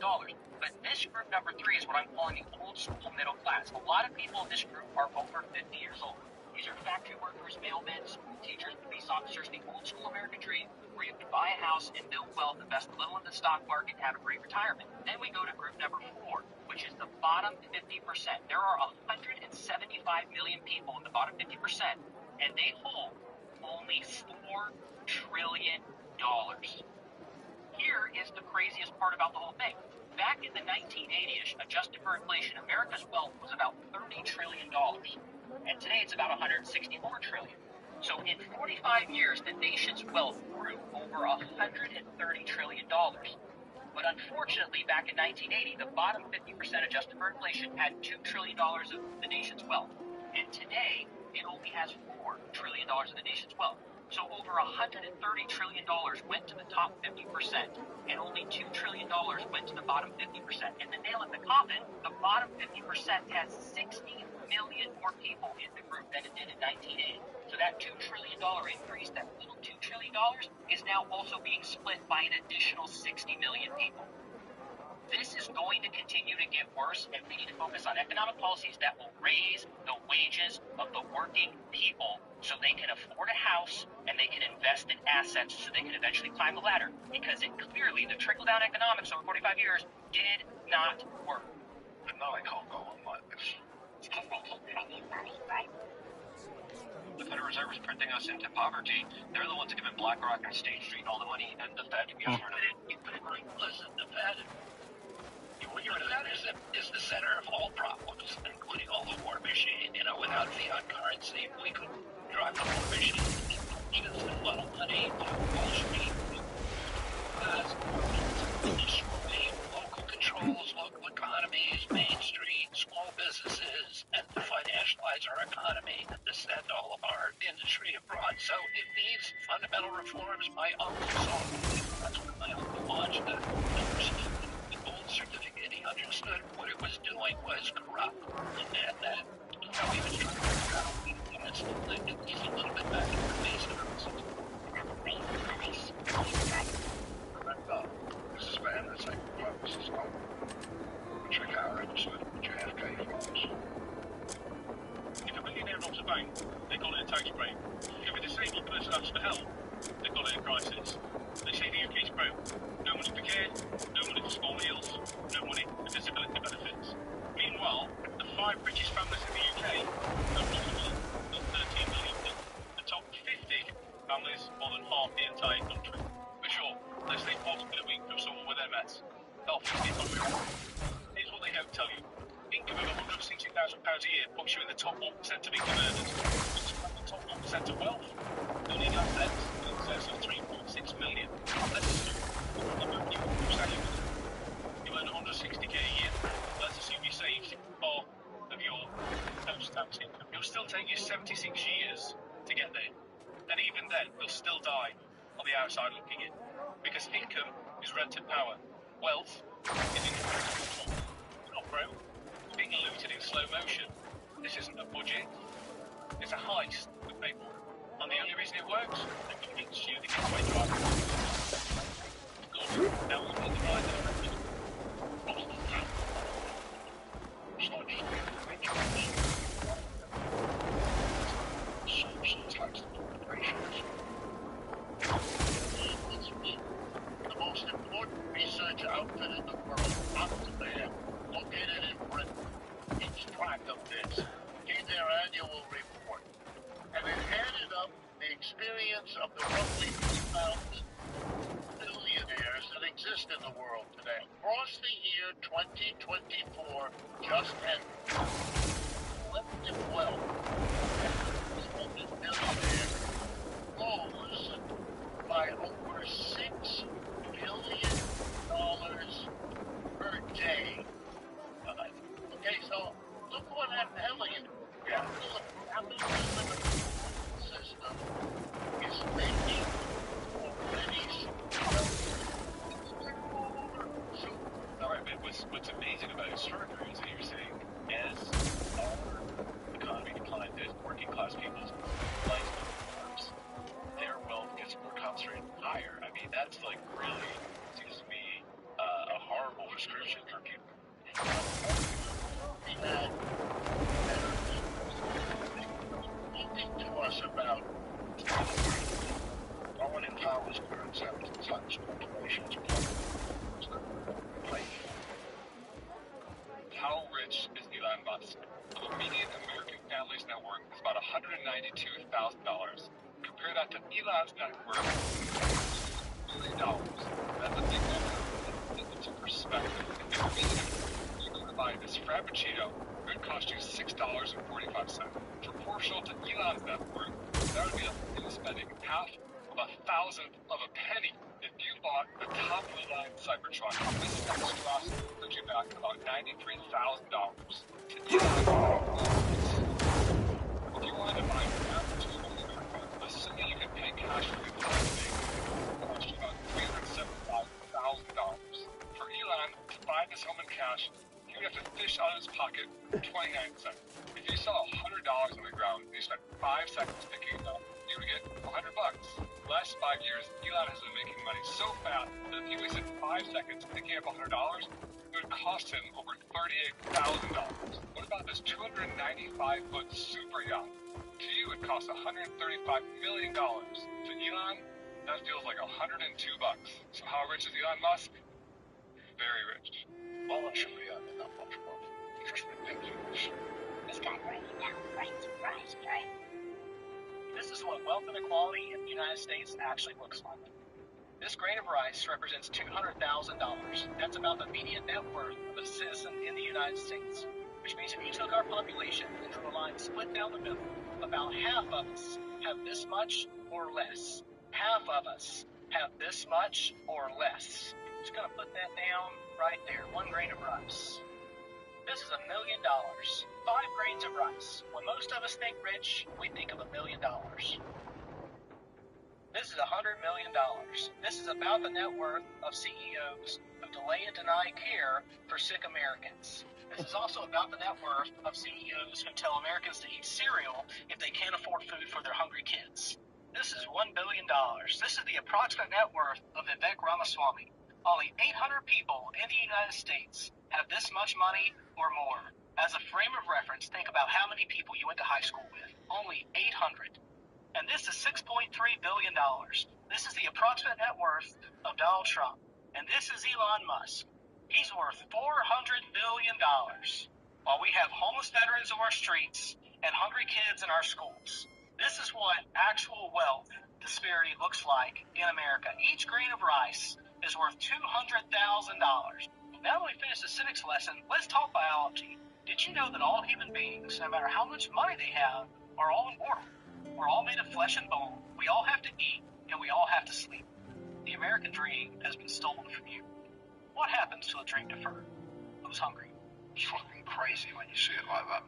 But this group number 3 is what I'm calling the old school middle class. A lot of people in this group are over 50 years old. These are factory workers, mailmen, school teachers, police officers, the old school American dream, where you can buy a house and build wealth, invest a little in the stock market, and have a great retirement. Then we go to group number 4, which is the bottom 50%. There are 175 million people in the bottom 50%, and they hold only $4 trillion. Here is the craziest part about the whole thing. Back in the 1980s, adjusted for inflation, America's wealth was about $30 trillion. And today it's about $164 trillion. So in 45 years, the nation's wealth grew over $130 trillion. But unfortunately, back in 1980, the bottom 50% adjusted for inflation had $2 trillion of the nation's wealth. And today, it only has $4 trillion of the nation's wealth. So over $130 trillion went to the top 50%, and only $2 trillion went to the bottom 50%. And the nail in the coffin, the bottom 50% has 60 million more people in the group than it did in 1980. So that $2 trillion increase, that little $2 trillion, is now also being split by an additional 60 million people. This is going to continue to get worse, and we need to focus on economic policies that will raise the wages of the working people so they can afford a house and they can invest in assets so they can eventually climb the ladder. Because it clearly, the trickle-down economics over 45 years did not work. But now I can't go on like this. The Federal Reserve is printing us into poverty. They're the ones that give BlackRock and State Street all the money, and the Fed, you heard of it. Listen, the Fed is the center of all problems, including all the war machine. You know, without fiat currency, we could drive the war machine. Just a little money to Wall Street. Destroying local controls, local economies, Main Street, small businesses, and to financialize our economy and to send all of our industry abroad. So it needs fundamental reforms. My uncle saw it. That's when my uncle launched the gold certificate. He understood what it was doing was corrupt, and that he was trying to figure out he's a little bit back in the base of it. This is man, it's like, well, this is called check our episode of JFK Files. If a millionaire robs a bank, they call it a tax break. If a disabled person asks for help, they call it a crisis. They say the UK's broke. No money for care, no money for school meals, no money for disability benefits. Meanwhile, the 5 richest families in the UK have multiple of 13 million. The top 50 families, more than half the entire country. For sure, they stay possibly a week from someone with MS. They'll fix the economy. Here's what they don't tell you. Income of £160,000 a year puts you in the top 1% of income earners. Describe the top 1% of wealth. Owning assets in excess of 3.6 million. Let's assume you earn 160k a year. Let's assume you saved half of your post-tax income. It'll still take you 76 years to get there. And even then, you'll still die on the outside looking in. Because income is rented power. Wealth is in control. You're not broke. It's being looted in slow motion. This isn't a budget. It's a heist with paper. And the only reason it works is to convince you the getaway driver. Good. Now we've got the right direction. The most important research outfit in the world, Oxfam, located in Britain, keeps track of this, gave their annual report, and it added up the experience of the roughly 2,000 billionaires that exist in the world today. Across the year 2024, just ended, collective wealth of billionaires rose by worth $1 billion. That's a big number. Into perspective. If you go to buy this Frappuccino, it would cost you $6.45. Proportional to Elon's net worth, that would be like spending half of a thousandth of a penny if you bought the top-of-the-line Cybertruck. This monstrosity would put you back about $93,000. To Elon, if you wanted to buy an average home in America, assuming you could pay cash for the entire thing, it would cost you about $375,000. For Elon to buy this home in cash, he would have to fish out of his pocket 29 cents. If you saw $100 on the ground and you spent 5 seconds picking it up, you would get $100. Last 5 years, Elon has been making money so fast that if he wasted 5 seconds picking up $100, it would cost him over $38,000. What about this 295-foot super yacht? To you, it costs $135 million. To Elon, that feels like $102. So how rich is Elon Musk? Very rich. Well, it should be not much more. Just ridiculous. This guy really now writes rice, right? This is what wealth inequality in the United States actually looks like. This grain of rice represents $200,000. That's about the median net worth of a citizen in the United States, which means if you took our population and drew a line split down the middle, about half of us have this much or less. Half of us have this much or less. Just going to put that down right there. 1 grain of rice. This is $1 million. 5 grains of rice. When most of us think rich, we think of $1 million. This is $100 million. This is about the net worth of CEOs who delay and deny care for sick Americans. This is also about the net worth of CEOs who tell Americans to eat cereal if they can't afford food for their hungry kids. This is $1 billion. This is the approximate net worth of Vivek Ramaswamy. Only 800 people in the United States have this much money or more. As a frame of reference, think about how many people you went to high school with. Only 800. And this is $6.3 billion. This is the approximate net worth of Donald Trump. And this is Elon Musk. He's worth $400 billion. While we have homeless veterans of our streets and hungry kids in our schools. This is what actual wealth disparity looks like in America. Each grain of rice is worth $200,000. Now that we finished the civics lesson, let's talk biology. Did you know that all human beings, no matter how much money they have, are all immortal? We're all made of flesh and bone. We all have to eat, and we all have to sleep. The American dream has been stolen from you. What happens to a dream deferred? Who's hungry? It's fucking crazy when you see it like that.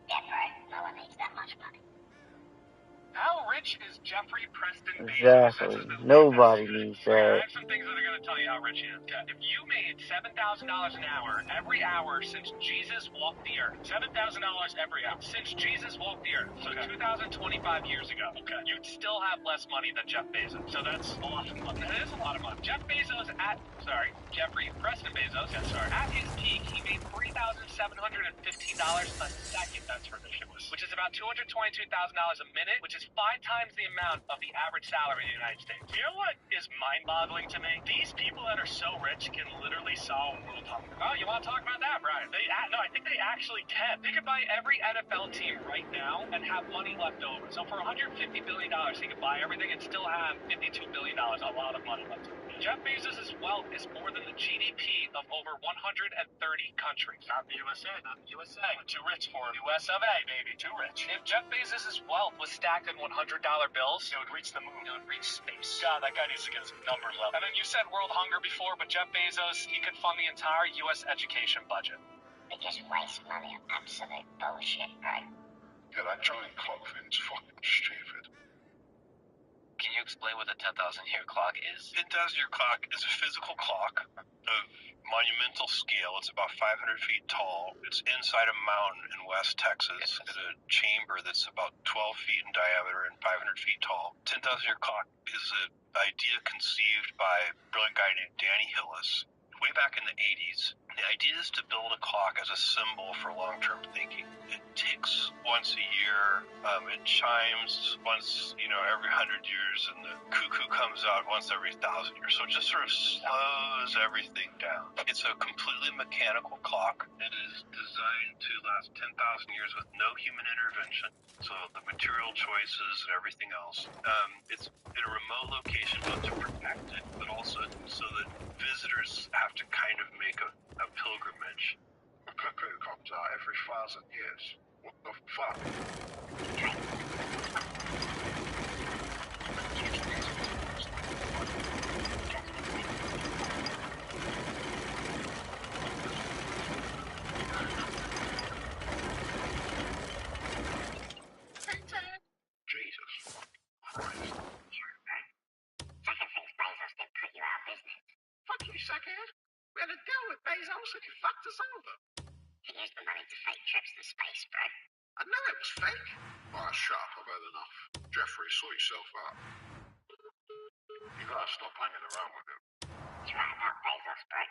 Yeah, right. No one needs that much money. How rich is Jeffrey Preston Bezos? Exactly. Nobody needs I that. have some things that are going to tell you how rich he is. If you made $7,000 an hour every hour since Jesus walked the earth, $7,000 every hour since Jesus walked the earth, so 2,025 years ago, you'd still have less money than Jeff Bezos. So that's a lot of money. That is a lot of money. Jeffrey Preston Bezos, at his peak, he made $3,715 a second. That's ridiculous. Which is about $222,000 a minute, which is 5 times the amount of the average salary in the United States. You know what is mind-boggling to me? These people that are so rich can literally solve world hunger. Oh, you want to talk about that, Brian? No, I think they actually can. They could buy every NFL team right now and have money left over. So for $150 billion, he could buy everything and still have $52 billion, a lot of money left over. Jeff Bezos' wealth is more than the GDP of over 130 countries. Not the USA, not the USA. We're too rich for it. US of A, baby, too rich. If Jeff Bezos' wealth was stacked in $100 bills, it would reach the moon. It would reach space. God, that guy needs to get his numbers up. And then you said world hunger before, but Jeff Bezos, he could fund the entire US education budget. They just waste money on absolute bullshit, right? Yeah, that giant clock thing's fucking stupid. Can you explain what the 10,000-year clock is? 10,000-year clock is a physical clock of monumental scale. It's about 500 feet tall. It's inside a mountain in West Texas in a chamber that's about 12 feet in diameter and 500 feet tall. 10,000-year clock is an idea conceived by a brilliant guy named Danny Hillis way back in the 80s. The idea is to build a clock as a symbol for long-term thinking. It ticks once a year, it chimes once, every 100 years, and the cuckoo comes out once every 1,000 years. So it just sort of slows everything down. It's a completely mechanical clock. It is designed to last 10,000 years with no human intervention. So the material choices and everything else. It's in a remote location, both to protect it, but also so that visitors have to kind of make a pilgrimage. A cuckoo comes out every 1,000 years. What the fuck? Jesus Christ. Second thinks Bezos did put you out of business. Fuck you, suckhead. We had a deal with Bezos and he fucked us over. He used the money to fake trips to space, bro. I know it was fake. Oh, shut up, I've had enough. Jeffrey, sort yourself out. You gotta stop hanging around with him. You're right about Bezos, bro.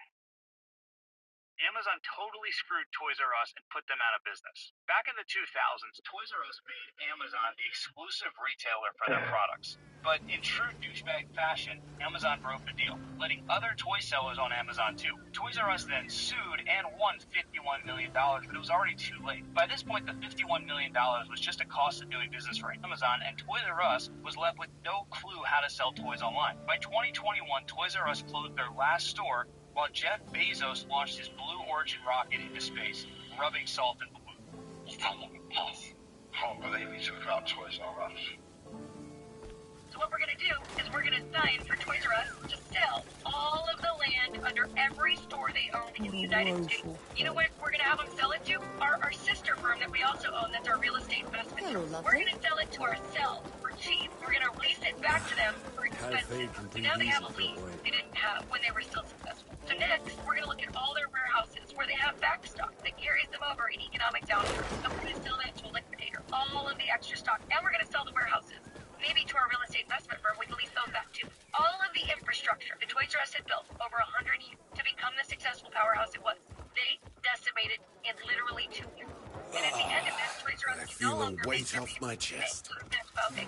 Amazon totally screwed Toys R Us and put them out of business. Back in the 2000s, Toys R Us made Amazon the exclusive retailer for their products. But in true douchebag fashion, Amazon broke the deal, letting other toy sellers on Amazon too. Toys R Us then sued and won $51 million, but it was already too late. By this point, the $51 million was just a cost of doing business for Amazon, and Toys R Us was left with no clue how to sell toys online. By 2021, Toys R Us closed their last store, while Jeff Bezos launched his Blue Origin rocket into space, rubbing salt in the wound. He's taking the piss. Can't believe he took out Toys R Us. So what we're going to do is we're going to sign for Toys R Us to sell all of the land under every store they own in the United States. You know what we're going to have them sell it to? Our sister firm that we also own, that's our real estate investment. We're going to sell it to ourselves for cheap. We're going to lease it back to them for expensive. So now they have a lease they didn't have when they were still successful. So next, we're going to look at all their warehouses where they have back stock that carries them over in economic downturns. And we're going to sell that to a liquidator, all of the extra stock. And we're going to sell the warehouses. Maybe to our real estate investment firm, we can lease those back too. All of the infrastructure that Toys R Us had built over 100 years to become the successful powerhouse it was, they decimated in literally 2 years. And at the end of that, Toys R Us can no longer weight off my chest. That's about it.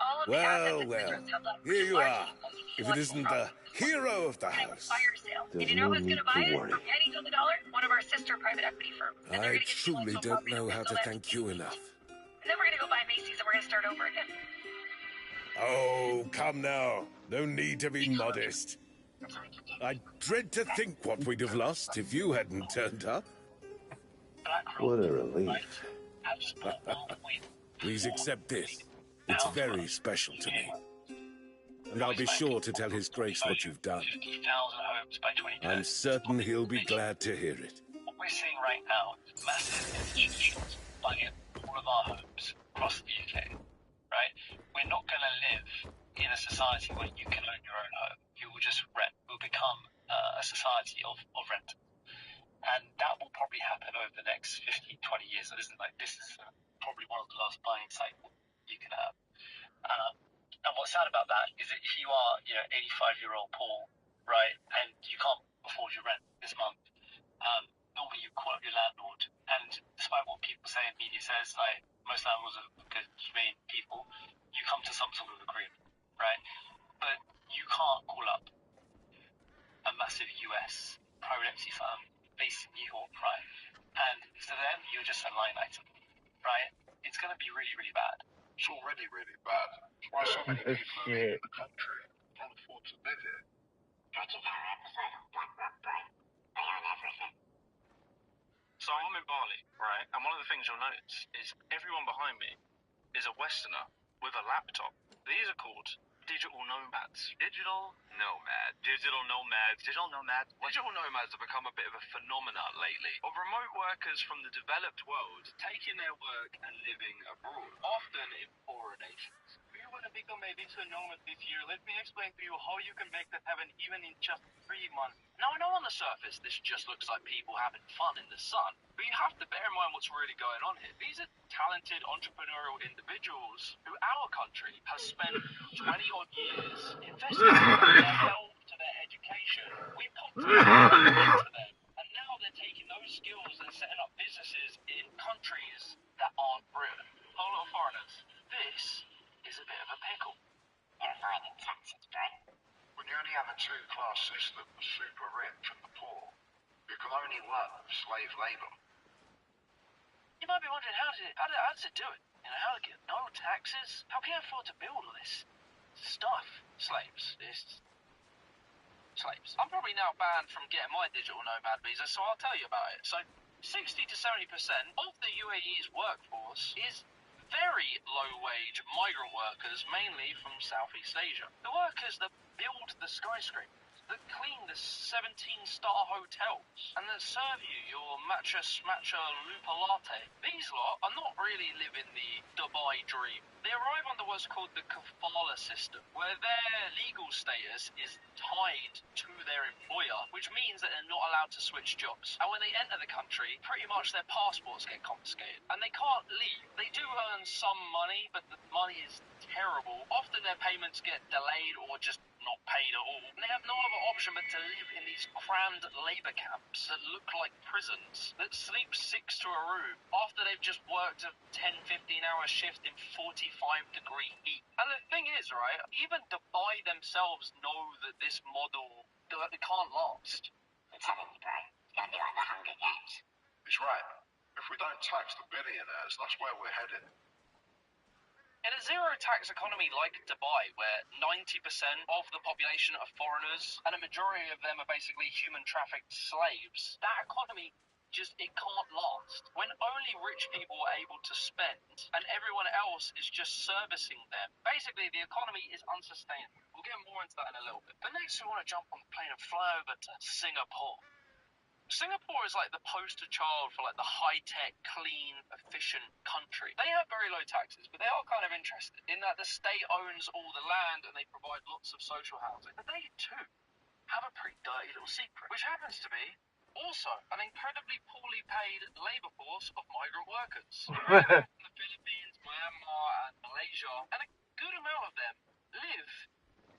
All of the assets that Toys R Us have left, Here you are. If it isn't the hero of the house. Fire sale. And you know who's going to buy it for pennies on the dollar? One of our sister private equity firms. And they're I going to get truly don't know how to thank you enough. And then we're going to go buy Macy's and we're going to start over again. Oh, come now. No need to be modest. I dread to think what we'd have lost if you hadn't turned up. What a relief. Please accept this. It's very special to me. And I'll be sure to tell His Grace what you've done. 50,000 homes by 2030. I'm certain he'll be glad to hear it. What we're seeing right now is massive institutions buying all of our homes across the UK, right? We're not going to live in a society where you can own your own home. You will just rent. We'll become a society of rent. And that will probably happen over the next 15, 20 years. It isn't like this is probably one of the last buying cycles you can have. And what's sad about that is that if you are, 85-year-old Paul, right, and you can't afford your rent this month, normally you call up your landlord, and despite what people say and media says, like most landlords are good, humane people, you come to some sort of agreement, right? But you can't call up a massive US private equity firm based in New York, right? And to them, you're just a line item, right? It's going to be really, really bad. It's already really bad. That's why so many people are leaving the country can't afford to live here. Did you hear our episode on BlackRock, bro? They own everything. So I'm in Bali, right? And one of the things you'll notice is everyone behind me is a Westerner with a laptop. These are called digital nomads. Digital nomads have become a bit of a phenomenon lately, of remote workers from the developed world taking their work and living abroad, often in poorer nations. If you want to become a digital nomad this year, let me explain to you how you can make that happen even in just 3 months. Now, I know on the surface this just looks like people having fun in the sun, but you have to bear in mind what's really going on here. These are talented entrepreneurial individuals who our country has spent 20-odd years investing in their health, to their education. We put to them. And now they're taking those skills and setting up businesses in countries that aren't Britain. Whole lot of foreigners. This is a bit of a pickle. They're avoiding taxes, right? When you only have a two-class system, the super rich and the poor, you can only work slave labour. You might be wondering, how does it do it? You know, how to get no taxes? How can you afford to build all this stuff? Slaves. It's slaves. I'm probably now banned from getting my digital nomad visa, so I'll tell you about it. So 60 to 70% of the UAE's workforce is very low-wage migrant workers, mainly from Southeast Asia. The workers that build the skyscrapers, that clean the 17-star hotels, and that serve you your matcha lupa latte. These lot are not really living the Dubai dream. They arrive under what's called the kafala system, where their legal status is tied to their employer, which means that they're not allowed to switch jobs. And when they enter the country, pretty much their passports get confiscated, and they can't leave. They do earn some money, but the money is terrible. Often their payments get delayed or just not paid at all. And they have no other option but to live in these crammed labour camps that look like prisons, that sleep 6 to a room after they've just worked a 10-15-hour shift in 45-degree heat. And the thing is, right, even Dubai themselves know that this model can't last. I'm telling you, bro, it's gonna be like the Hunger Games. He's right. If we don't tax the billionaires, that's where we're headed. In a zero-tax economy like Dubai, where 90% of the population are foreigners, and a majority of them are basically human-trafficked slaves, that economy it can't last. When only rich people are able to spend, and everyone else is just servicing them, basically the economy is unsustainable. We'll get more into that in a little bit. But next we want to jump on the plane and fly over to Singapore. Singapore is like the poster child for like the high-tech, clean, efficient country. They have very low taxes, but they are kind of interested in that the state owns all the land and they provide lots of social housing. But they too have a pretty dirty little secret, which happens to be also an incredibly poorly paid labour force of migrant workers. From the Philippines, Myanmar and Malaysia, and a good amount of them live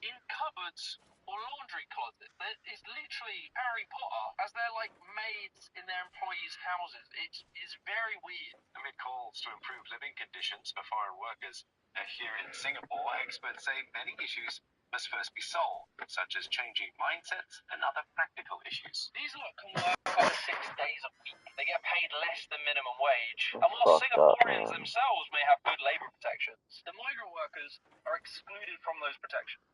in cupboards or laundry closet. That is literally Harry Potter, as they're like maids in their employees' houses. It's very weird. Amid calls to improve living conditions for foreign workers here in Singapore, experts say many issues must first be solved, such as changing mindsets and other practical issues. These lot can work up to 6 days a week. They get paid less than minimum wage. And while Singaporeans themselves may have good labour protections, the migrant workers are excluded from those protections.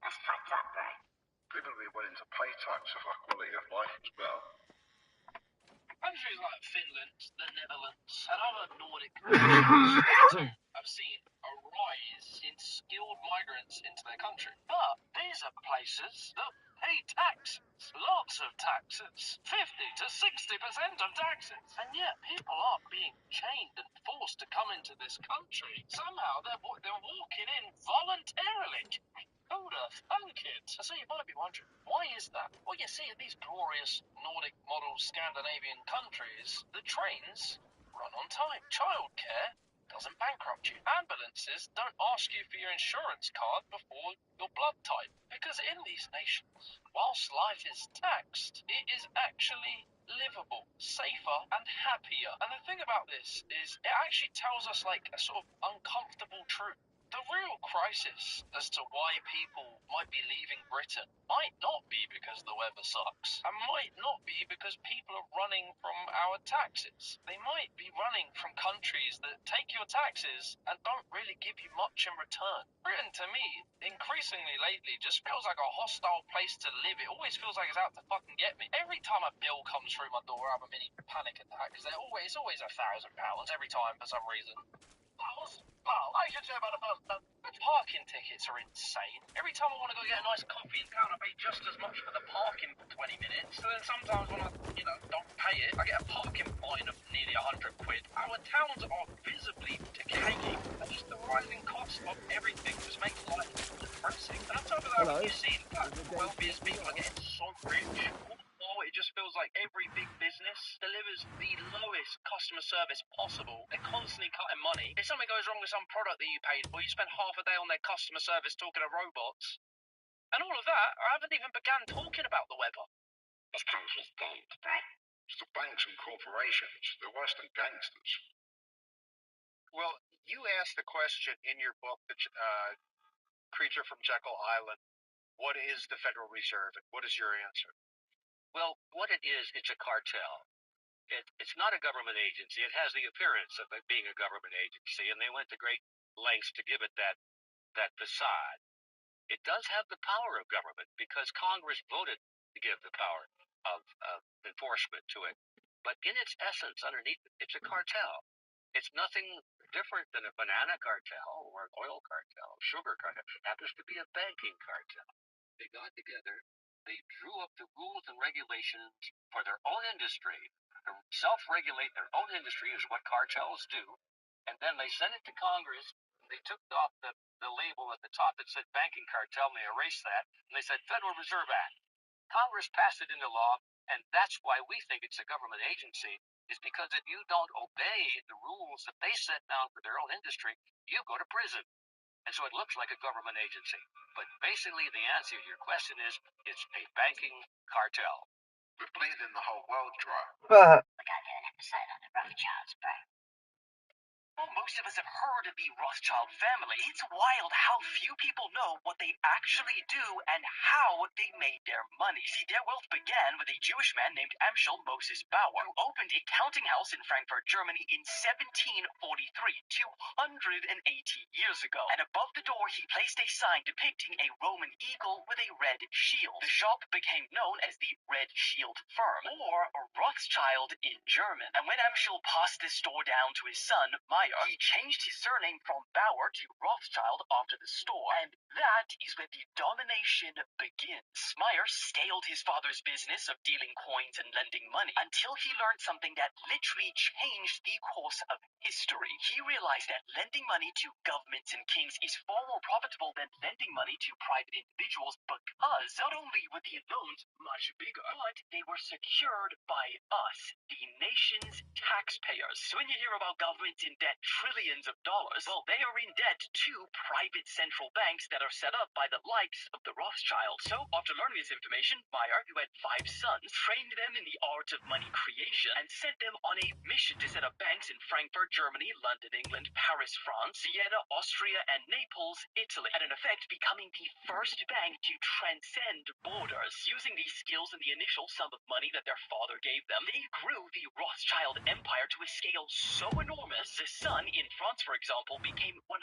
That's fucked up, right? People will be willing to pay tax if our quality of life is better. Countries like Finland, the Netherlands, and other Nordic countries have seen a rise in skilled migrants into their country. But these are places that pay taxes, lots of taxes, 50 to 60% of taxes. And yet people are being chained and forced to come into this country. Somehow they're walking in voluntarily. Who'd have thunk it? So you might be wondering, why is that? Well, you see, in these glorious Nordic model Scandinavian countries, the trains run on time. Childcare doesn't bankrupt you. Ambulances don't ask you for your insurance card before your blood type. Because in these nations, whilst life is taxed, it is actually livable, safer, and happier. And the thing about this is, it actually tells us like a sort of uncomfortable truth. The real crisis as to why people might be leaving Britain might not be because the weather sucks, and might not be because people are running from our taxes. They might be running from countries that take your taxes and don't really give you much in return. Britain, to me, increasingly lately, just feels like a hostile place to live. It always feels like it's out to fucking get me. Every time a bill comes through my door, I have a mini panic attack, because it's always £1,000 every time for some reason. I should say about parking tickets are insane. Every time I want to go get a nice coffee in town, I pay just as much for the parking for 20 minutes. So then sometimes when I, don't pay it, I get a parking fine of nearly £100. Our towns are visibly decaying, and just the rising cost of everything just makes life depressing. And on top of that, you see that the wealthiest people are getting so rich. It just feels like every big business delivers the lowest customer service possible. They're constantly cutting money. If something goes wrong with some product that you paid for, you spend half a day on their customer service talking to robots. And all of that, I haven't even begun talking about the weather. this country's dead, right? It's the banks and corporations. They're worse than gangsters. Well, you asked the question in your book, The Creature from Jekyll Island, what is the Federal Reserve, and what is your answer? Well, what it is, it's a cartel. It's not a government agency. It has the appearance of it being a government agency, and they went to great lengths to give it that facade. It does have the power of government because Congress voted to give the power of enforcement to it. But in its essence, underneath it, it's a cartel. It's nothing different than a banana cartel or an oil cartel, sugar cartel. It happens to be a banking cartel. They got together, they drew up the rules and regulations for their own industry, to self-regulate their own industry is what cartels do, and then they sent it to Congress. They took off the label at the top that said banking cartel, and they erased that, and they said Federal Reserve Act. Congress passed it into law, and that's why we think it's a government agency, is because if you don't obey the rules that they set down for their own industry, you go to prison. And so it looks like a government agency. But basically the answer to your question is it's a banking cartel. We're bleeding the whole world dry. We gotta do an episode on the Rothschilds, bro. Well, most of us have heard of the Rothschild family. It's wild how few people know what they actually do and how they made their money. See, their wealth began with a Jewish man named Amschel Moses Bauer, who opened a counting house in Frankfurt, Germany in 1743, 280 years ago. And above the door, he placed a sign depicting a Roman eagle with a red shield. The shop became known as the Red Shield Firm, or Rothschild in German. And when Amschel passed this store down to his son, he changed his surname from Bauer to Rothschild after the store, and that is where the domination begins. Meyer scaled his father's business of dealing coins and lending money until he learned something that literally changed the course of history. He realized that lending money to governments and kings is far more profitable than lending money to private individuals because not only were the loans much bigger, but they were secured by us, the nation's taxpayers. So when you hear about governments in debt trillions of dollars, well, they are in debt to private central banks that are set up by the likes of the Rothschilds. So after learning this information, Meyer, who had 5 sons, trained them in the art of money creation and sent them on a mission to set up banks in Frankfurt, Germany, London, England, Paris, France, Vienna, Austria, and Naples, Italy, and in effect becoming the first bank to transcend borders. Using these skills and the initial sum of money that their father gave them, they grew the Rothschild empire to a scale so enormous, the son in France, for example, became 150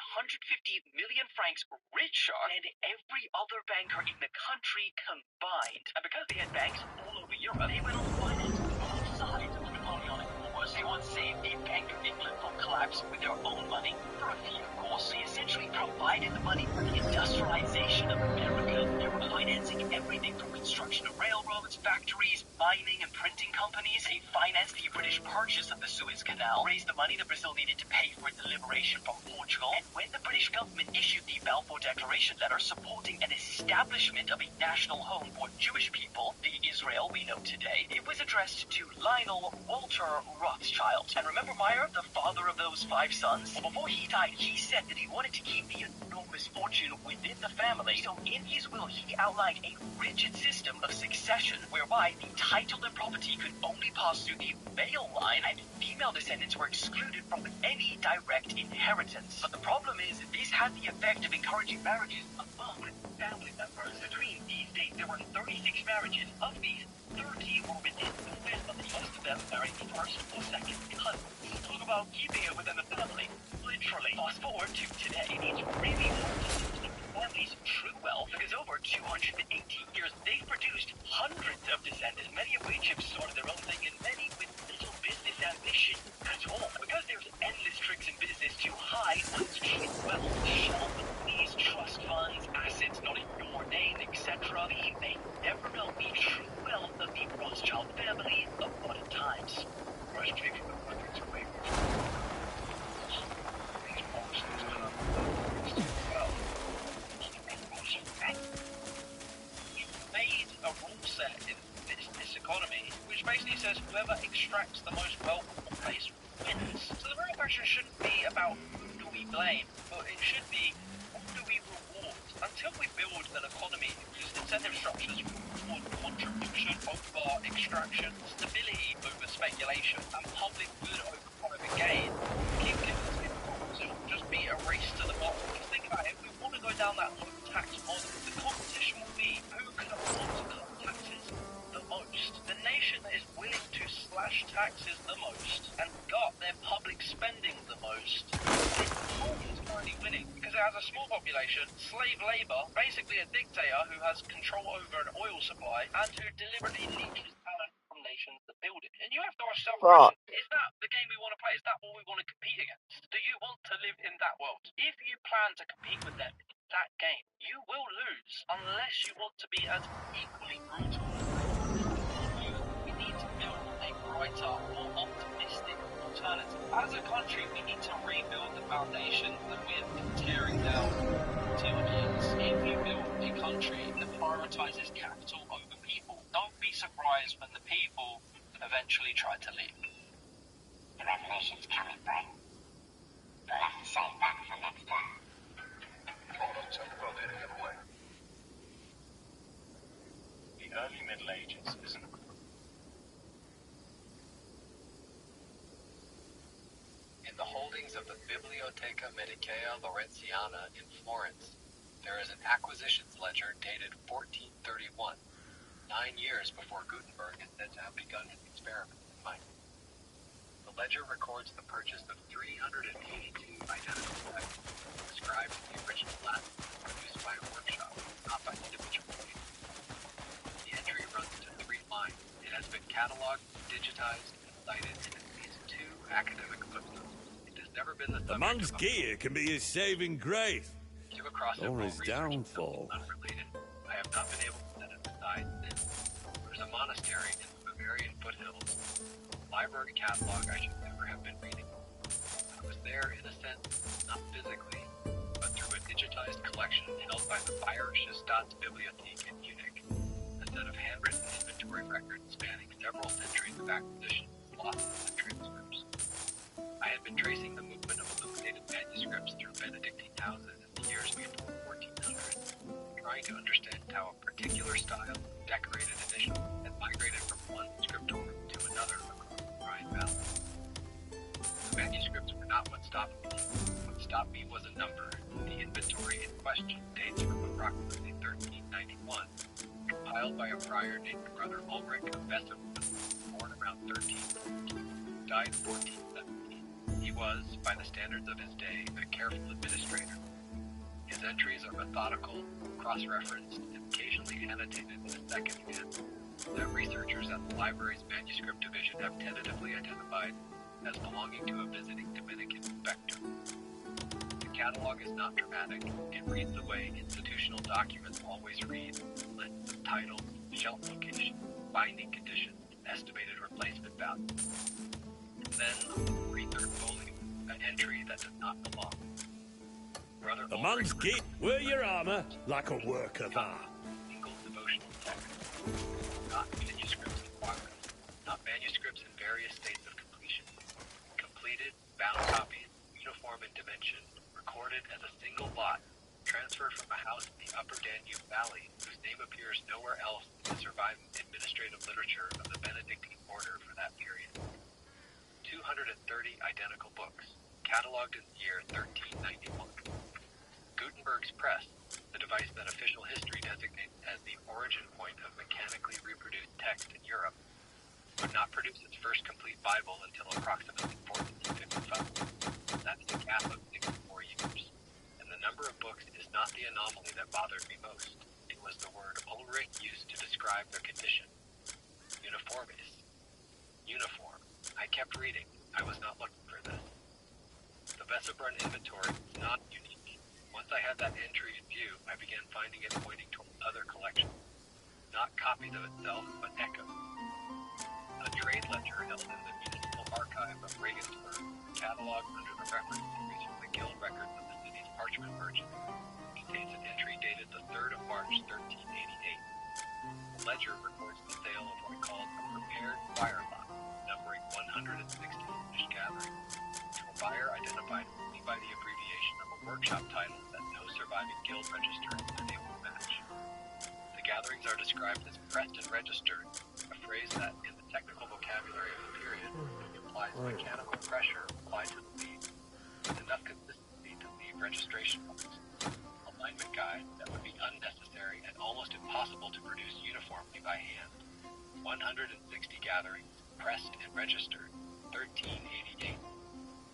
million francs richer than every other banker in the country combined. And because they had banks all over Europe, they went on to finance both sides of the Napoleonic Wars. They once saved the Bank of England from collapse with their own money. For a fee, of course, they essentially provided the money for the industrialization of America. They were financing everything from construction of railroads, factories, mining and printing companies. They financed the British purchase of the Suez Canal, raised the money that Brazil needed to pay for its liberation from Portugal, and when the British government issued the Balfour Declaration letter supporting an establishment of a national home for Jewish people, the Israel we know today, it was addressed to Lionel Walter Rothschild. And remember Meyer, the father of those 5 sons? Well, before he died, he said that he wanted to keep the enormous fortune within the family, so in his will he outlined a rigid system of succession whereby the title and property could only pass through the male line, and female descendants were excluded from any direct inheritance. But the problem is, this had the effect of encouraging marriages among family members. Between these dates, there were 36 marriages. Of these, 30 were within the family. Most of them married first or second cousins. Talk about keeping it within the family. Literally. Fast forward to today, it's really hard to see the family's true wealth because over 280 years, they've produced hundreds of descendants, many of which have started their own thing and many with little business ambition at all. Because there's endless tricks in business to hide one's true wealth, shelf these trust funds, assets not in your name, etc. We may never know the true wealth of the Rothschild family of modern times. Most people are looking to make made a rule set in this economy which basically says whoever extracts the most wealth from a place wins. So the real question shouldn't be about who do we blame, but it should be who do we reward. Until we build an economy whose incentive structures reward contribution over tax model. The competition will be who can afford to cut taxes the most. The nation that is willing to slash taxes the most and gut their public spending the most is currently winning because it has a small population, slave labor, basically a dictator who has control over an oil supply and who deliberately leaches talent from nations that build it. And you have to ask yourself a question, is that the game we want to play? Is that what we want to compete against? Do you want to live in that world? If you plan to compete with them in that game, you will lose unless you want to be as equally brutal. We need to build a brighter, more optimistic alternative. As a country, we need to rebuild the foundation that we have been tearing down for 2 years. If you build a country that prioritizes capital over people, don't be surprised when the people eventually try to leave. The revolution's coming, Brett. We'll have to save that for next time. Hold on, tell me about that again, away. The early Middle Ages isn't In the holdings of the Biblioteca Medicaea Laurentiana in Florence, there is an acquisitions ledger dated 1431, 9 years before Gutenberg is said to have begun his experiment in mining. The ledger records the purchase of 382 identical texts, described in the original Latin, produced by a workshop, not by individual people. The entry runs to 3 lines. It has been cataloged, digitized, and cited in at least 2 academic footnotes. It has never been the A man's gear can be his saving grace, or his downfall. Unrelated, I have not been able to set it aside since. There's a monastery in the Bavarian foothills. Library catalog I should never have been reading. I was there in a sense, not physically, but through a digitized collection held by the Bayerische Staatsbibliothek in Munich, a set of handwritten inventory records spanning several centuries of acquisitions, losses, and transfers. I had been tracing the movement of illuminated manuscripts through Benedictine houses in the years before 1400, trying to understand how a particular style, decorated initially, had migrated from one scriptorium to another across the Rhine Valley. The manuscripts were not what stopped me. What stopped me was a number. The inventory in question dates from approximately 1391, compiled by a friar named Brother Ulrich of Bessenbrunn, born around 1314, died 1417. He was, by the standards of his day, a careful administrator. His entries are methodical, cross-referenced, and occasionally annotated in a second hand that researchers at the library's manuscript division have tentatively identified as belonging to a visiting Dominican inspector. The catalog is not dramatic. It reads the way institutional documents always read: list of titles, shelf location, binding conditions, estimated replacement value. Then, on the 3/3 volume, an entry that does not belong. Brother A man's gear, wear your armour like a work of art. Single devotional text. Not manuscripts in progress. Not manuscripts in various states of completion. Completed, bound copies, uniform in dimension, recorded as a single lot, transferred from a house in the upper Danube Valley, whose name appears nowhere else in the surviving administrative literature of the Benedictine order for that period. 230 identical books, cataloged in the year 1391. Gutenberg's press, the device that official history designates as the origin point of mechanically reproduced text in Europe, would not produce its first complete Bible until approximately 1455. That is a gap of 64 years. And the number of books is not the anomaly that bothered me most. It was the word Ulrich used to describe their condition. Uniformis. Uniform. I kept reading. I was not looking for this. The Bessenbrunn inventory is not unique. Once I had that entry in view, I began finding it pointing toward other collections. Not copies of itself, but echoes. A trade ledger held in the Municipal Archive of Regensburg, cataloged under the reference series from the Guild records of the city's parchment merchants, contains an entry dated the 3rd of March, 1388. The ledger records the sale of what called a prepared fire lot, numbering 160 fish gatherings, to a buyer identified only by the abbreviation of a workshop title that no surviving guild register has been able to match. The gatherings are described as pressed and registered, a phrase that, in the technical vocabulary of the period, implies mechanical pressure applied to the lead, with enough consistency to leave registration marks. A alignment guide that would be unnecessary and almost impossible to produce uniformly by hand. 160 gatherings, pressed and registered, 1388.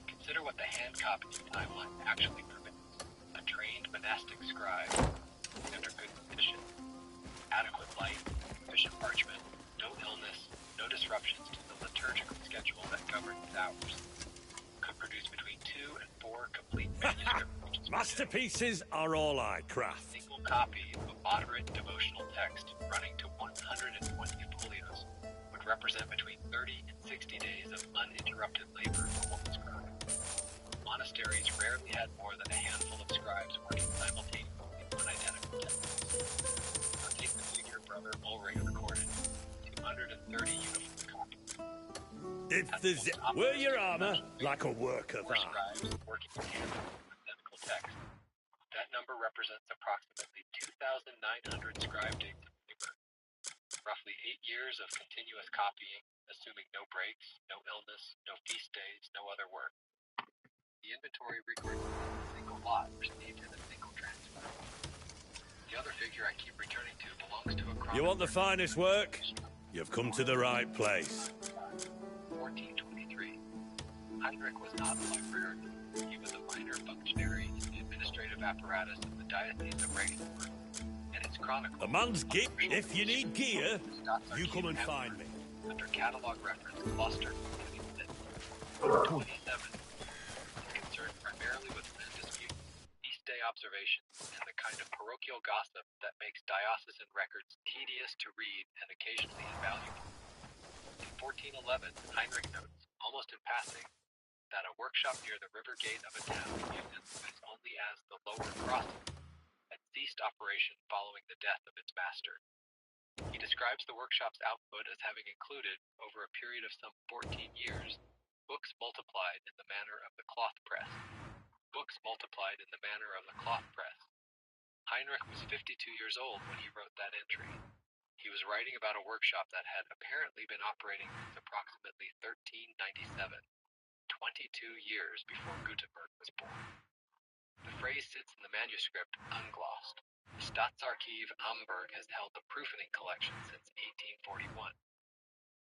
Consider what the hand copying timeline actually permits. A trained monastic scribe, under good condition, adequate light, efficient parchment, no illness, no disruptions to the liturgical schedule that governs its hours. Could produce between 2 and 4 complete manuscripts. Masterpieces are all I craft. A single copy of a moderate devotional text running to 120 folios would represent between 30 and 60 days of uninterrupted labor for one scribe. Monasteries rarely had more than a handful of scribes working simultaneously in one identical text. Now take the figure Brother Ulrich recorded, 230 uniform copies. If there's... Wear your armor like a work of art. Scribes working in tandem with identical text. That number represents approximately 2,900 scribe days of labor. Roughly 8 years of continuous copying, assuming no breaks, no illness, no feast days, no other work. The inventory records a single lot received in a single transfer. The other figure I keep returning to belongs to a chronicle. You want the finest work? You've come to the right place. 1423. Heinrich was not a librarian. He was a minor functionary in the administrative apparatus of the Diocese of Regensburg. And its chronicle... A man's gear. If you need gear, you come and find me. Under catalog reference, Gloucester 27. Primarily with land dispute, feast day observations, and the kind of parochial gossip that makes diocesan records tedious to read and occasionally invaluable. In 1411, Heinrich notes, almost in passing, that a workshop near the river gate of a town used in service only as the lower crossing had ceased operation following the death of its master. He describes the workshop's output as having included, over a period of some 14 years, books multiplied in the manner of the cloth press. Books multiplied in the manner of the cloth press. Heinrich was 52 years old when he wrote that entry. He was writing about a workshop that had apparently been operating since approximately 1397, 22 years before Gutenberg was born. The phrase sits in the manuscript unglossed. The Staatsarchiv Hamburg has held the proofing collection since 1841.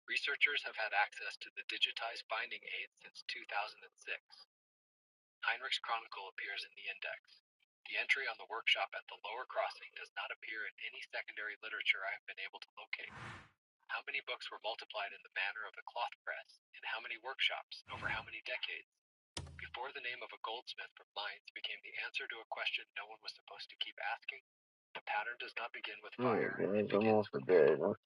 Researchers have had access to the digitized binding aids since 2006. Heinrich's chronicle appears in the index. The entry on the workshop at the lower crossing does not appear in any secondary literature I have been able to locate. How many books were multiplied in the manner of the cloth press, and how many workshops, over how many decades? Before the name of a goldsmith from Mainz became the answer to a question no one was supposed to keep asking, the pattern does not begin with fire. Guys, I'm off the bed.